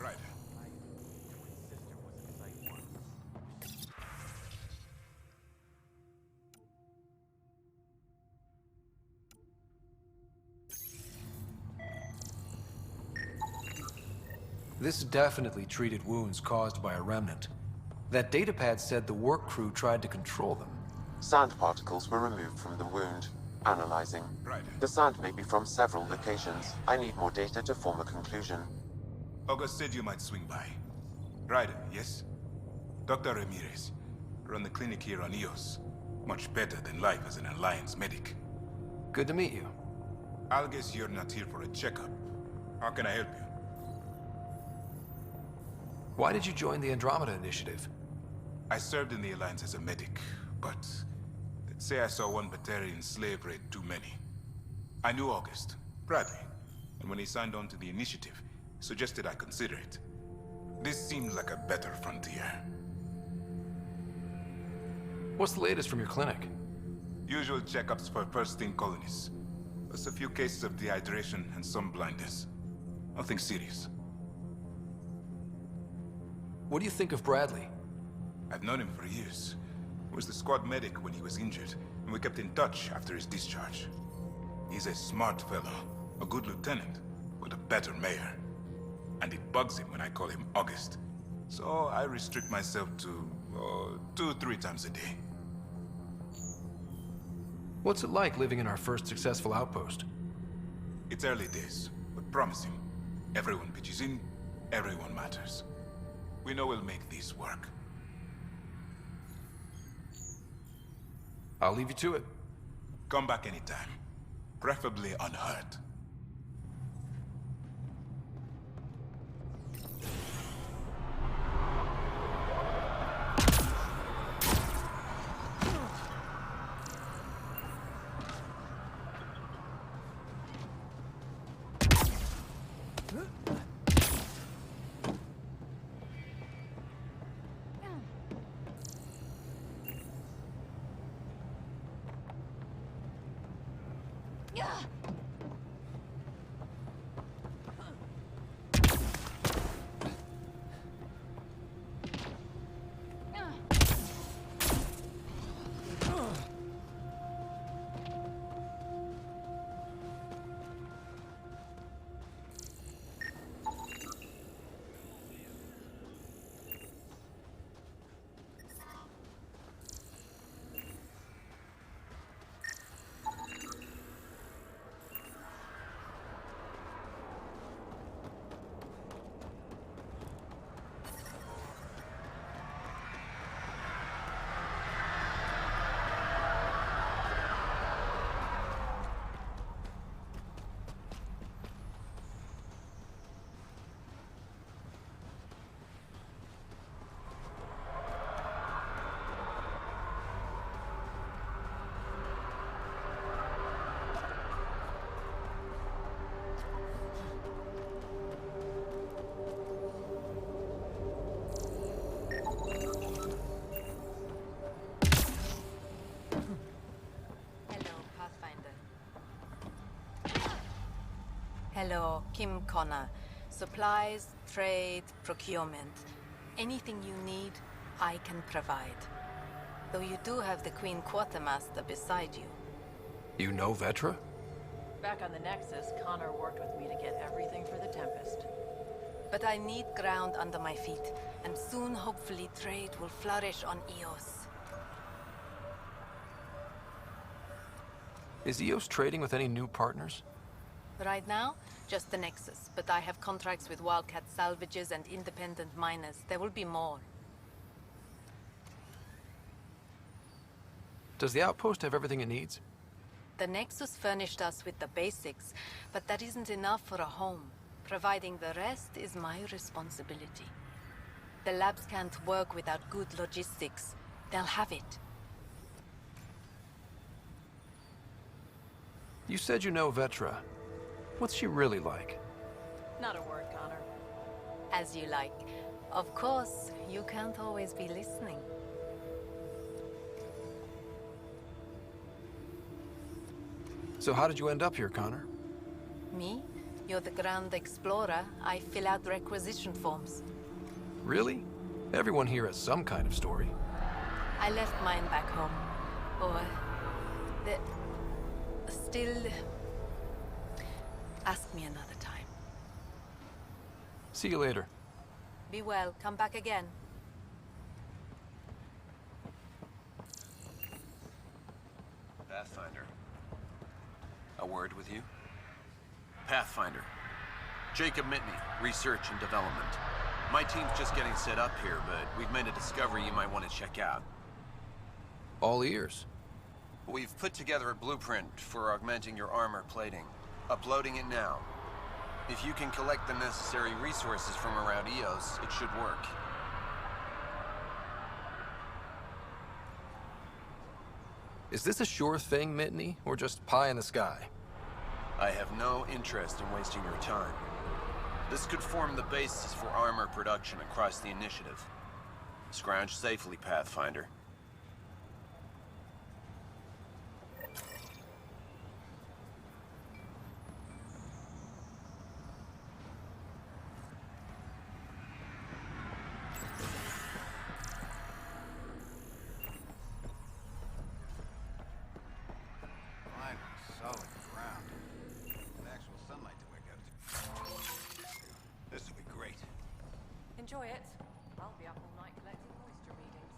Right. My twin sister was in Site 1. This definitely treated wounds caused by a remnant. That datapad said the work crew tried to control them. Sand particles were removed from the wound. Analyzing. Right. The sand may be from several locations. I need more data to form a conclusion. August said you might swing by. Ryder, yes? Dr. Ramirez. Run the clinic here on EOS. Much better than life as an Alliance medic. Good to meet you. I'll guess you're not here for a checkup. How can I help you? Why did you join the Andromeda initiative? I served in the Alliance as a medic, but let's say I saw one Batarian slave raid too many. I knew August, Bradley, and when he signed on to the initiative, suggested I consider it. This seemed like a better frontier. What's the latest from your clinic? Usual checkups for first-in colonists. Plus a few cases of dehydration and some blindness. Nothing serious. What do you think of Bradley? I've known him for years. He was the squad medic when he was injured, and we kept in touch after his discharge. He's a smart fellow, a good lieutenant, but a better mayor. And it bugs him when I call him August. So I restrict myself to 2-3 times a day. What's it like living in our first successful outpost? It's early days, but promising. Everyone pitches in, everyone matters. We know we'll make this work. I'll leave you to it. Come back anytime. Preferably unhurt. Hello, Kim Connor. Supplies, trade, procurement. Anything you need, I can provide. Though you do have the Queen Quartermaster beside you. You know Vetra? Back on the Nexus, Connor worked with me to get everything for the Tempest. But I need ground under my feet, and soon, hopefully, trade will flourish on EOS. Is EOS trading with any new partners? Right now, just the Nexus, but I have contracts with Wildcat salvages and independent miners. There will be more. Does the outpost have everything it needs? The Nexus furnished us with the basics, but that isn't enough for a home. Providing the rest is my responsibility. The labs can't work without good logistics. They'll have it. You said you know Vetra. What's she really like? Not a word, Connor. As you like. Of course, you can't always be listening. So how did you end up here, Connor? Me? You're the ground explorer. I fill out requisition forms. Really? Everyone here has some kind of story. I left mine back home. Or... Still... Ask me another time. See you later. Be well. Come back again. Pathfinder. A word with you? Pathfinder. Jacob Mitney, Research and Development. My team's just getting set up here, but we've made a discovery you might want to check out. All ears. We've put together a blueprint for augmenting your armor plating. Uploading it now. If you can collect the necessary resources from around EOS, it should work. Is this a sure thing, Mitney, or just pie in the sky? I have no interest in wasting your time. This could form the basis for armor production across the initiative. Scrounge safely, Pathfinder. Enjoy it. I'll be up all night collecting moisture readings.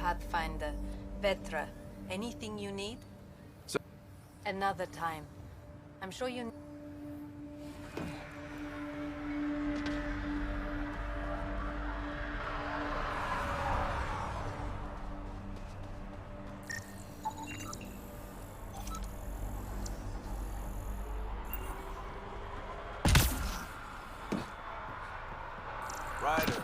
Pathfinder. Vetra, anything you need? So another time. I'm sure you... Ryder.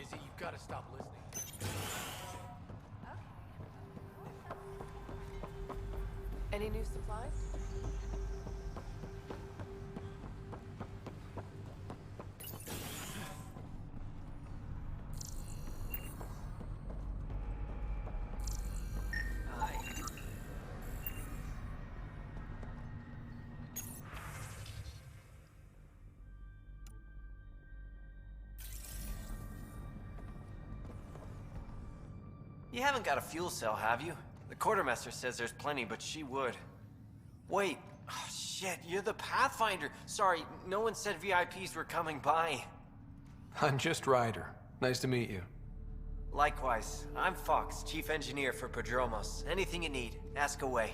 Izzy, you've got to stop listening. Any new supplies? You haven't got a fuel cell, have you? The quartermaster says there's plenty, but she would. Wait, oh, shit, you're the Pathfinder. Sorry, no one said VIPs were coming by. I'm just Ryder. Nice to meet you. Likewise, I'm Fox, chief engineer for Prodromos. Anything you need, ask away.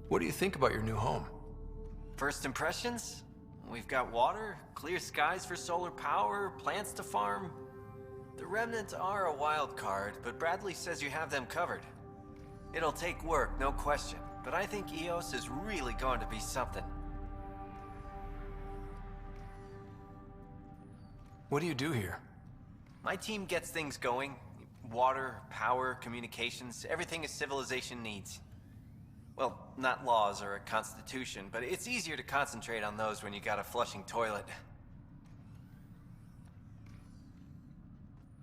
What do you think about your new home? First impressions? We've got water, clear skies for solar power, plants to farm. The Remnants are a wild card, but Bradley says you have them covered. It'll take work, no question, but I think EOS is really going to be something. What do you do here? My team gets things going. Water, power, communications, everything a civilization needs. Well, not laws or a constitution, but it's easier to concentrate on those when you got a flushing toilet.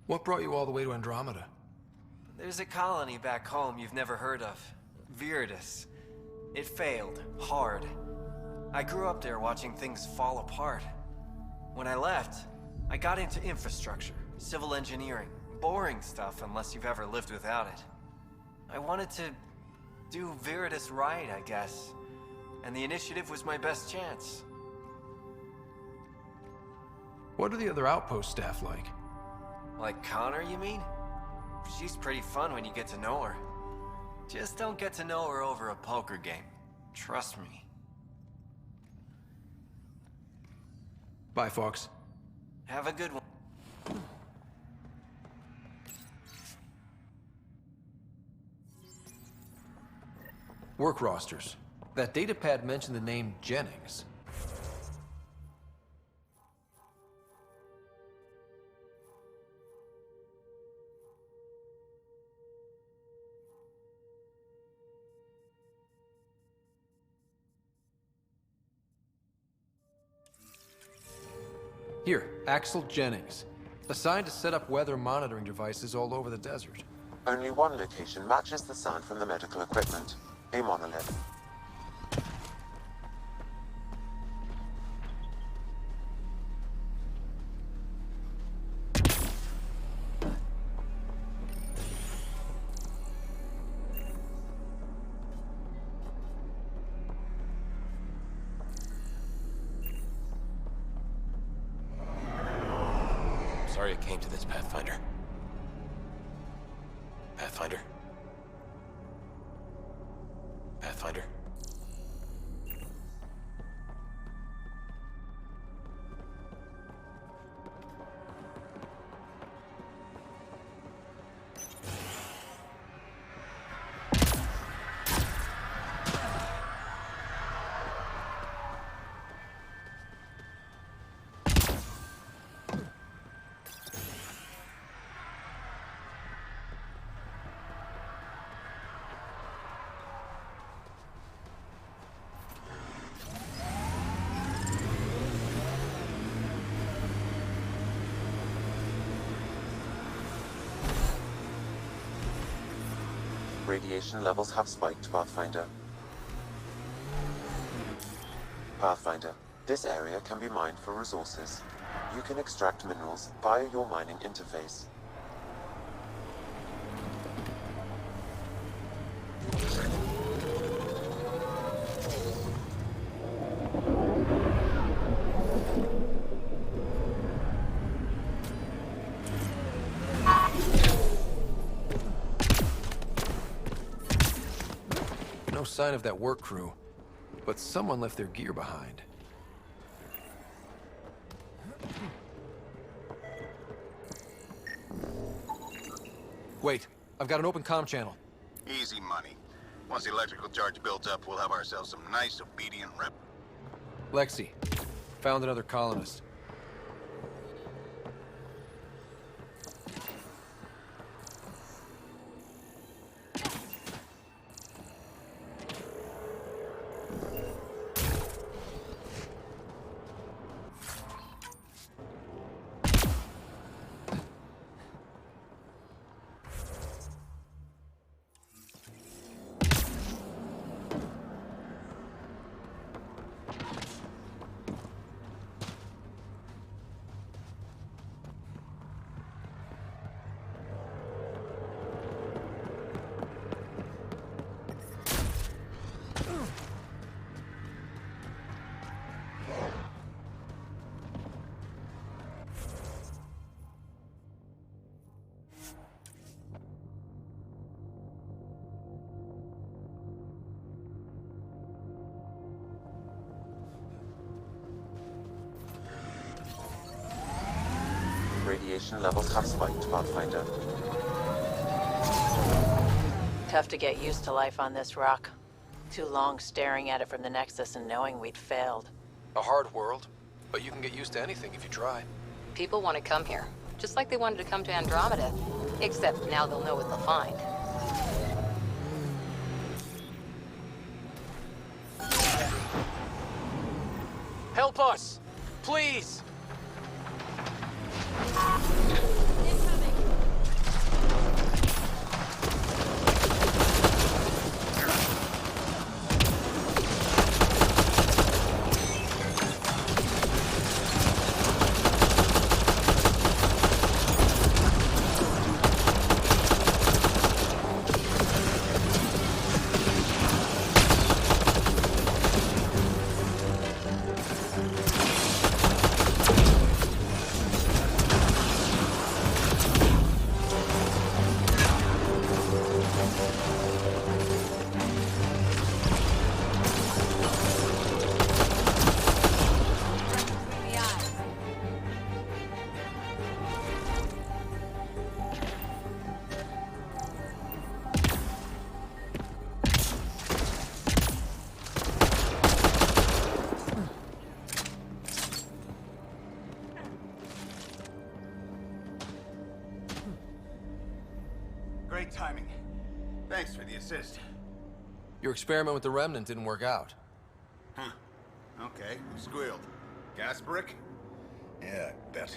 What brought you all the way to Andromeda? There's a colony back home you've never heard of. Viridis. It failed. Hard. I grew up there watching things fall apart. When I left, I got into infrastructure, civil engineering. Boring stuff unless you've ever lived without it. I wanted to do Viridis right, I guess. And the initiative was my best chance. What are the other outpost staff like? Like Connor, you mean? She's pretty fun when you get to know her. Just don't get to know her over a poker game. Trust me. Bye, Fox. Have a good one. Work rosters. That datapad mentioned the name Jennings. Here, Axel Jennings. Assigned to set up weather monitoring devices all over the desert. Only one location matches the sound from the medical equipment. A monolith. Sorry it came to this, Pathfinder. Pathfinder? Pathfinder? Radiation levels have spiked, Pathfinder. Pathfinder, this area can be mined for resources. You can extract minerals via your mining interface. No sign of that work crew, but someone left their gear behind. Wait, I've got an open comm channel. Easy money. Once the electrical charge builds up, we'll have ourselves some nice, obedient rep. Lexi, found another colonist. Radiation levels have spiked, Pathfinder. Tough to get used to life on this rock. Too long staring at it from the Nexus and knowing we'd failed. A hard world, but you can get used to anything if you try. People want to come here, just like they wanted to come to Andromeda. Except now they'll know what they'll find. Help us! Please! Great timing. Thanks for the assist. Your experiment with the remnant didn't work out. Huh. Okay, who squealed? Gasparic? Yeah, I bet.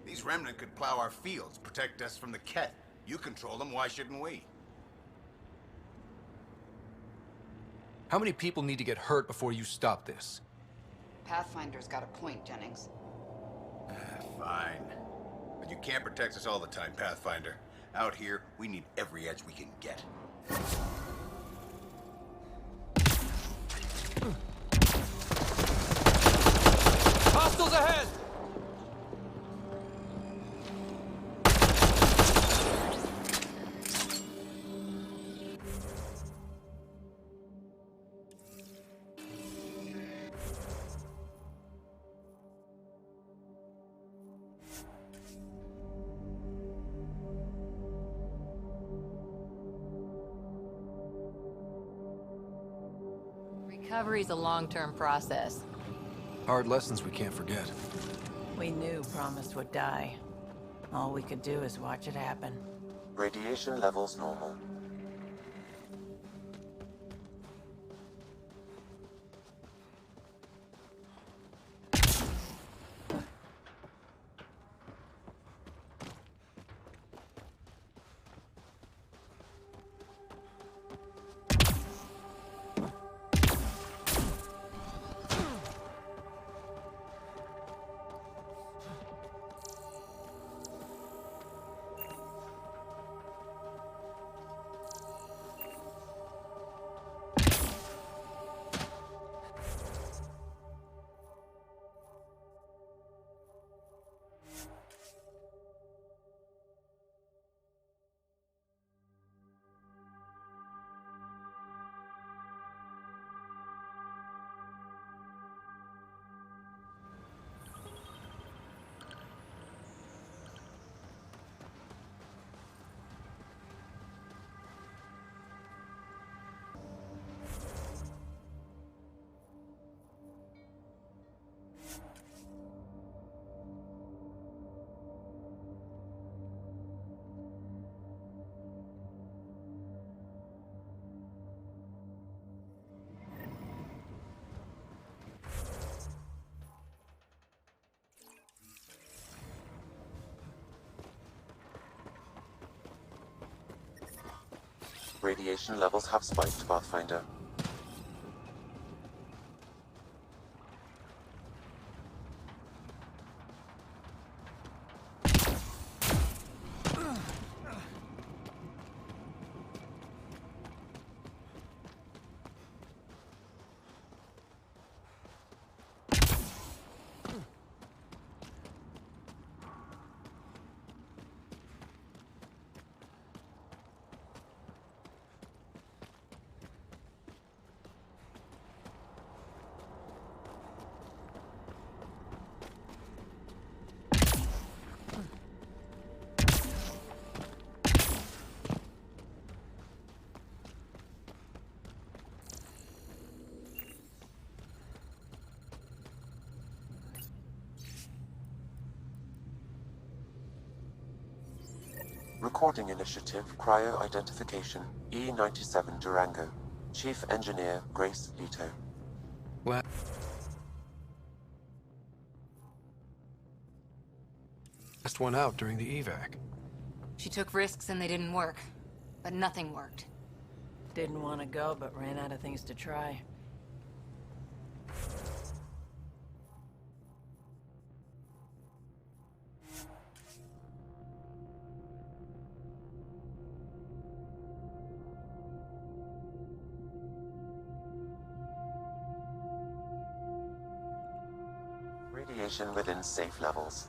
These remnant could plow our fields, protect us from the Ket. You control them, why shouldn't we? How many people need to get hurt before you stop this? Pathfinder's got a point, Jennings. Fine. But you can't protect us all the time, Pathfinder. Out here, we need every edge we can get. Hostiles ahead! Recovery's a long-term process. Hard lessons we can't forget. We knew Promise would die. All we could do is watch it happen. Radiation levels normal. Radiation levels have spiked, Pathfinder. Recording Initiative Cryo Identification E97 Durango. Chief Engineer Grace Leto. Last one out during the evac. She took risks and they didn't work. But nothing worked. Didn't want to go, but ran out of things to try. Radiation within safe levels.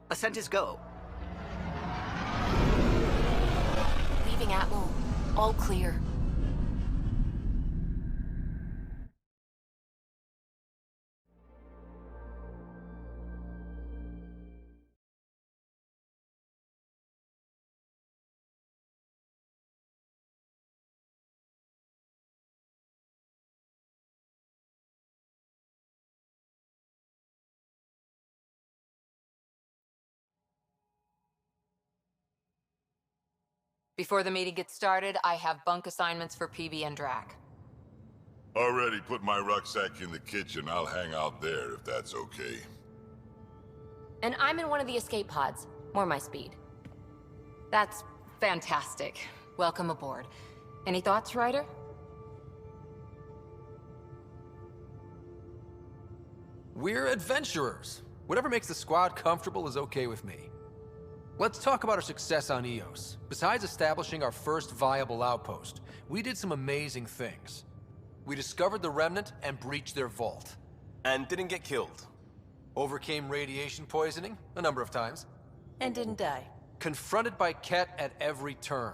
Ascent is go. Leaving Atwell. All clear. Before the meeting gets started, I have bunk assignments for PB and Drac. Already put my rucksack in the kitchen. I'll hang out there if that's okay. And I'm in one of the escape pods. More my speed. That's fantastic. Welcome aboard. Any thoughts, Ryder? We're adventurers. Whatever makes the squad comfortable is okay with me. Let's talk about our success on EOS. Besides establishing our first viable outpost, we did some amazing things. We discovered the Remnant and breached their vault. And didn't get killed. Overcame radiation poisoning a number of times. And didn't die. Confronted by Ket at every turn.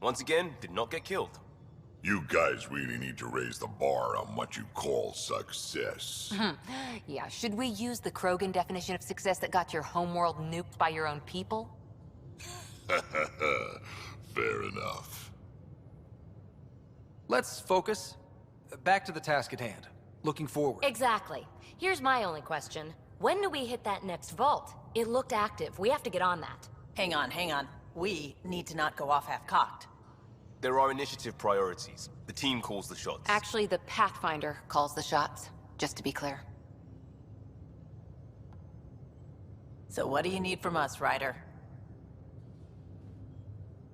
Once again, did not get killed. You guys really need to raise the bar on what you call success. Yeah, should we use the Krogan definition of success that got your homeworld nuked by your own people? Fair enough. Let's focus. Back to the task at hand. Looking forward. Exactly. Here's my only question. When do we hit that next vault? It looked active. We have to get on that. Hang on, hang on. We need to not go off half-cocked. There are initiative priorities. The team calls the shots. Actually, the Pathfinder calls the shots, just to be clear. So what do you need from us, Ryder?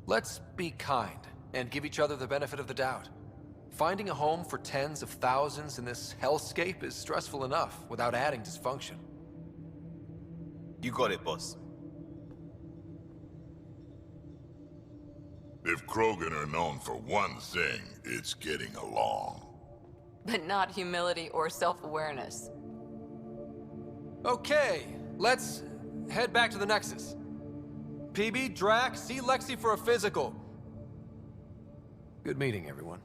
Let's be kind and give each other the benefit of the doubt. Finding a home for tens of thousands in this hellscape is stressful enough without adding dysfunction. You got it, boss. If Krogan are known for one thing, it's getting along. But not humility or self-awareness. Okay, let's head back to the Nexus. PB, Drac, see Lexi for a physical. Good meeting, everyone.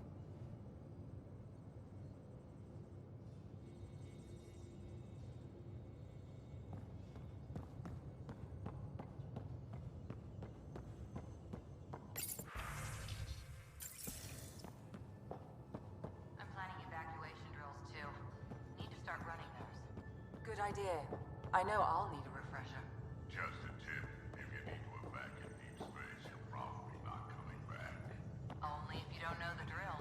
Good idea. I know I'll need a refresher. Just a tip. If you need to evacuate deep space, you're probably not coming back. Only if you don't know the drill.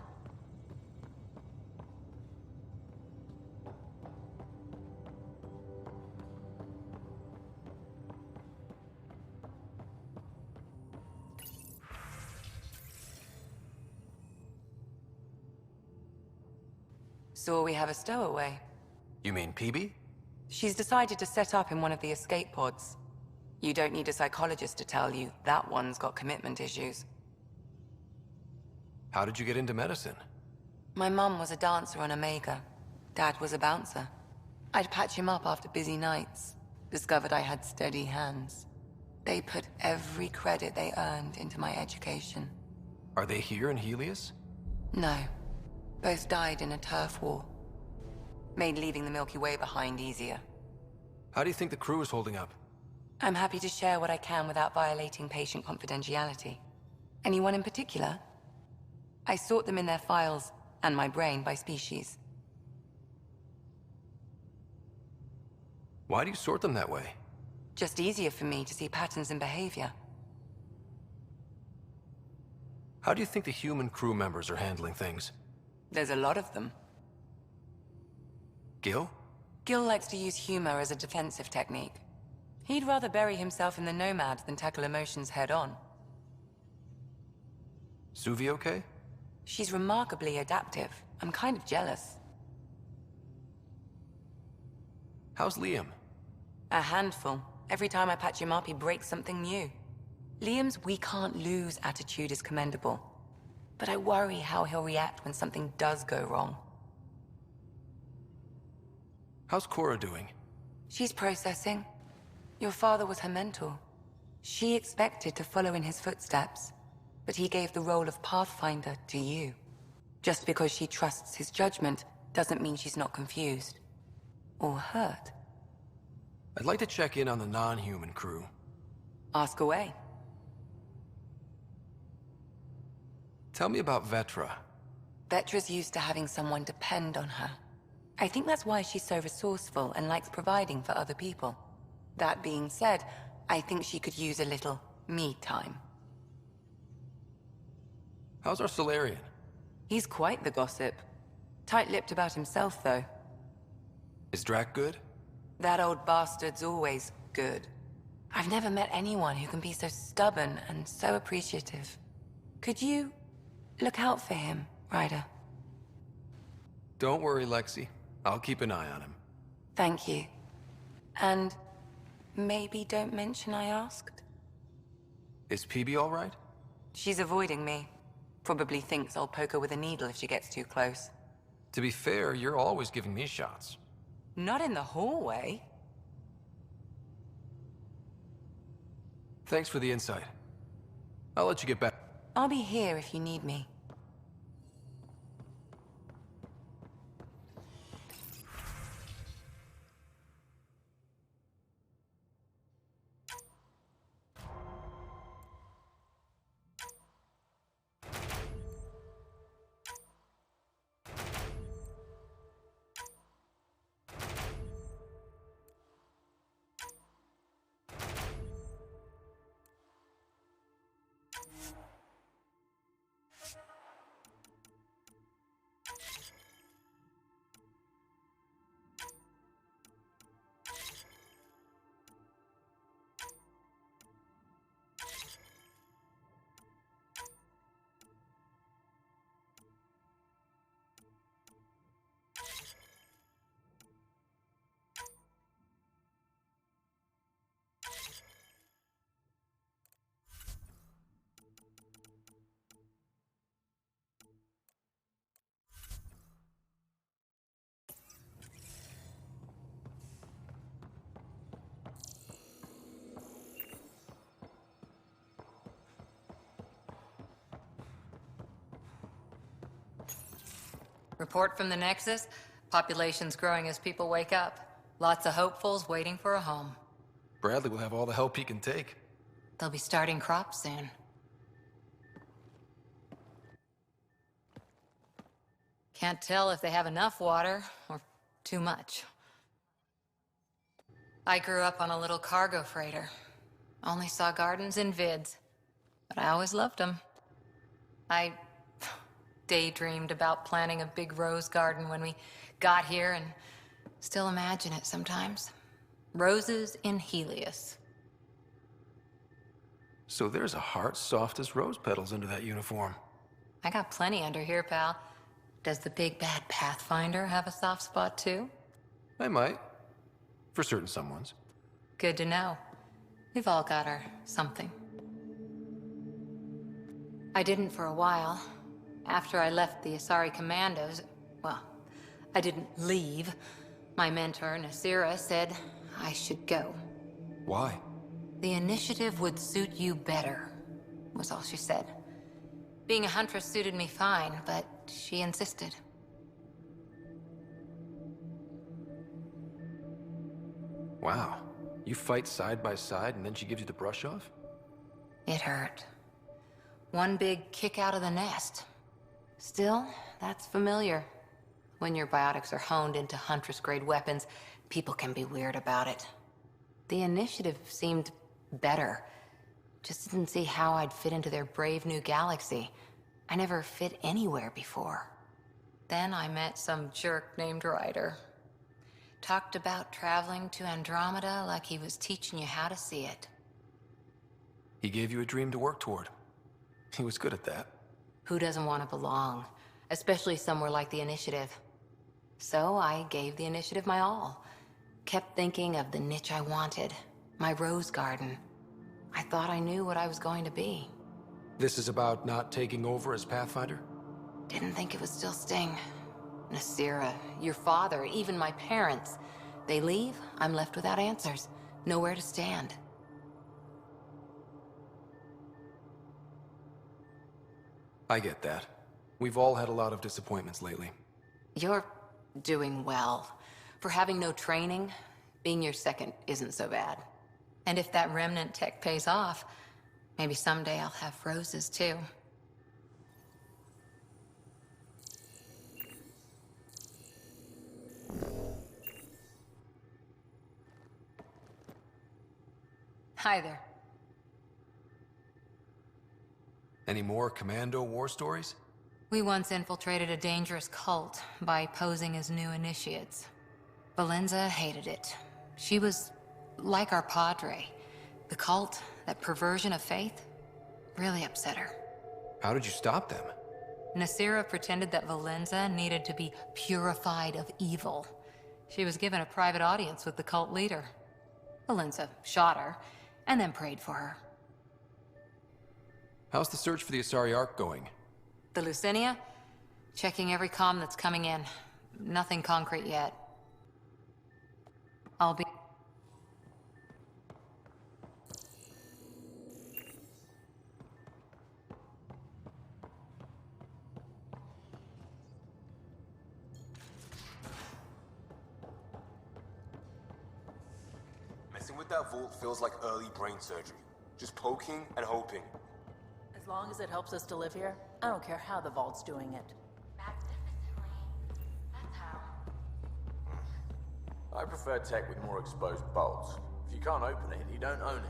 So we have a stowaway. You mean PB? She's decided to set up in one of the escape pods. You don't need a psychologist to tell you that one's got commitment issues. How did you get into medicine? My mum was a dancer on Omega. Dad was a bouncer. I'd patch him up after busy nights. Discovered I had steady hands. They put every credit they earned into my education. Are they here in Helios? No. Both died in a turf war. Made leaving the Milky Way behind easier. How do you think the crew is holding up? I'm happy to share what I can without violating patient confidentiality. Anyone in particular? I sort them in their files, and my brain by species. Why do you sort them that way? Just easier for me to see patterns in behavior. How do you think the human crew members are handling things? There's a lot of them. Gil? Gil likes to use humor as a defensive technique. He'd rather bury himself in the Nomad than tackle emotions head-on. Suvi okay? She's remarkably adaptive. I'm kind of jealous. How's Liam? A handful. Every time I patch him up, he breaks something new. Liam's "we can't lose" attitude is commendable. But I worry how he'll react when something does go wrong. How's Cora doing? She's processing. Your father was her mentor. She expected to follow in his footsteps, but he gave the role of Pathfinder to you. Just because she trusts his judgment doesn't mean she's not confused. Or hurt. I'd like to check in on the non-human crew. Ask away. Tell me about Vetra. Vetra's used to having someone depend on her. I think that's why she's so resourceful and likes providing for other people. That being said, I think she could use a little me time. How's our Solarian? He's quite the gossip. Tight-lipped about himself, though. Is Drac good? That old bastard's always good. I've never met anyone who can be so stubborn and so appreciative. Could you look out for him, Ryder? Don't worry, Lexi. I'll keep an eye on him. Thank you. And maybe don't mention I asked? Is PB all right? She's avoiding me. Probably thinks I'll poke her with a needle if she gets too close. To be fair, you're always giving me shots. Not in the hallway. Thanks for the insight. I'll let you get back. I'll be here if you need me. Report from the Nexus. Population's growing as people wake up. Lots of hopefuls waiting for a home. Bradley will have all the help he can take. They'll be starting crops soon. Can't tell if they have enough water or too much. I grew up on a little cargo freighter. Only saw gardens in vids, but I always loved them. I daydreamed about planting a big rose garden when we got here and still imagine it sometimes. Roses in Helios. So there's a heart soft as rose petals under that uniform. I got plenty under here, pal. Does the big bad Pathfinder have a soft spot too? I might. For certain someones. Good to know. We've all got our something. I didn't for a while. After I left the Asari Commandos, well, I didn't leave. My mentor, Nasira, said I should go. Why? The initiative would suit you better, was all she said. Being a huntress suited me fine, but she insisted. Wow. You fight side by side and then she gives you the brush off? It hurt. One big kick out of the nest. Still, that's familiar. When your biotics are honed into Huntress-grade weapons, people can be weird about it. The initiative seemed better. Just didn't see how I'd fit into their brave new galaxy. I never fit anywhere before. Then I met some jerk named Ryder. Talked about traveling to Andromeda like he was teaching you how to see it. He gave you a dream to work toward. He was good at that. Who doesn't want to belong? Especially somewhere like the Initiative. So I gave the Initiative my all. Kept thinking of the niche I wanted. My rose garden. I thought I knew what I was going to be. This is about not taking over as Pathfinder? Didn't think it would still sting. Nasira, your father, even my parents. They leave, I'm left without answers. Nowhere to stand. I get that. We've all had a lot of disappointments lately. You're doing well. For having no training, being your second isn't so bad. And if that remnant tech pays off, maybe someday I'll have roses too. Hi there. Any more commando war stories? We once infiltrated a dangerous cult by posing as new initiates. Valenza hated it. She was like our padre. The cult, that perversion of faith, really upset her. How did you stop them? Nasira pretended that Valenza needed to be purified of evil. She was given a private audience with the cult leader. Valenza shot her, and then prayed for her. How's the search for the Asari Ark going? The Lucinia? Checking every comm that's coming in. Nothing concrete yet. I'll be... Messing with that vault feels like early brain surgery. Just poking and hoping. As long as it helps us to live here, I don't care how the vault's doing it. I prefer tech with more exposed bolts. If you can't open it, you don't own it.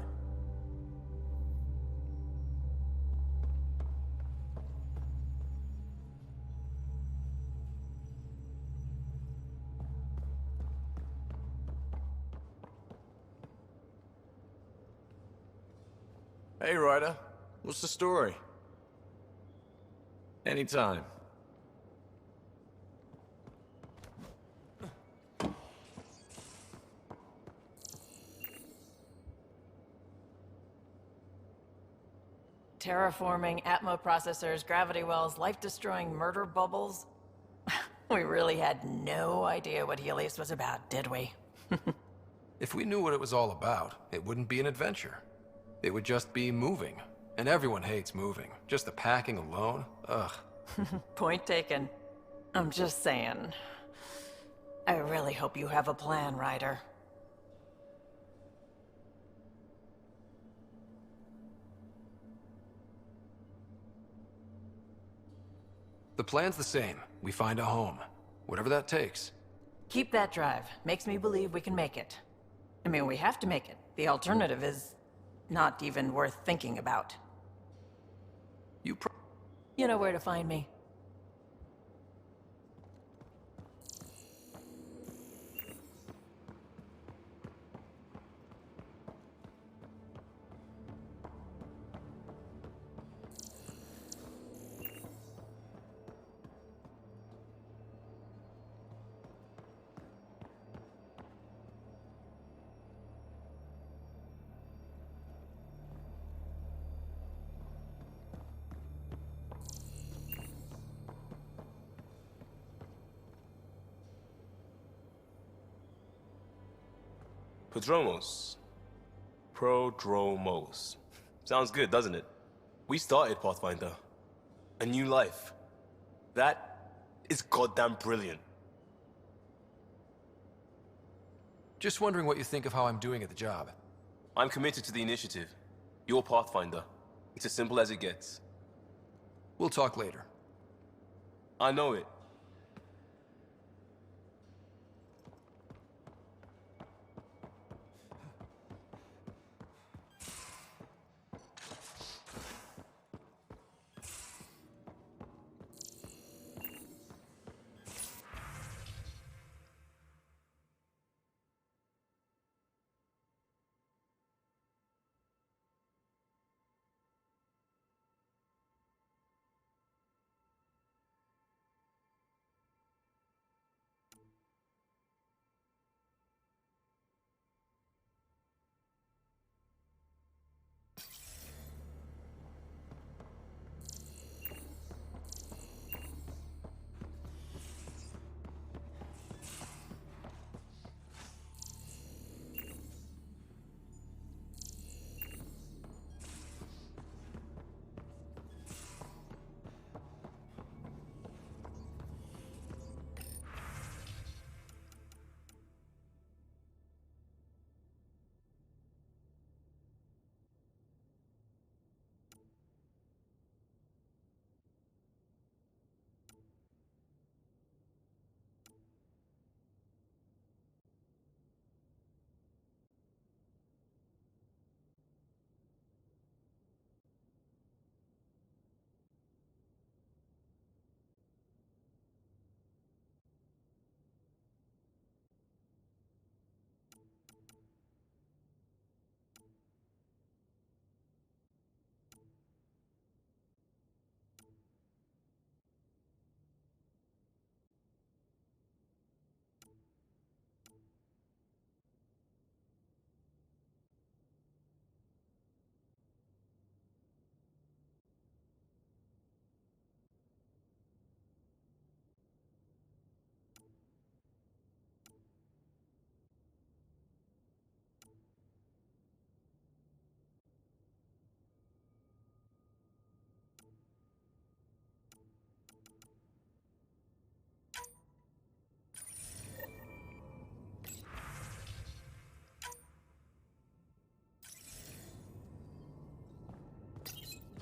Hey, Ryder. What's the story? Anytime. Terraforming, Atmo processors, gravity wells, life-destroying murder bubbles. We really had no idea what Helios was about, did we? If we knew what it was all about, it wouldn't be an adventure. It would just be moving. And everyone hates moving. Just the packing alone, ugh. Point taken. I'm just saying. I really hope you have a plan, Ryder. The plan's the same. We find a home. Whatever that takes. Keep that drive. Makes me believe we can make it. I mean, we have to make it. The alternative is not even worth thinking about. You know where to find me. Prodromos. Prodromos. Sounds good, doesn't it? We started Pathfinder. A new life. That is goddamn brilliant. Just wondering what you think of how I'm doing at the job. I'm committed to the initiative. You're Pathfinder. It's as simple as it gets. We'll talk later. I know it.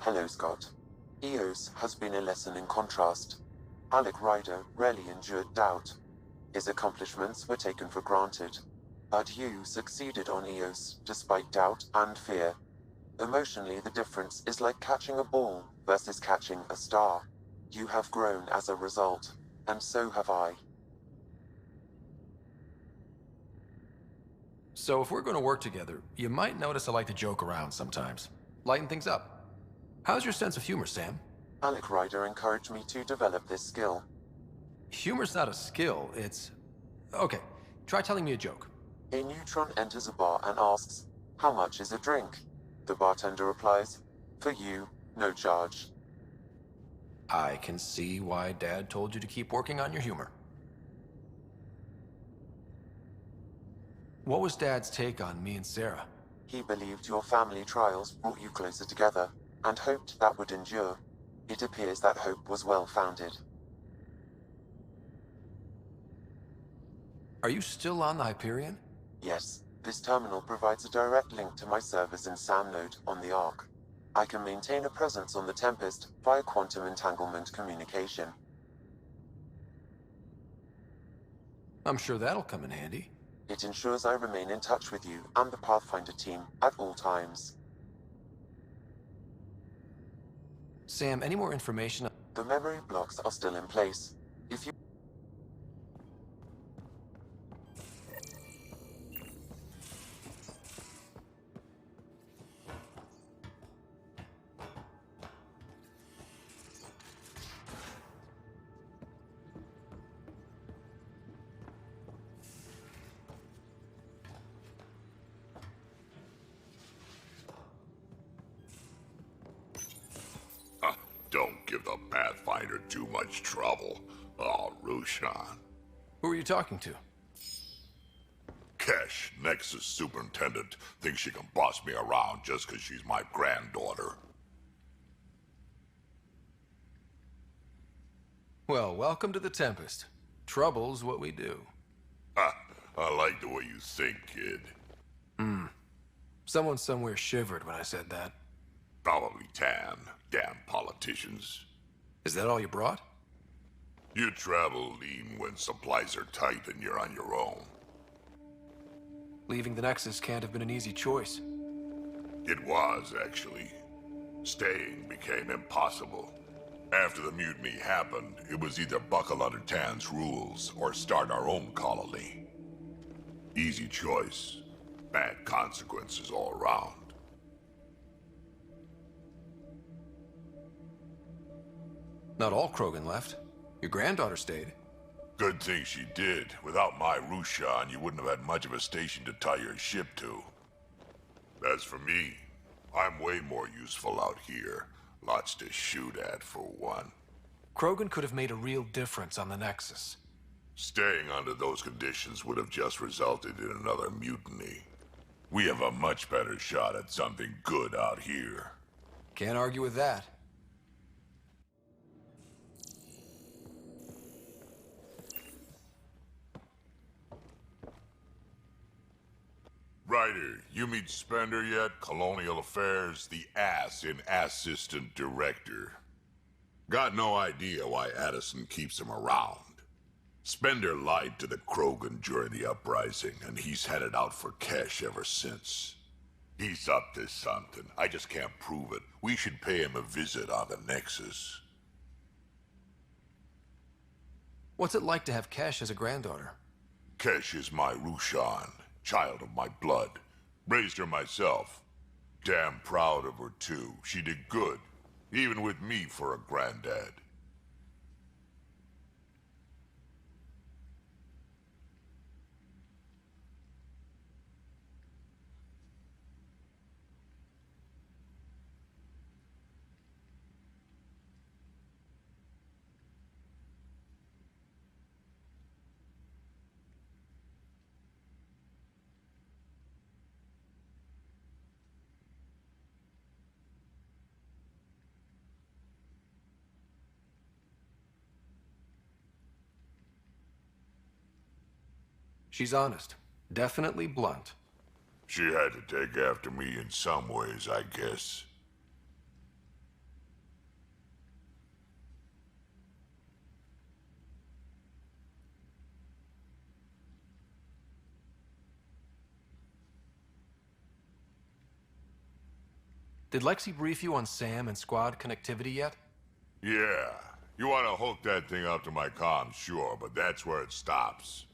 Hello, Scott. EOS has been a lesson in contrast. Alec Ryder rarely endured doubt. His accomplishments were taken for granted. But you succeeded on EOS despite doubt and fear. Emotionally, the difference is like catching a ball versus catching a star. You have grown as a result, and so have I. So if we're going to work together, you might notice I like to joke around sometimes. Lighten things up. How's your sense of humor, Sam? Alec Ryder encouraged me to develop this skill. Humor's not a skill, it's... Okay, try telling me a joke. A neutron enters a bar and asks, "How much is a drink?" The bartender replies, "For you, no charge." I can see why Dad told you to keep working on your humor. What was Dad's take on me and Sarah? He believed your family trials brought you closer together, and hoped that would endure. It appears that hope was well-founded. Are you still on the Hyperion? Yes, this terminal provides a direct link to my servers in SAM node on the Ark. I can maintain a presence on the Tempest via quantum entanglement communication. I'm sure that'll come in handy. It ensures I remain in touch with you and the Pathfinder team at all times. Sam, any more information? The memory blocks are still in place. If you... Don't give the Pathfinder too much trouble. Oh, Rushan. Who are you talking to? Kesh, Nexus Superintendent, thinks she can boss me around just because she's my granddaughter. Well, welcome to the Tempest. Trouble's what we do. Ha! I like the way you think, kid. Someone somewhere shivered when I said that. Probably Tan. Damn politicians. Is that all you brought? You travel lean when supplies are tight and you're on your own. Leaving the Nexus can't have been an easy choice. It was, actually. Staying became impossible. After the mutiny happened, it was either buckle under Tan's rules or start our own colony. Easy choice. Bad consequences all around. Not all Krogan left. Your granddaughter stayed. Good thing she did. Without my Rushan, you wouldn't have had much of a station to tie your ship to. As for me, I'm way more useful out here. Lots to shoot at, for one. Krogan could have made a real difference on the Nexus. Staying under those conditions would have just resulted in another mutiny. We have a much better shot at something good out here. Can't argue with that. Ryder, you meet Spender yet? Colonial Affairs, the ass in Assistant Director. Got no idea why Addison keeps him around. Spender lied to the Krogan during the uprising, and he's headed out for Kesh ever since. He's up to something. I just can't prove it. We should pay him a visit on the Nexus. What's it like to have Kesh as a granddaughter? Kesh is my Rushan, child of my blood. Raised her myself. Damn proud of her, too. She did good, even with me for a granddad. She's honest. Definitely blunt. She had to take after me in some ways, I guess. Did Lexi brief you on Sam and squad connectivity yet? Yeah. You want to hook that thing up to my comm, sure, but that's where it stops.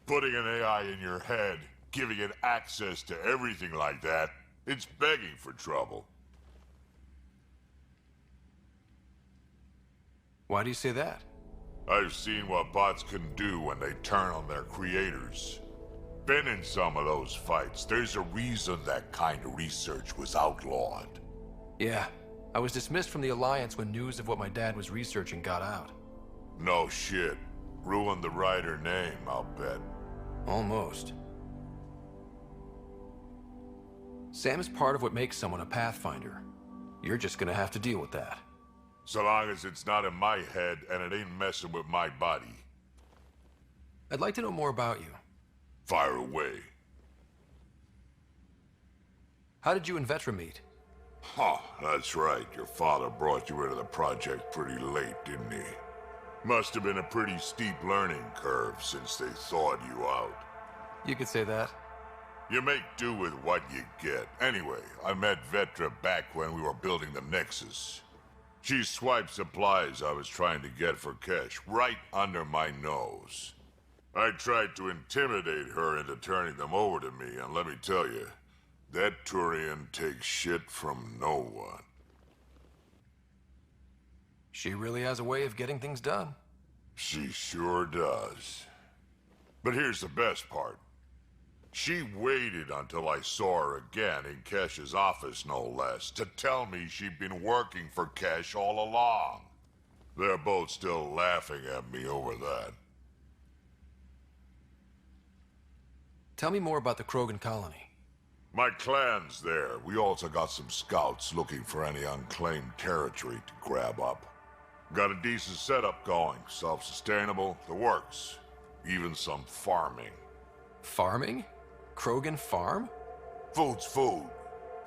Putting an AI in your head, giving it access to everything like that, it's begging for trouble. Why do you say that? I've seen what bots can do when they turn on their creators. Been in some of those fights. There's a reason that kind of research was outlawed. Yeah. I was dismissed from the Alliance when news of what my dad was researching got out. No shit. Ruined the writer name, I'll bet. Almost. Sam is part of what makes someone a Pathfinder. You're just gonna have to deal with that. So long as it's not in my head and it ain't messing with my body. I'd like to know more about you. Fire away. How did you and Vetra meet? Huh, that's right. Your father brought you into the project pretty late, didn't he? Must have been a pretty steep learning curve since they thawed you out. You could say that. You make do with what you get. Anyway, I met Vetra back when we were building the Nexus. She swiped supplies I was trying to get for Kesh right under my nose. I tried to intimidate her into turning them over to me, and let me tell you, that Turian takes shit from no one. She really has a way of getting things done. She sure does. But here's the best part. She waited until I saw her again in Kesh's office, no less, to tell me she'd been working for Kesh all along. They're both still laughing at me over that. Tell me more about the Krogan colony. My clan's there. We also got some scouts looking for any unclaimed territory to grab up. Got a decent setup going, self-sustainable, the works. Even some farming. Farming? Krogan farm? Food's food.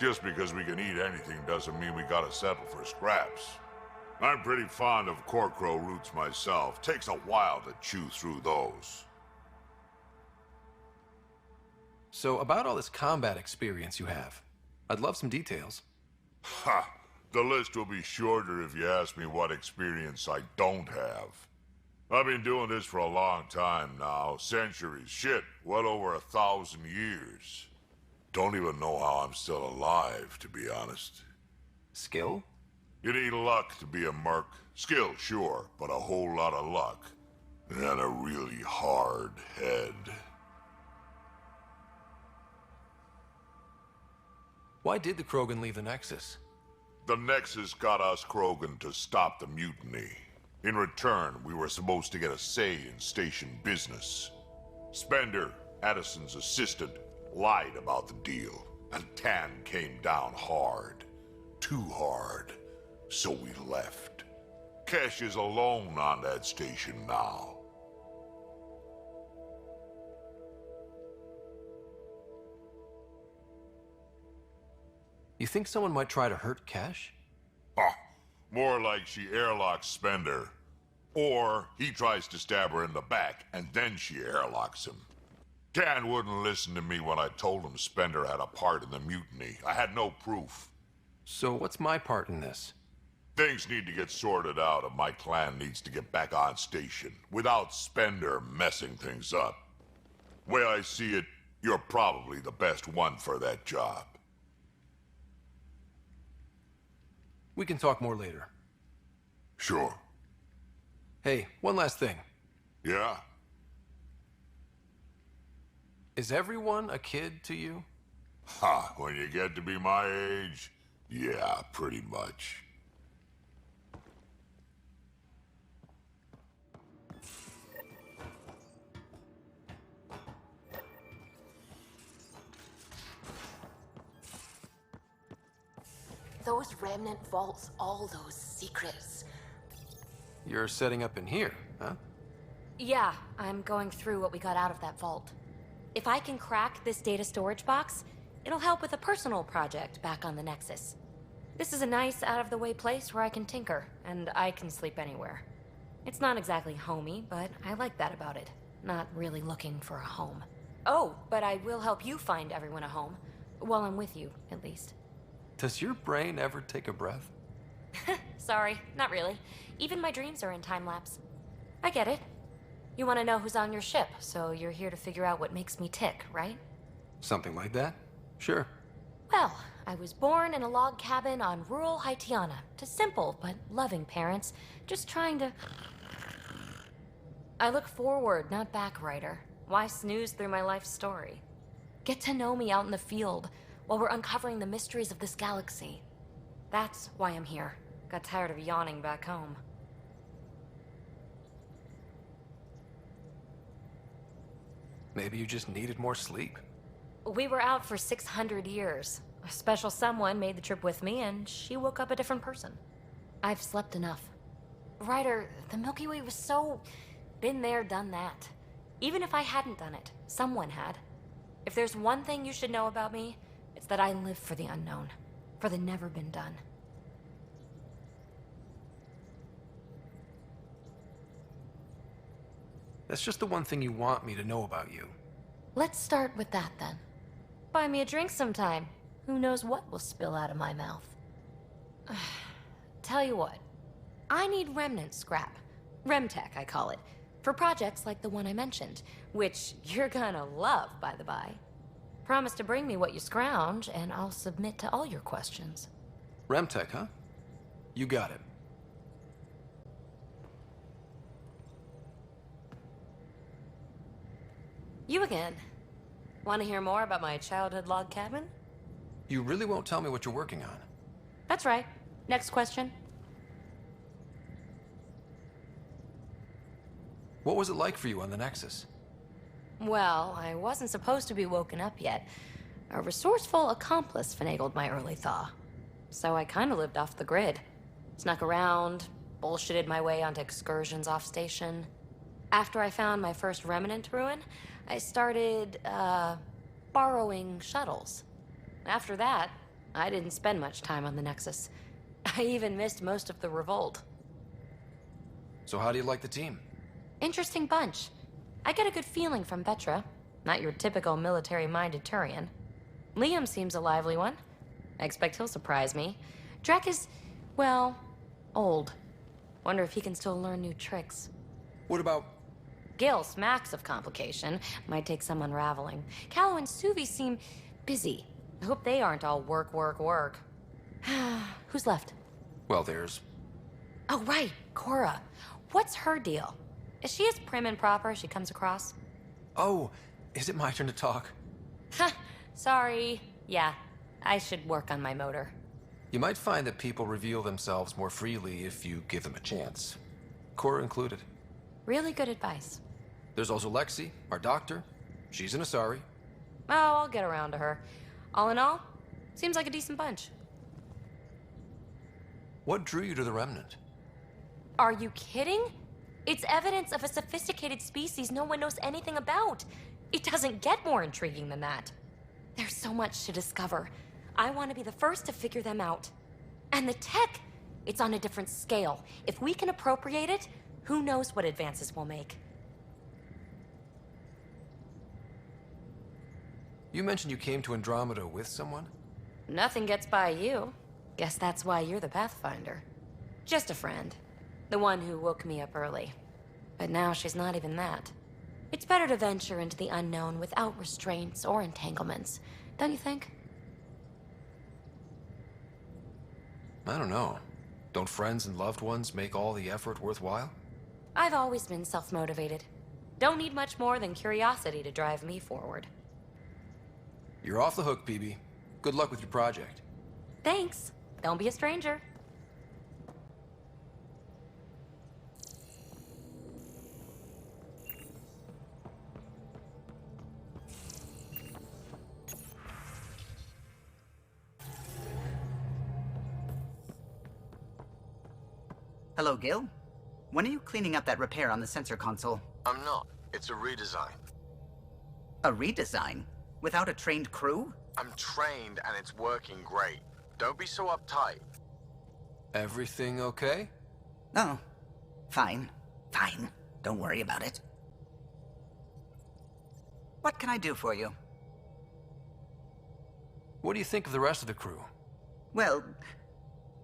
Just because we can eat anything doesn't mean we gotta settle for scraps. I'm pretty fond of Corcrow roots myself. Takes a while to chew through those. So, about all this combat experience you have, I'd love some details. Ha! The list will be shorter if you ask me what experience I don't have. I've been doing this for a long time now. Centuries. Shit, well over 1,000 years. Don't even know how I'm still alive, to be honest. Skill? You need luck to be a merc. Skill, sure, but a whole lot of luck. And a really hard head. Why did the Krogan leave the Nexus? The Nexus got us Krogan to stop the mutiny. In return, we were supposed to get a say in station business. Spender, Addison's assistant, lied about the deal, and Tan came down hard. Too hard. So we left. Kesh is alone on that station now. You think someone might try to hurt Kesh? More like she airlocks Spender. Or he tries to stab her in the back, and then she airlocks him. Dan wouldn't listen to me when I told him Spender had a part in the mutiny. I had no proof. So what's my part in this? Things need to get sorted out, and my clan needs to get back on station, without Spender messing things up. Way I see it, you're probably the best one for that job. We can talk more later. Sure. Hey, one last thing. Yeah? Is everyone a kid to you? Ha, when you get to be my age, yeah, pretty much. Those remnant vaults, all those secrets. You're setting up in here, huh? Yeah, I'm going through what we got out of that vault. If I can crack this data storage box, it'll help with a personal project back on the Nexus. This is a nice, out-of-the-way place where I can tinker, and I can sleep anywhere. It's not exactly homey, but I like that about it. Not really looking for a home. Oh, but I will help you find everyone a home. While I'm with you, at least. Does your brain ever take a breath? Sorry, not really. Even my dreams are in time-lapse. I get it. You want to know who's on your ship, so you're here to figure out what makes me tick, right? Something like that? Sure. Well, I was born in a log cabin on rural Haitiana to simple but loving parents, just trying to... I look forward, not back, Ryder. Why snooze through my life story? Get to know me out in the field while we're uncovering the mysteries of this galaxy. That's why I'm here. Got tired of yawning back home. Maybe you just needed more sleep. We were out for 600 years. A special someone made the trip with me, and she woke up a different person. I've slept enough. Ryder, the Milky Way was so... been there, done that. Even if I hadn't done it, someone had. If there's one thing you should know about me, it's that I live for the unknown. For the never been done. That's just the one thing you want me to know about you. Let's start with that, then. Buy me a drink sometime. Who knows what will spill out of my mouth. Tell you what. I need remnant scrap. Remtech, I call it. For projects like the one I mentioned. Which you're gonna love, by the by. Promise to bring me what you scrounge, and I'll submit to all your questions. Remtech, huh? You got it. You again. Want to hear more about my childhood log cabin? You really won't tell me what you're working on? That's right. Next question. What was it like for you on the Nexus? Well, I wasn't supposed to be woken up yet. A resourceful accomplice finagled my early thaw. So I kind of lived off the grid. Snuck around, bullshitted my way onto excursions off station. After I found my first remnant ruin, I started, borrowing shuttles. After that, I didn't spend much time on the Nexus. I even missed most of the revolt. So how do you like the team? Interesting bunch. I get a good feeling from Vetra. Not your typical military-minded Turian. Liam seems a lively one. I expect he'll surprise me. Drek is, well, old. Wonder if he can still learn new tricks. What about... Gil smacks of complication. Might take some unraveling. Callow and Suvi seem busy. I hope they aren't all work, work, work. Who's left? Well, there's... Oh, right, Cora. What's her deal? Is she as prim and proper as she comes across? Oh, is it my turn to talk? Ha, sorry. Yeah, I should work on my motor. You might find that people reveal themselves more freely if you give them a chance. Cora included. Really good advice. There's also Lexi, our doctor. She's an Asari. Oh, I'll get around to her. All in all, seems like a decent bunch. What drew you to the Remnant? Are you kidding? It's evidence of a sophisticated species no one knows anything about. It doesn't get more intriguing than that. There's so much to discover. I want to be the first to figure them out. And the tech, it's on a different scale. If we can appropriate it, who knows what advances we'll make. You mentioned you came to Andromeda with someone? Nothing gets by you. Guess that's why you're the Pathfinder. Just a friend. The one who woke me up early. But now she's not even that. It's better to venture into the unknown without restraints or entanglements, don't you think? I don't know. Don't friends and loved ones make all the effort worthwhile? I've always been self-motivated. Don't need much more than curiosity to drive me forward. You're off the hook, PB. Good luck with your project. Thanks. Don't be a stranger. Hello, Gil. When are you cleaning up that repair on the sensor console? I'm not. It's a redesign. A redesign? Without a trained crew? I'm trained and it's working great. Don't be so uptight. Everything okay? Oh, fine. Fine. Don't worry about it. What can I do for you? What do you think of the rest of the crew? Well,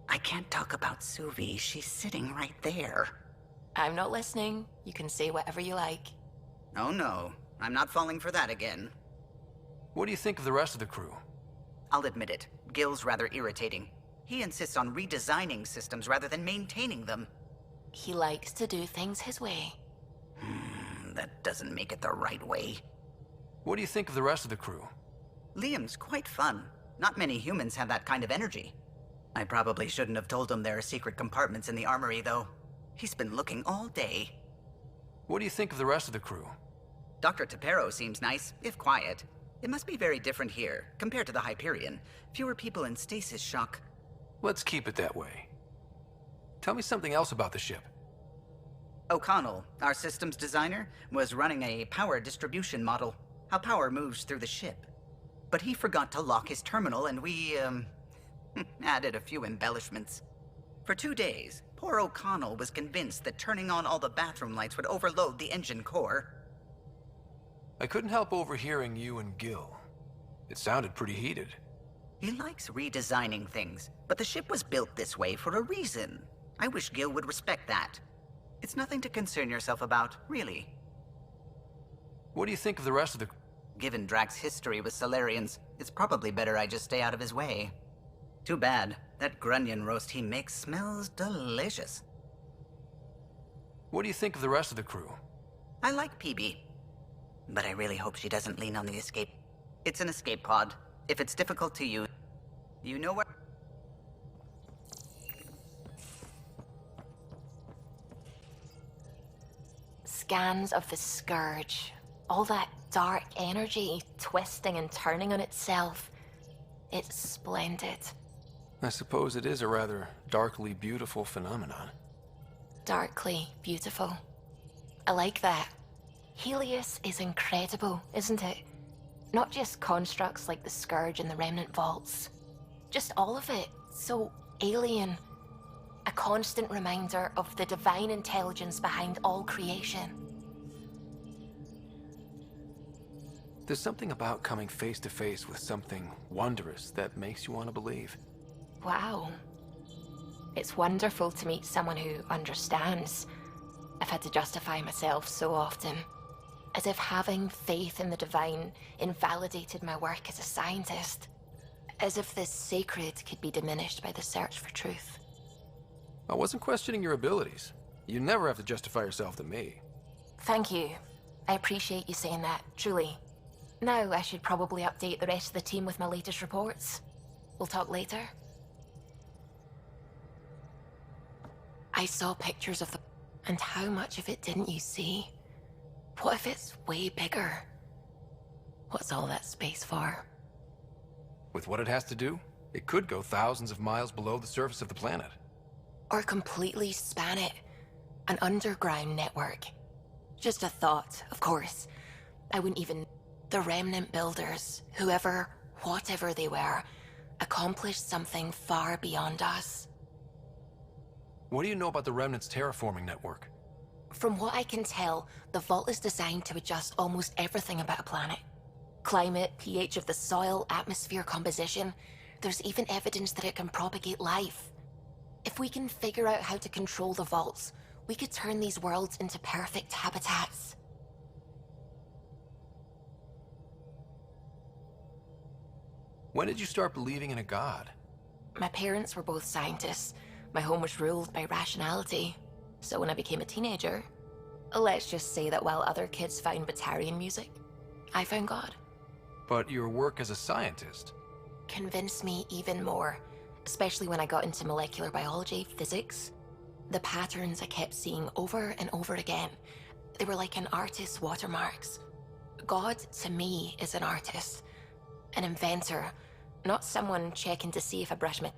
I can't talk about Suvi. She's sitting right there. I'm not listening. You can say whatever you like. Oh no, I'm not falling for that again. What do you think of the rest of the crew? I'll admit it, Gil's rather irritating. He insists on redesigning systems rather than maintaining them. He likes to do things his way. That doesn't make it the right way. What do you think of the rest of the crew? Liam's quite fun. Not many humans have that kind of energy. I probably shouldn't have told him there are secret compartments in the armory, though. He's been looking all day. What do you think of the rest of the crew? Dr. Tapero seems nice, if quiet. It must be very different here, compared to the Hyperion. Fewer people in stasis shock. Let's keep it that way. Tell me something else about the ship. O'Connell, our systems designer, was running a power distribution model, how power moves through the ship. But he forgot to lock his terminal and we, added a few embellishments. For 2 days, poor O'Connell was convinced that turning on all the bathroom lights would overload the engine core. I couldn't help overhearing you and Gil. It sounded pretty heated. He likes redesigning things, but the ship was built this way for a reason. I wish Gil would respect that. It's nothing to concern yourself about, really. What do you think of the rest of the... Given Drax's history with Solarians, it's probably better I just stay out of his way. Too bad. That grunion roast he makes smells delicious. What do you think of the rest of the crew? I like PB. But I really hope she doesn't lean on the escape. It's an escape pod. If it's difficult to use, you know where... Scans of the Scourge. All that dark energy twisting and turning on itself. It's splendid. I suppose it is a rather darkly beautiful phenomenon. Darkly beautiful. I like that. Helios is incredible, isn't it? Not just constructs like the Scourge and the Remnant Vaults. Just all of it. So alien. A constant reminder of the divine intelligence behind all creation. There's something about coming face to face with something wondrous that makes you want to believe. Wow. It's wonderful to meet someone who understands. I've had to justify myself so often. As if having faith in the divine invalidated my work as a scientist. As if the sacred could be diminished by the search for truth. I wasn't questioning your abilities. You never have to justify yourself to me. Thank you. I appreciate you saying that, truly. Now I should probably update the rest of the team with my latest reports. We'll talk later. I saw pictures of the... And how much of it didn't you see? What if it's way bigger? What's all that space for? With what it has to do, it could go thousands of miles below the surface of the planet. Or completely span it. An underground network. Just a thought, of course. I wouldn't even... The Remnant builders, whoever, whatever they were, accomplished something far beyond us. What do you know about the Remnant's terraforming network? From what I can tell, the vault is designed to adjust almost everything about a planet. Climate, pH of the soil, atmosphere composition. There's even evidence that it can propagate life. If we can figure out how to control the vaults, we could turn these worlds into perfect habitats. When did you start believing in a god? My parents were both scientists. My home was ruled by rationality. So when I became a teenager, let's just say that while other kids found Batarian music, I found God. But your work as a scientist... Convinced me even more, especially when I got into molecular biology, physics. The patterns I kept seeing over and over again, they were like an artist's watermarks. God, to me, is an artist. An inventor, not someone checking to see if I brush my...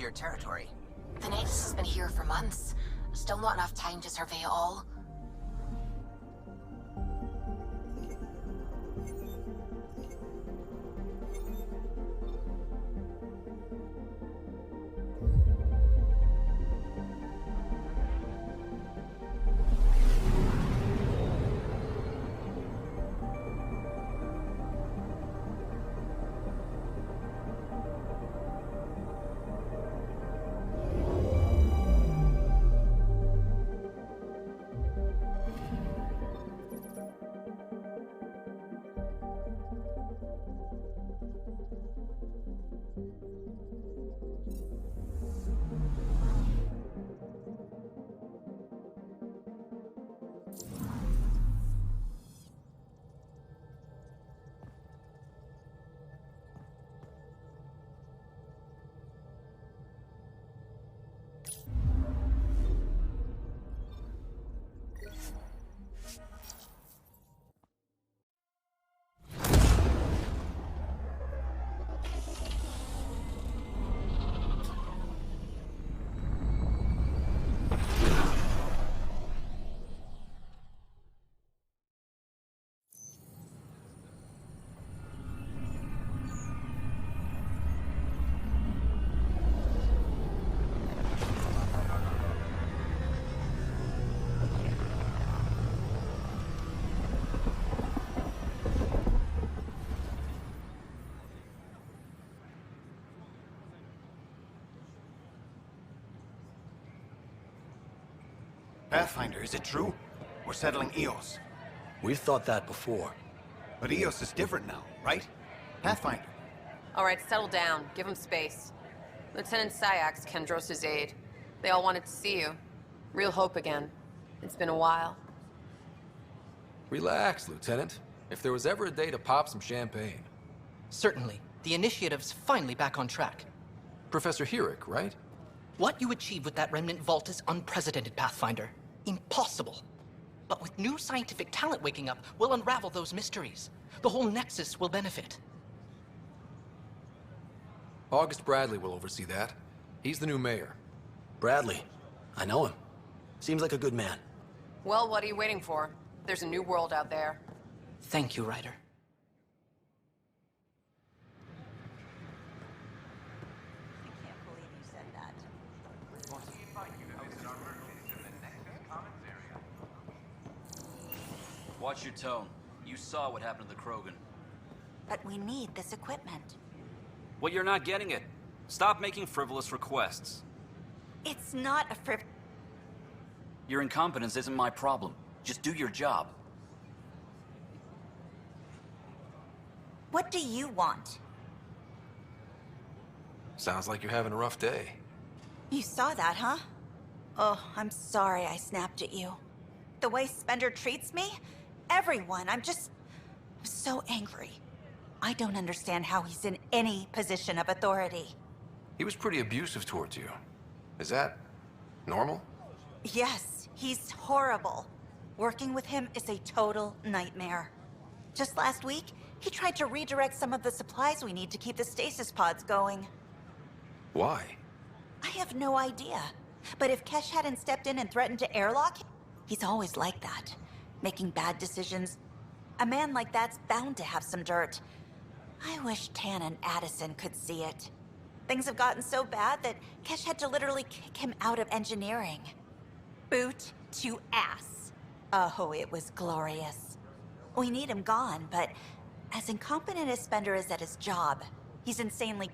familiar territory. The Nexus has been here for months. Still not enough time to survey it all. Pathfinder, is it true? We're settling EOS. We've thought that before. But EOS is different now, right? Pathfinder. All right, settle down. Give him space. Lieutenant Syax, Kendros' aide. They all wanted to see you. Real hope again. It's been a while. Relax, Lieutenant. If there was ever a day to pop some champagne. Certainly. The initiative's finally back on track. Professor Herrick, right? What you achieved with that remnant vault is unprecedented, Pathfinder. Impossible. But with new scientific talent waking up, we'll unravel those mysteries. The whole Nexus will benefit. August Bradley will oversee that. He's the new mayor. Bradley. I know him. Seems like a good man. Well, what are you waiting for? There's a new world out there. Thank you, Ryder. Watch your tone. You saw what happened to the Krogan. But we need this equipment. Well, you're not getting it. Stop making frivolous requests. It's not a Your incompetence isn't my problem. Just do your job. What do you want? Sounds like you're having a rough day. You saw that, huh? Oh, I'm sorry I snapped at you. The way Spender treats me? Everyone, I'm so angry. I don't understand how he's in any position of authority. He was pretty abusive towards you. Is that normal? Yes, he's horrible. Working with him is a total nightmare. Just last week, he tried to redirect some of the supplies we need to keep the stasis pods going. Why? I have no idea. But if Kesh hadn't stepped in and threatened to airlock him, he's always like that. Making bad decisions. A man like that's bound to have some dirt. I wish Tan and Addison could see it. Things have gotten so bad that Kesh had to literally kick him out of engineering. Boot to ass. Oh, it was glorious. We need him gone, but as incompetent as Spender is at his job, he's insanely...